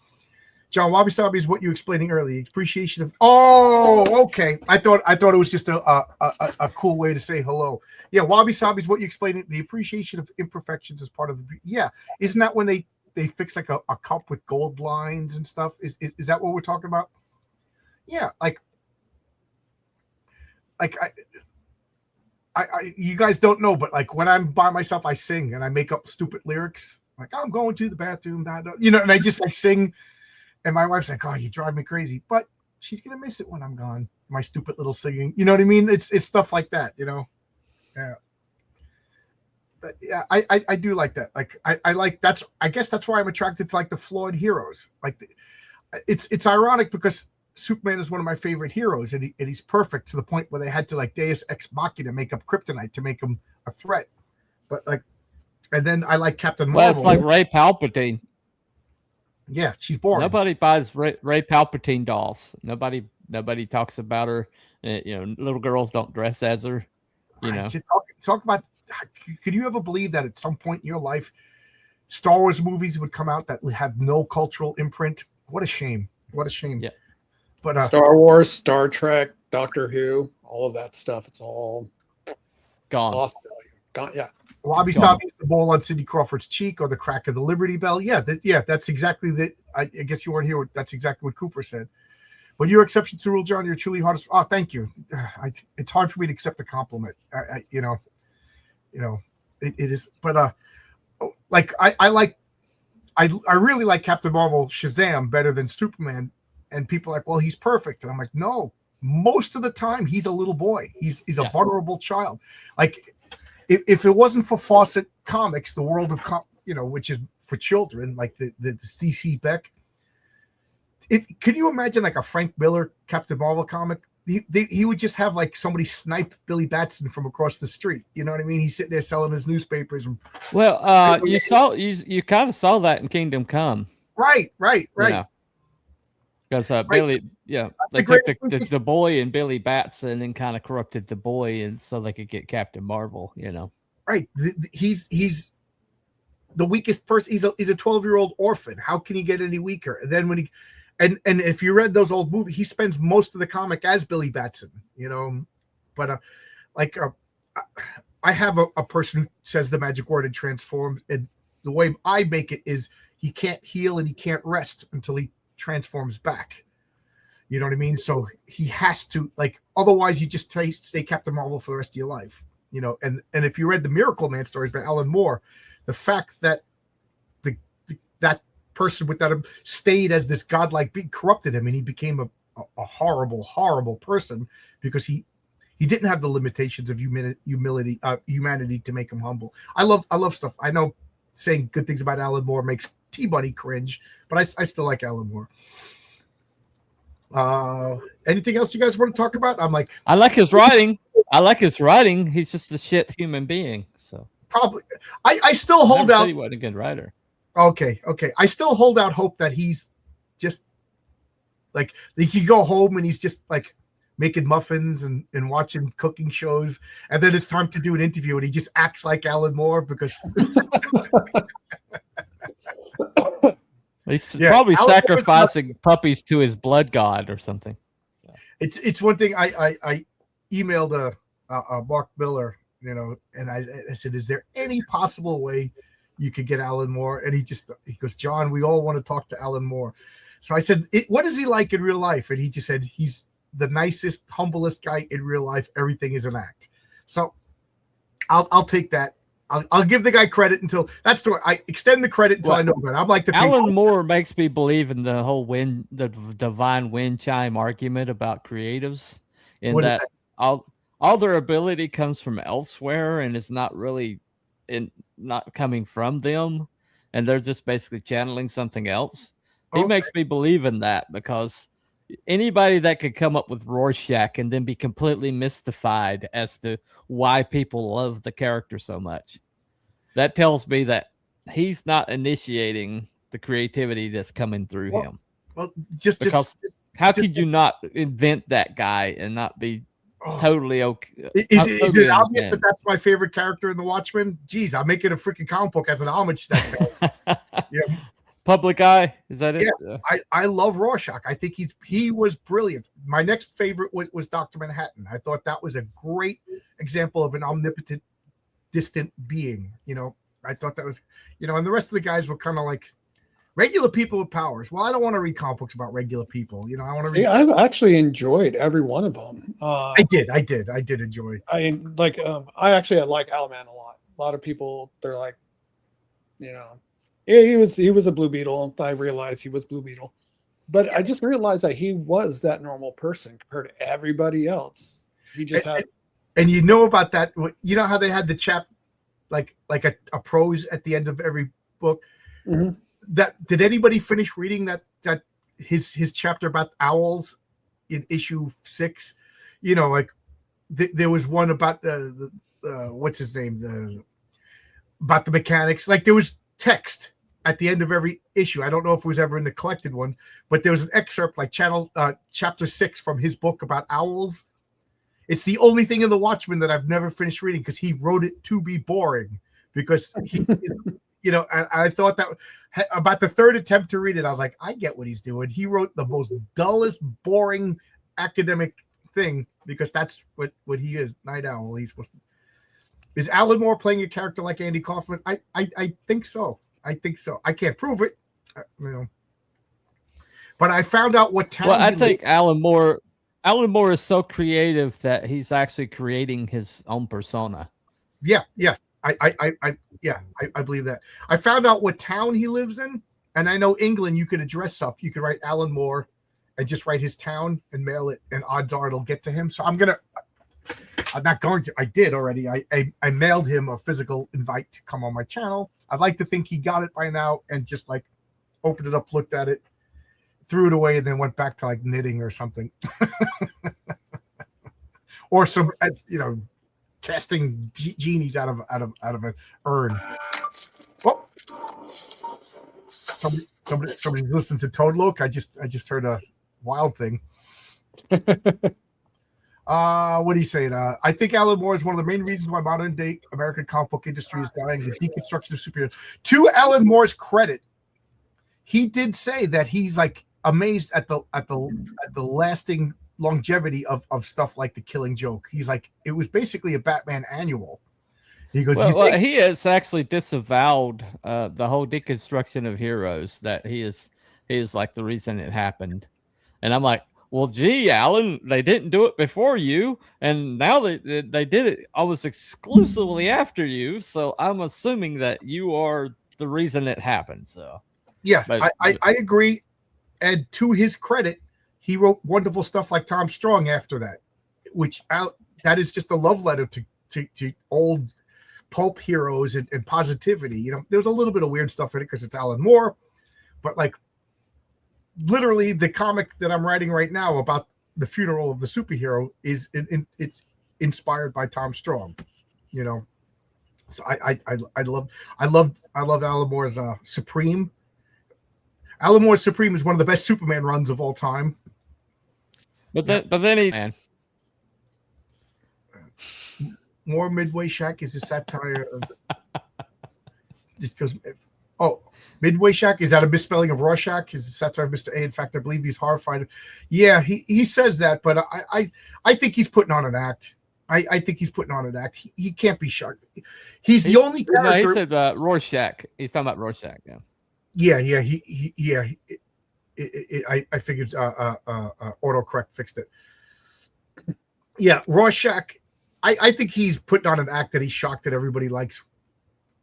John, Wabi Sabi is what you were explaining earlier. Appreciation of. Oh, okay. I thought it was just a cool way to say hello. Yeah, Wabi Sabi is what you explained. The appreciation of imperfections is part of the. Yeah, isn't that when they fix like a cup with gold lines and stuff? Is that what we're talking about? Yeah, like I you guys don't know, but like when I'm by myself, I sing and I make up stupid lyrics. Like I'm going to the bathroom, and I just like sing. And my wife's like, "Oh, you drive me crazy," but she's gonna miss it when I'm gone. My stupid little singing, you know what I mean? It's stuff like that, you know. Yeah, but yeah, I do like that. Like I like that's. I guess that's why I'm attracted to like the flawed heroes. Like it's ironic because Superman is one of my favorite heroes, and he's perfect to the point where they had to like Deus Ex Machina make up Kryptonite to make him a threat. But like, and then I like Captain Marvel.
Well, it's like Ray Palpatine.
Yeah, she's boring.
Nobody buys Ray Palpatine dolls. Nobody talks about her. Little girls don't dress as her.
Just talk about. Could you ever believe that at some point in your life, Star Wars movies would come out that have no cultural imprint? What a shame! What a shame!
Yeah.
But Star Wars, Star Trek, Doctor Who, all of that stuff. It's all
gone.
Lost value. Gone. Yeah.
Wabi Sabi, the ball on Cindy Crawford's cheek, or the crack of the Liberty Bell. Yeah, that's exactly the. I guess you weren't here. That's exactly what Cooper said. But your exception to the rule, John, you're truly hardest. Oh, thank you. It's hard for me to accept a compliment. It is. But I really like Captain Marvel, Shazam better than Superman. And people are like, well, he's perfect, and I'm like, no. Most of the time, he's a little boy. He's a vulnerable child. Like. If it wasn't for Fawcett Comics, the world of which is for children, like the DC Beck, could you imagine like a Frank Miller Captain Marvel comic? He would just have like somebody snipe Billy Batson from across the street. You know what I mean? He's sitting there selling his newspapers.
Well, you kind of saw that in Kingdom Come.
Right.
Because Billy, they took the boy and Billy Batson and kind of corrupted the boy, and so they could get Captain Marvel.
Right. He's the weakest person. He's a 12-year-old orphan. How can he get any weaker? And then when and if you read those old movies, he spends most of the comic as Billy Batson. But I have a person who says the magic word and transforms, and the way I make it is he can't heal and he can't rest until he transforms back. You know what I mean? So he has to, like, otherwise you just stay Captain Marvel for the rest of your life. And if you read the Miracle Man stories by Alan Moore, the fact that that person without him stayed as this godlike being corrupted him, and he became a horrible person because he didn't have the limitations of humanity to make him humble. I love stuff. I know saying good things about Alan Moore makes T-Bunny cringe, but I still like Alan Moore. Anything else you guys want to talk about?
I like his writing. I like his writing. He's just a shit human being. So
Probably, I still hold
never said
out.
he wasn't a good writer.
Okay. I still hold out hope that he's just like he could go home and he's just like making muffins and watching cooking shows, and then it's time to do an interview and he just acts like Alan Moore because
He's
Yeah,
probably
Alan Moore's
sacrificing puppies to his blood god or something.
it's one thing. I emailed Mark Miller, and I said, is there any possible way you could get Alan Moore? And he goes, John, we all want to talk to Alan Moore. So I said, what is he like in real life? And he just said, he's the nicest, humblest guy in real life. Everything is an act. So I'll take that. I'll give the guy credit until that's the way I extend the credit until I know about it. I'm like the
Alan Moore makes me believe in the whole the divine wind chime argument about creatives, in
What is
that all their ability comes from elsewhere and is not really not coming from them, and they're just basically channeling something else. He makes me believe in that, because anybody that could come up with Rorschach and then be completely mystified as to why people love the character so much, that tells me that he's not initiating the creativity that's coming through him.
Well,
how could you not invent that guy and not be totally okay?
Is it obvious that that's my favorite character in The Watchmen? Jeez, I'm making a freaking comic book as an homage to that guy. Yeah.
Public Eye, is that it?
Yeah, I love Rorschach. I think he was brilliant. My next favorite was Dr. Manhattan. I thought that was a great example of an omnipotent, distant being. I thought that was, and the rest of the guys were kind of like regular people with powers. Well, I don't want to read comic books about regular people. I want to read.
Yeah, I've actually enjoyed every one of them.
I did enjoy.
I like. I like Owlman a lot. A lot of people, they're like, yeah, he was a Blue Beetle. I realized he was Blue Beetle, but I just realized that he was that normal person compared to everybody else. He just had.
And about that? How they had the chap, like a prose at the end of every book.
Mm-hmm.
That did anybody finish reading that his chapter about owls in issue 6? There was one about the what's his name, about the mechanics. Like there was text at the end of every issue. I don't know if it was ever in the collected one, but there was an excerpt like chapter 6 from his book about owls. It's the only thing in The Watchmen that I've never finished reading because he wrote it to be boring. Because he, I thought that about the third attempt to read it, I was like, I get what he's doing. He wrote the most dullest, boring academic thing because that's what he is. Night Owl. He's supposed to. Is Alan Moore playing a character like Andy Kaufman? I think so. I can't prove it, But I found out what town.
Well, I think Alan Moore is so creative that he's actually creating his own persona.
Yeah. Yes. I believe that. I found out what town he lives in, and I know England. You could address stuff. You could write Alan Moore, and just write his town and mail it, and odds are it'll get to him. So I'm not going to. I did already. I mailed him a physical invite to come on my channel. I'd like to think he got it by now and just like opened it up, looked at it, threw it away, and then went back to like knitting or something, or some casting genies out of an urn. Oh, somebody's listening to Toad Look. I just heard a wild thing. What do you say? I think Alan Moore is one of the main reasons why modern day American comic book industry is dying. The deconstruction of superheroes. To Alan Moore's credit, he did say that he's like amazed at the lasting longevity of stuff like The Killing Joke. He's like, it was basically a Batman annual. He goes,
he has actually disavowed the whole deconstruction of heroes, that he is like the reason it happened. And I'm like, well, gee, Alan, they didn't do it before you, and now they did it almost exclusively after you. So I'm assuming that you are the reason it happened. So
yeah, I agree. And to his credit, he wrote wonderful stuff like Tom Strong after that, which that is just a love letter to old pulp heroes and positivity. There's a little bit of weird stuff in it because it's Alan Moore, but like literally the comic that I'm writing right now about the funeral of the superhero is it's inspired by Tom Strong, you know. So I love Alan Moore's Supreme. Alan Moore's Supreme is one of the best Superman runs of all time.
But then he man.
More Midway Shack is a satire of just because oh, Midway Shack, is that a misspelling of Rorschach? Is a satire of Mr. A. In fact, I believe he's horrified. Yeah, he says that, but I think he's putting on an act. I think he's putting on an act. He can't be shocked. He's the only character.
No, he said Rorschach. He's talking about Rorschach.
Yeah. I figured autocorrect fixed it. Yeah, Rorschach. I think he's putting on an act that he's shocked that everybody likes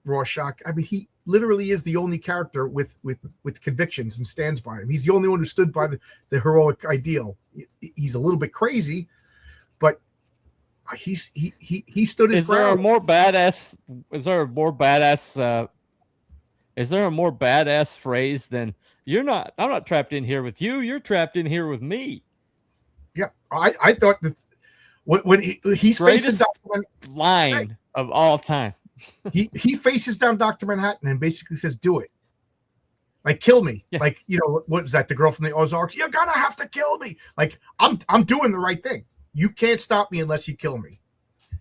Rorschach. I mean, he literally is the only character with convictions and stands by him. He's the only one who stood by the heroic ideal. He's a little bit crazy, but he stood his ground. Is there a more
badass phrase than I'm not trapped in here with you, you're trapped in here with me?
Yeah, I thought that when he's facing
line of all time.
he faces down Dr. Manhattan and basically says, do it. Like, kill me. Yeah. Like, you know, what is that? The girl from the Ozarks? You're gonna have to kill me. Like, I'm doing the right thing. You can't stop me unless you kill me.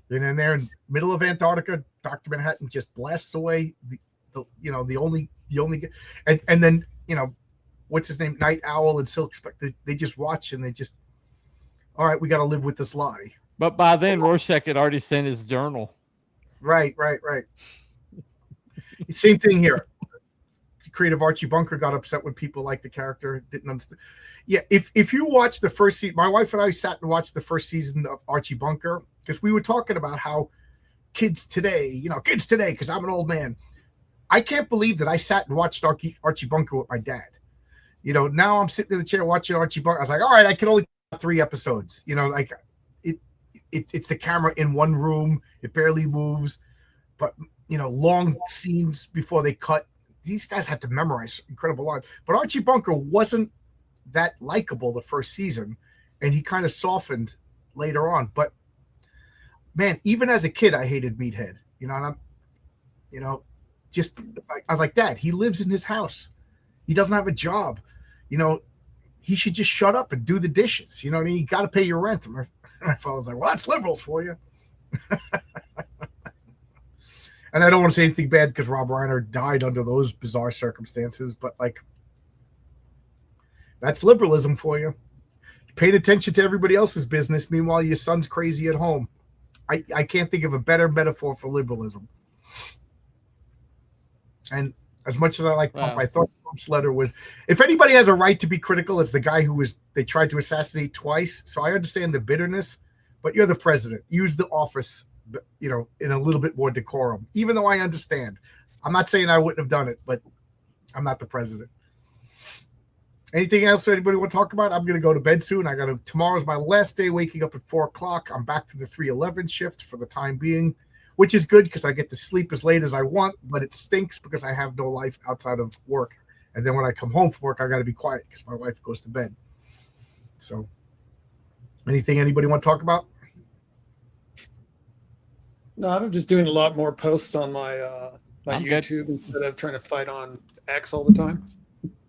And then there in middle of Antarctica, Dr. Manhattan just blasts away the only and then, you know, what's his name? Night Owl and Silk Spectre. They just watch and they just, all right, we got to live with this lie.
But by then, Rorschach had already sent his journal.
Right. Same thing here. Creative Archie Bunker got upset when people liked the character, didn't understand. Yeah, if you watch the first season, my wife and I sat and watched the first season of Archie Bunker because we were talking about how kids today, because I'm an old man. I can't believe that I sat and watched Archie Bunker with my dad. You know, now I'm sitting in the chair watching Archie Bunker. I was like, all right, I can only 3 episodes. You know, like it's the camera in one room. It barely moves. But, you know, long scenes before they cut. These guys had to memorize incredible lines. But Archie Bunker wasn't that likable the first season. And he kind of softened later on. But, man, even as a kid, I hated Meathead. You know, and I was like, Dad, he lives in his house. He doesn't have a job. You know, he should just shut up and do the dishes. You know what I mean? You got to pay your rent. And my father's like, well, that's liberal for you. And I don't want to say anything bad because Rob Reiner died under those bizarre circumstances, but like, that's liberalism for you. Paying attention to everybody else's business. Meanwhile, your son's crazy at home. I can't think of a better metaphor for liberalism. And as much as I like Trump, I thought Trump's letter was, if anybody has a right to be critical, it's the guy who they tried to assassinate twice. So I understand the bitterness, but you're the president. Use the office, you know, in a little bit more decorum, even though I understand. I'm not saying I wouldn't have done it, but I'm not the president. Anything else anybody want to talk about? I'm going to go to bed soon. Tomorrow's my last day waking up at 4:00. I'm back to the 3:11 shift for the time being, which is good because I get to sleep as late as I want, but it stinks because I have no life outside of work. And then when I come home from work, I got to be quiet because my wife goes to bed. So anything anybody want to talk about?
No, I'm just doing a lot more posts on my YouTube
good.
instead of trying to fight on X all the time.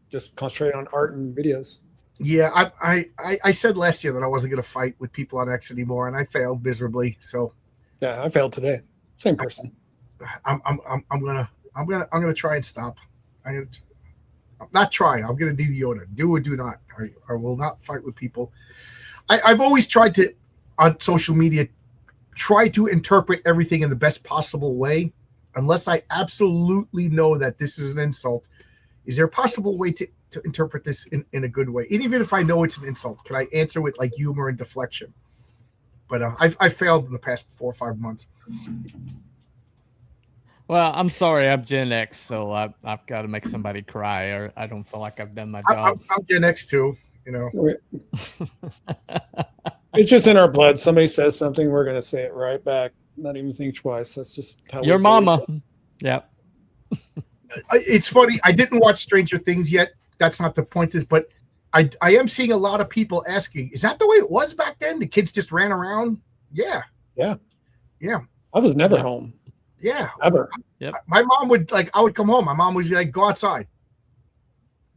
Just concentrate on art and videos.
Yeah, I said last year that I wasn't going to fight with people on X anymore, and I failed miserably. So
yeah, I failed today. Same person.
I'm gonna try and stop. I'm not try. I'm gonna do the Yoda. Do or do not. I will not fight with people. I've always tried to, on social media, try to interpret everything in the best possible way, unless I absolutely know that this is an insult. Is there a possible way to interpret this in a good way? And even if I know it's an insult, can I answer with like humor and deflection? But I've failed in the past 4 or 5 months.
Well, I'm sorry, I'm Gen X, so I've got to make somebody cry, or I don't feel like I've done my job.
I'm Gen X too, you know.
It's just in our blood. Somebody says something, we're going to say it right back. Not even think twice. That's just how
your mama. Yep.
It's funny. I didn't watch Stranger Things yet. That's not the point. But I am seeing a lot of people asking, is that the way it was back then? The kids just ran around? Yeah.
Yeah.
Yeah.
I was never
Yeah.
home
Yeah.
ever.
My mom would I would come home. My mom would like go outside.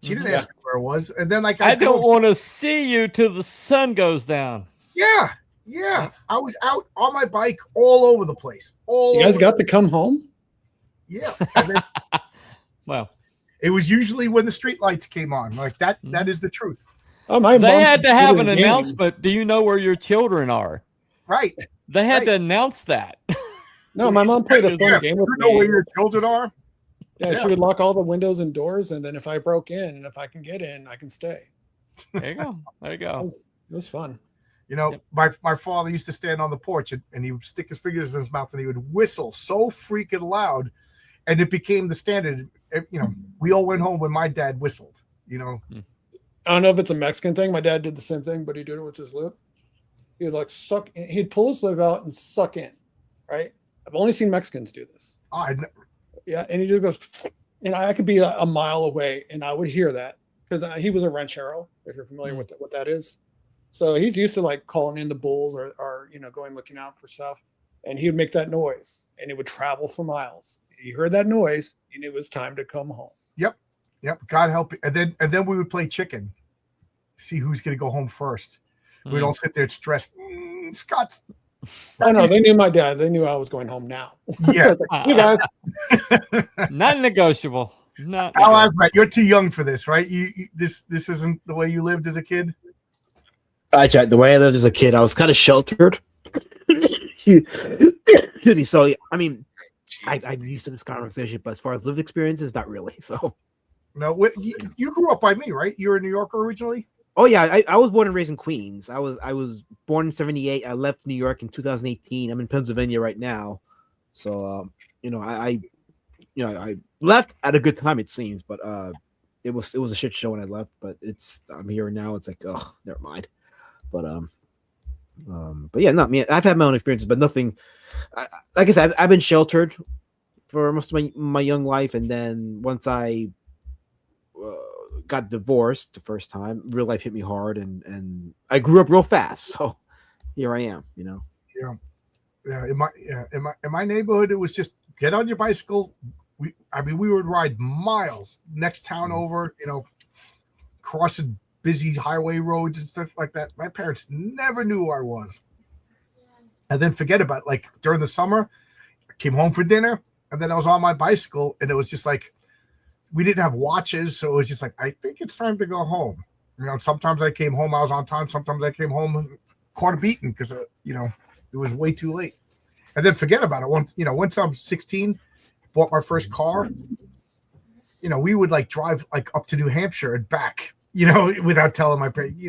She didn't
Mhm.
ask me where it was. And then like
I
I'd come
don't
home.
want to see you till the sun goes down.
Yeah. Yeah. I was out on my bike all over the place.
You guys got to come home?
Yeah. And then
Well,
it was usually when the street lights came on. Like that is the truth.
Oh, my
they
mom
had to have an
computer game.
announcement. Do you know where your children are?
Right.
They had
Right.
to announce that.
No, my mom played a fun
Yeah.
game
You
with
know where
me.
your children are?
Yeah,
Yeah.
she would lock all the windows and doors, and then if I broke in and if I can get in, I can stay.
There you go. There you
It
go.
was fun.
You know,
Yep.
my father used to stand on the porch and he would stick his fingers in his mouth and he would whistle so freaking loud. And it became the standard. You know, we all went home when my dad whistled, you know.
I don't know if it's a Mexican thing. My dad did the same thing, but he did it with his lip. He'd like suck. He'd pull his lip out and suck in. Right. I've only seen Mexicans do this. Yeah, and he just goes, and I could be a mile away, and I would hear that because he was a ranchero. If you're familiar with what that is, so he's used to like calling in the bulls or going looking out for stuff, and he would make that noise, and it would travel for miles. You heard that noise, and it was time to come home.
Yep. God help you. And then we would play chicken, see who's going to go home first. We'd all sit there stressed. Scott's.
Oh no, they knew my dad. They knew I was going home now.
Yeah.
You guys,
Not negotiable. Not
Al
negotiable.
Asmat, you're too young for this, right? You this isn't the way you lived as a kid.
I tried the way I lived as a kid. I was kind of sheltered. So I mean, I'm used to this conversation, but as far as lived experiences, not really. So,
No, you grew up by me, right? You were a New Yorker originally.
oh yeah, I was born and raised in Queens. I was born in '78. I left New York in 2018. I'm in Pennsylvania right now. So, I left at a good time, it seems, but it was a shit show when I left. But I'm here now. It's like, oh, never mind. But yeah, not me. I've had my own experiences, but nothing. Like I said, I've been sheltered for most of my young life, and then once I got divorced the first time, real life hit me hard, and I grew up real fast. So here I am.
Yeah. In my neighborhood, it was just get on your bicycle. We would ride miles next town over. Crossing busy highway roads and stuff like that. My parents never knew who I was. And then forget about it. Like during the summer, I came home for dinner and then I was on my bicycle and it was just like, we didn't have watches. So it was just like, I think it's time to go home. Sometimes I came home, I was on time. Sometimes I came home and caught a beating because, it was way too late. And then forget about it. Once I'm 16, bought my first car, we would like drive like up to New Hampshire and back, without telling my parents.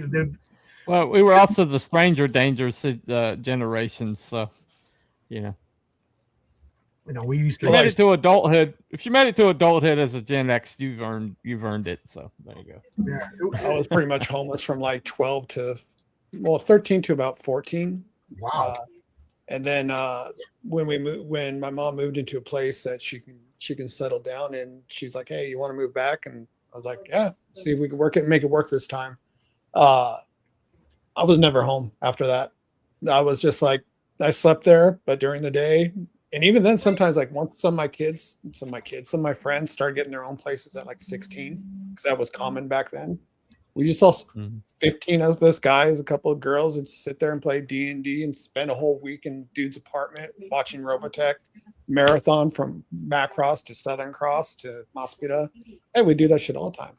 Well, we were also the stranger dangers generation, so
we used to
you made
like,
it to adulthood. If you made it to adulthood as a Gen X, you've earned it. So there you go.
yeah.
I was pretty much homeless from like 13 to about 14.
Wow.
And then when my mom moved into a place that she can settle down in, she's like, "Hey, you want to move back?" And I was like, "Yeah, see if we can make it work this time." I was never home after that. I was just like, I slept there, but during the day, and even then, sometimes like once some of my friends started getting their own places at like 16, because that was common back then. We just saw 15 of us guys, a couple of girls, and sit there and play D&D and spend a whole week in dude's apartment watching Robotech marathon from Macross to Southern Cross to Mosqueda. Hey, we do that shit all the time.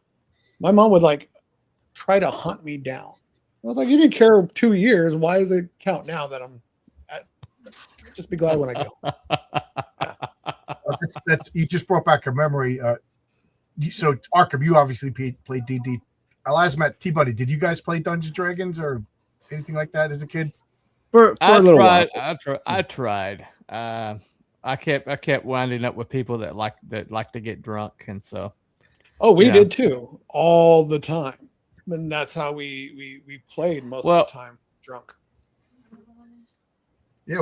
My mom would like try to hunt me down. I was like, you didn't care 2 years. Why does it count now that just be glad when I go.
That's you just brought back a memory. So Arkham, you obviously played D&D. Alasmat, T-Buddy, did you guys play Dungeons & Dragons or anything like that as a kid?
For a little while.
I tried. I kept winding up with people that like to get drunk, and so.
Oh, we did too, all the time. And that's how we played most of the time, drunk.
Yeah,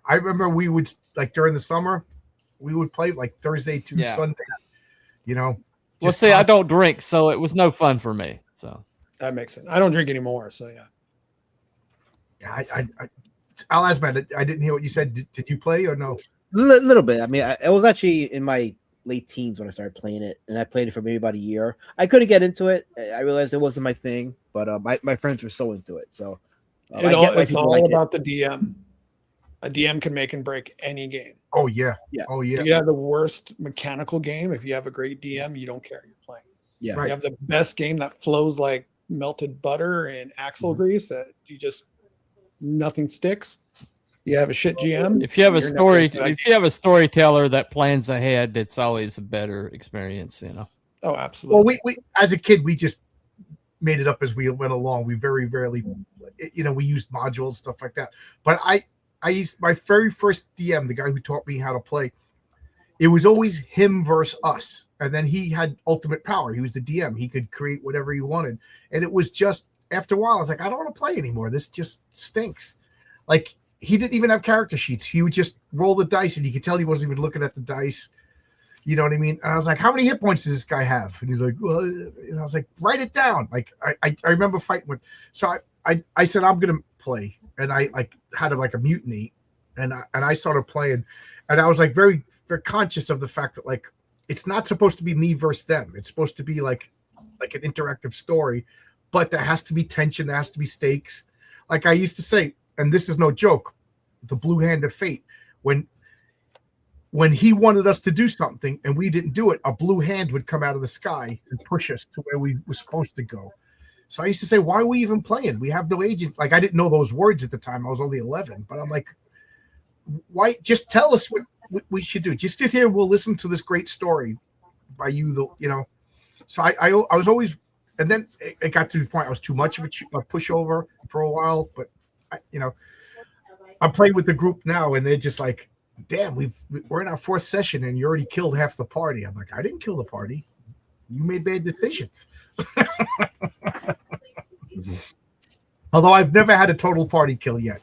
I remember we would like during the summer, we would play like Thursday to Sunday.
Well, see, I don't drink, so it was no fun for me. So
that makes sense. I don't drink anymore, so yeah.
Yeah, I'll ask Matt. I didn't hear what you said. Did you play or no?
Little bit. I mean, it was actually in my late teens when I started playing it, and I played it for maybe about a year. I couldn't get into it. I realized it wasn't my thing, but my friends were so into it. So
it's all about the DM. A DM can make and break any game.
Oh yeah.
Yeah.
Oh yeah.
You have the worst mechanical game. If you have a great DM, you don't care. You're playing.
Yeah.
Right.
You have the best game that flows like melted butter and axle grease that you just nothing sticks. You have a shit GM.
If you have a
you're
story,
never gonna-
if you have a storyteller that plans ahead, it's always a better experience, you know.
Oh, absolutely.
Well, we as a kid, we just made it up as we went along. We very rarely, we used modules, stuff like that. But I used my very first DM, the guy who taught me how to play. It was always him versus us, and then he had ultimate power. He was the DM. He could create whatever he wanted, and it was just after a while, I was like, I don't want to play anymore. This just stinks. Like he didn't even have character sheets. He would just roll the dice, and you could tell he wasn't even looking at the dice. You know what I mean? And I was like, how many hit points does this guy have? And he's like, well, and I was like, write it down. Like I remember fighting with. So I said I'm gonna play, and I like had a mutiny, and I started playing, and I was like very very conscious of the fact that like it's not supposed to be me versus them. It's supposed to be like an interactive story, but there has to be tension. There has to be stakes. Like I used to say, and this is no joke, the blue hand of fate. When he wanted us to do something and we didn't do it, a blue hand would come out of the sky and push us to where we were supposed to go. So I used to say, why are we even playing? We have no agent. Like I didn't know those words at the time. I was only 11, but I'm like, why? Just tell us what we should do. Just sit here. We'll listen to this great story by you. So I was always, and then it got to the point I was too much of a pushover for a while. But I'm playing with the group now, and they're just like, damn, we're in our fourth session, and you already killed half the party. I'm like, I didn't kill the party. You made bad decisions. Although I've never had a total party kill yet.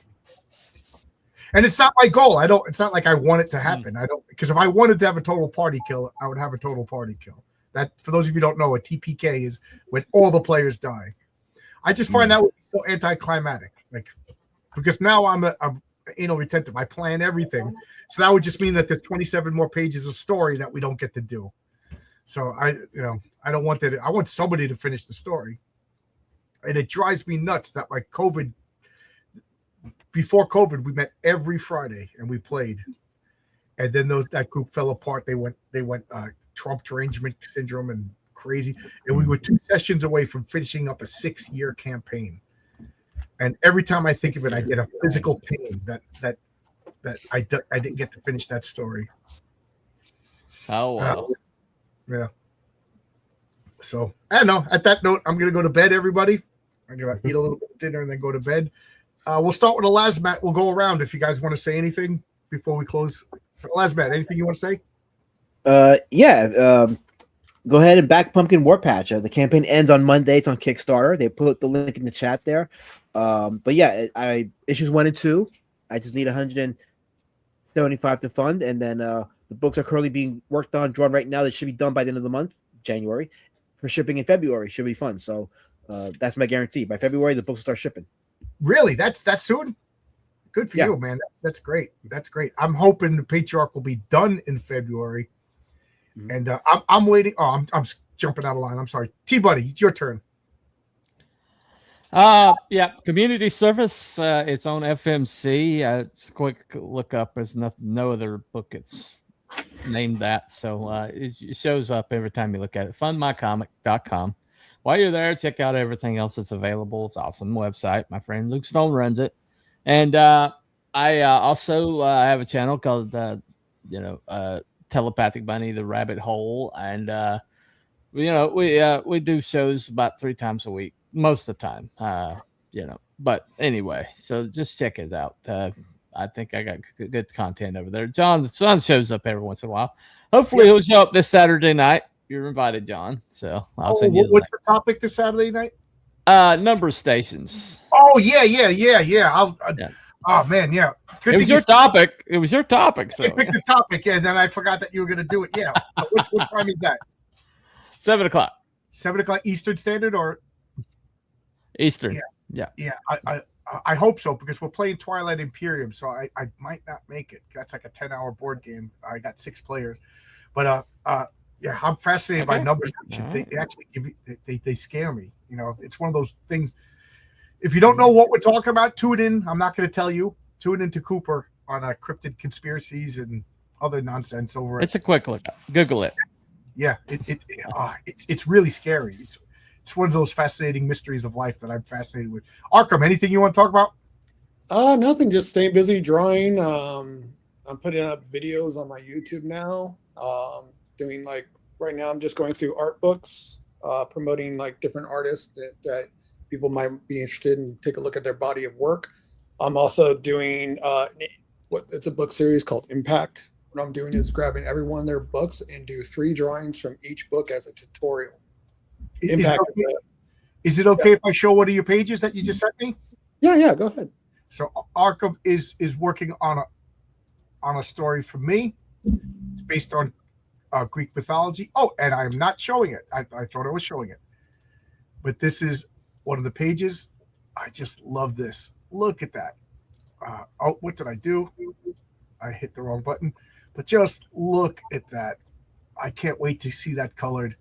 And it's not my goal. It's not like I want it to happen. Because if I wanted to have a total party kill, I would have a total party kill. That, for those of you who don't know, a TPK is when all the players die. I just find that would be so anticlimactic. Like, because now I'm anal retentive. I plan everything. So that would just mean that there's 27 more pages of story that we don't get to do. So I don't want that. I want somebody to finish the story. And it drives me nuts that before COVID, we met every Friday and we played. And then that group fell apart. They went Trump derangement syndrome and crazy. And we were 2 sessions away from finishing up a 6-year campaign. And every time I think of it, I get a physical pain that I didn't get to finish that story.
Oh wow.
Yeah. So I don't know. At that note, I'm gonna go to bed, everybody. I'm gonna eat a little bit of dinner and then go to bed. We'll start with Elazmat. We'll go around if you guys want to say anything before we close. So Elazmat, anything you want to say?
Go ahead and back Pumpkin War Patch. The campaign ends on Monday. It's on Kickstarter. They put the link in the chat there. But yeah, issues 1 and 2. I just need 175 to fund, and then the books are currently being worked on, drawn right now. That should be done by the end of the month, January, for shipping in February. Should be fun. So that's my guarantee. By February, the books will start shipping.
Really? That's soon? Good for you, man. That's great. That's great. I'm hoping the Patriarch will be done in February. Mm-hmm. And I'm waiting. Oh, I'm jumping out of line. I'm sorry. T-Buddy, it's your turn.
Yeah, community service. It's on FMC. It's a quick look up. There's no other book it's named that. So it shows up every time you look at it. Fundmycomic.com. While you're there, check out everything else that's available. It's an awesome website. My friend Luke Stone runs it. And I also have a channel called, Telepathic Bunny, The Rabbit Hole. And, we do shows about 3 times a week, most of the time, But anyway, so just check it out. I think I got good content over there. John shows up every once in a while. Hopefully he'll show up this Saturday night. You're invited, John. So I'll send you.
What's the topic this Saturday night?
Number of stations.
Oh yeah. Oh man, yeah.
It was your topic. It was your topic. So
I picked the topic, and then I forgot that you were going to do it. Yeah. What time is that?
7 o'clock.
7 o'clock Eastern Standard or
Eastern.
Yeah. I hope so, because we're playing Twilight Imperium, so I might not make it. That's like a 10-hour board game. I got 6 players, but yeah, I'm fascinated by
Okay.
number sections. They actually give me, they scare me. You know, it's one of those things. If you don't know what we're talking about, tune in. I'm not going to tell you. Tune into Cooper on cryptid conspiracies and other nonsense over.
It's a quick look. Google it.
Yeah, it's really scary. It's one of those fascinating mysteries of life that I'm fascinated with. Arkham, anything you want to talk about?
Nothing. Just staying busy drawing. I'm putting up videos on my YouTube now. Doing like right now, I'm just going through art books, promoting like different artists that people might be interested in. Take a look at their body of work. I'm also doing it's a book series called Impact. What I'm doing is grabbing every one of their books and do 3 drawings from each book as a tutorial. Impact.
Is it okay if I show one of your pages that you just sent me?
Yeah, go ahead.
So Arkham is working on a story for me. It's based on Greek mythology. Oh, and I'm not showing it. I thought I was showing it, but this is one of the pages. I just love this. Look at that. Oh, what did I do? I hit the wrong button. But just look at that. I can't wait to see that colored.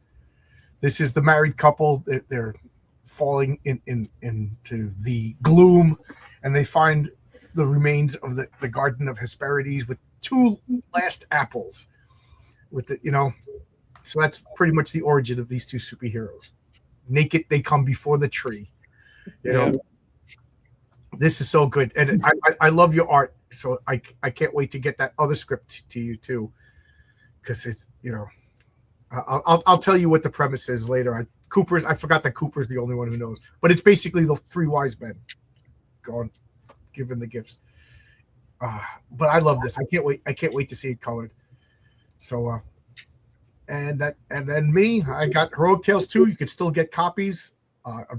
This is the married couple. They're falling into the gloom, and they find the remains of the Garden of Hesperides with 2 last apples. With the, so that's pretty much the origin of these 2 superheroes. Naked, they come before the tree. This is so good, and I love your art. So I can't wait to get that other script to you too, because it's I'll tell you what the premise is later. I forgot that Cooper's the only one who knows, but it's basically the 3 wise men going giving the gifts. But I love this. I can't wait to see it colored. So and then me, I got Heroic Tales 2. You can still get copies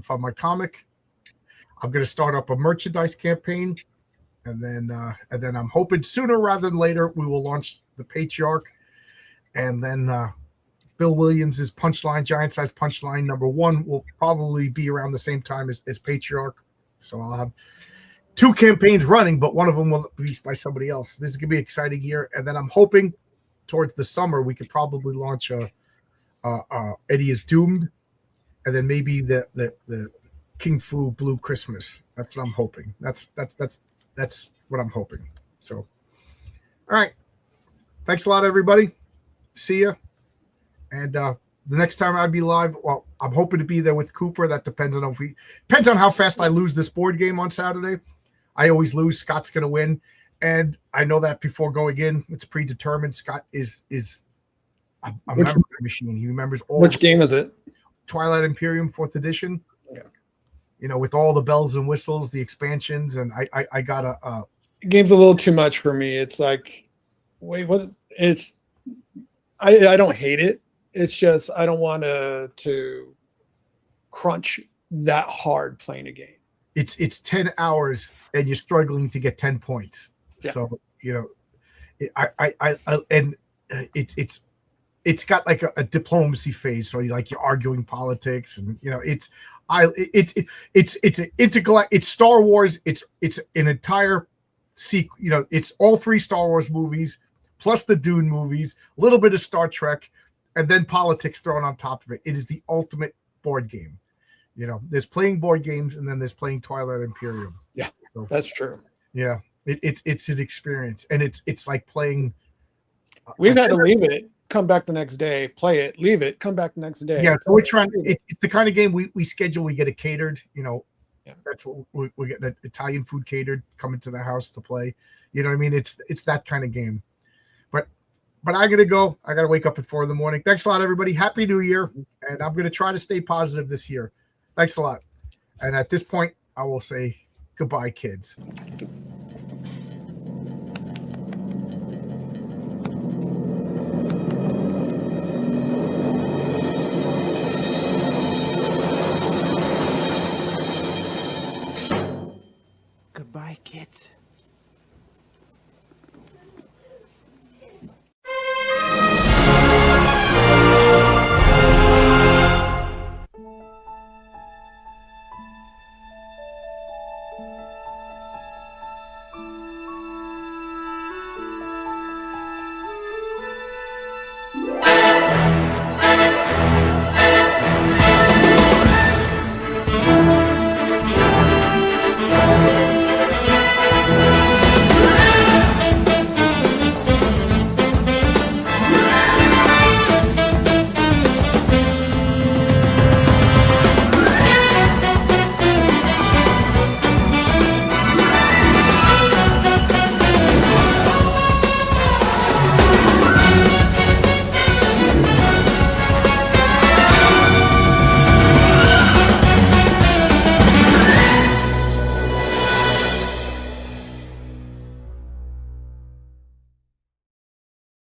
from my comic. I'm going to start up a merchandise campaign. And then I'm hoping sooner rather than later we will launch the Patriarch, and then Bill Williams' Punchline, Giant Size Punchline #1 will probably be around the same time as Patriarch. So I'll have 2 campaigns running, but one of them will be by somebody else. This is gonna be an exciting year, and then I'm hoping towards the summer we could probably launch Eddie is Doomed, and then maybe the King Fu Blue Christmas. That's what I'm hoping. That's what I'm hoping. So, all right. Thanks a lot, everybody. See ya. And the next time I'll be live, well, I'm hoping to be there with Cooper. That depends on how fast I lose this board game on Saturday. I always lose. Scott's going to win, and I know that before going in. It's predetermined. Scott is a memory machine. He remembers all.
Which game is it?
Twilight Imperium 4th edition.
Yeah.
With all the bells and whistles, the expansions, and I got a
game's a little too much for me. It's like, wait, what? It's I don't hate it. It's just I don't want to crunch that hard playing a game.
It's 10 hours and you're struggling to get 10 points.
Yeah.
So it's got like a diplomacy phase. So you're arguing politics, and it's Star Wars. It's an entire sequel. It's all 3 Star Wars movies plus the Dune movies, a little bit of Star Trek, and then politics thrown on top of it. It is the ultimate board game. There's playing board games, and then there's playing Twilight Imperium.
Yeah, so, that's true.
Yeah, it's an experience, and it's like playing.
We've had to leave it, come back the next day, play it, leave it, come back the next day.
Yeah, so we're trying. It's the kind of game we schedule. We get it catered.
Yeah.
That's what we're getting. Italian food catered, coming to the house to play. You know what I mean? It's that kind of game. But I'm gonna go. I gotta wake up at 4 a.m. Thanks a lot, everybody. Happy New Year, and I'm gonna try to stay positive this year. Thanks a lot. And at this point, I will say goodbye, kids.
Goodbye, kids.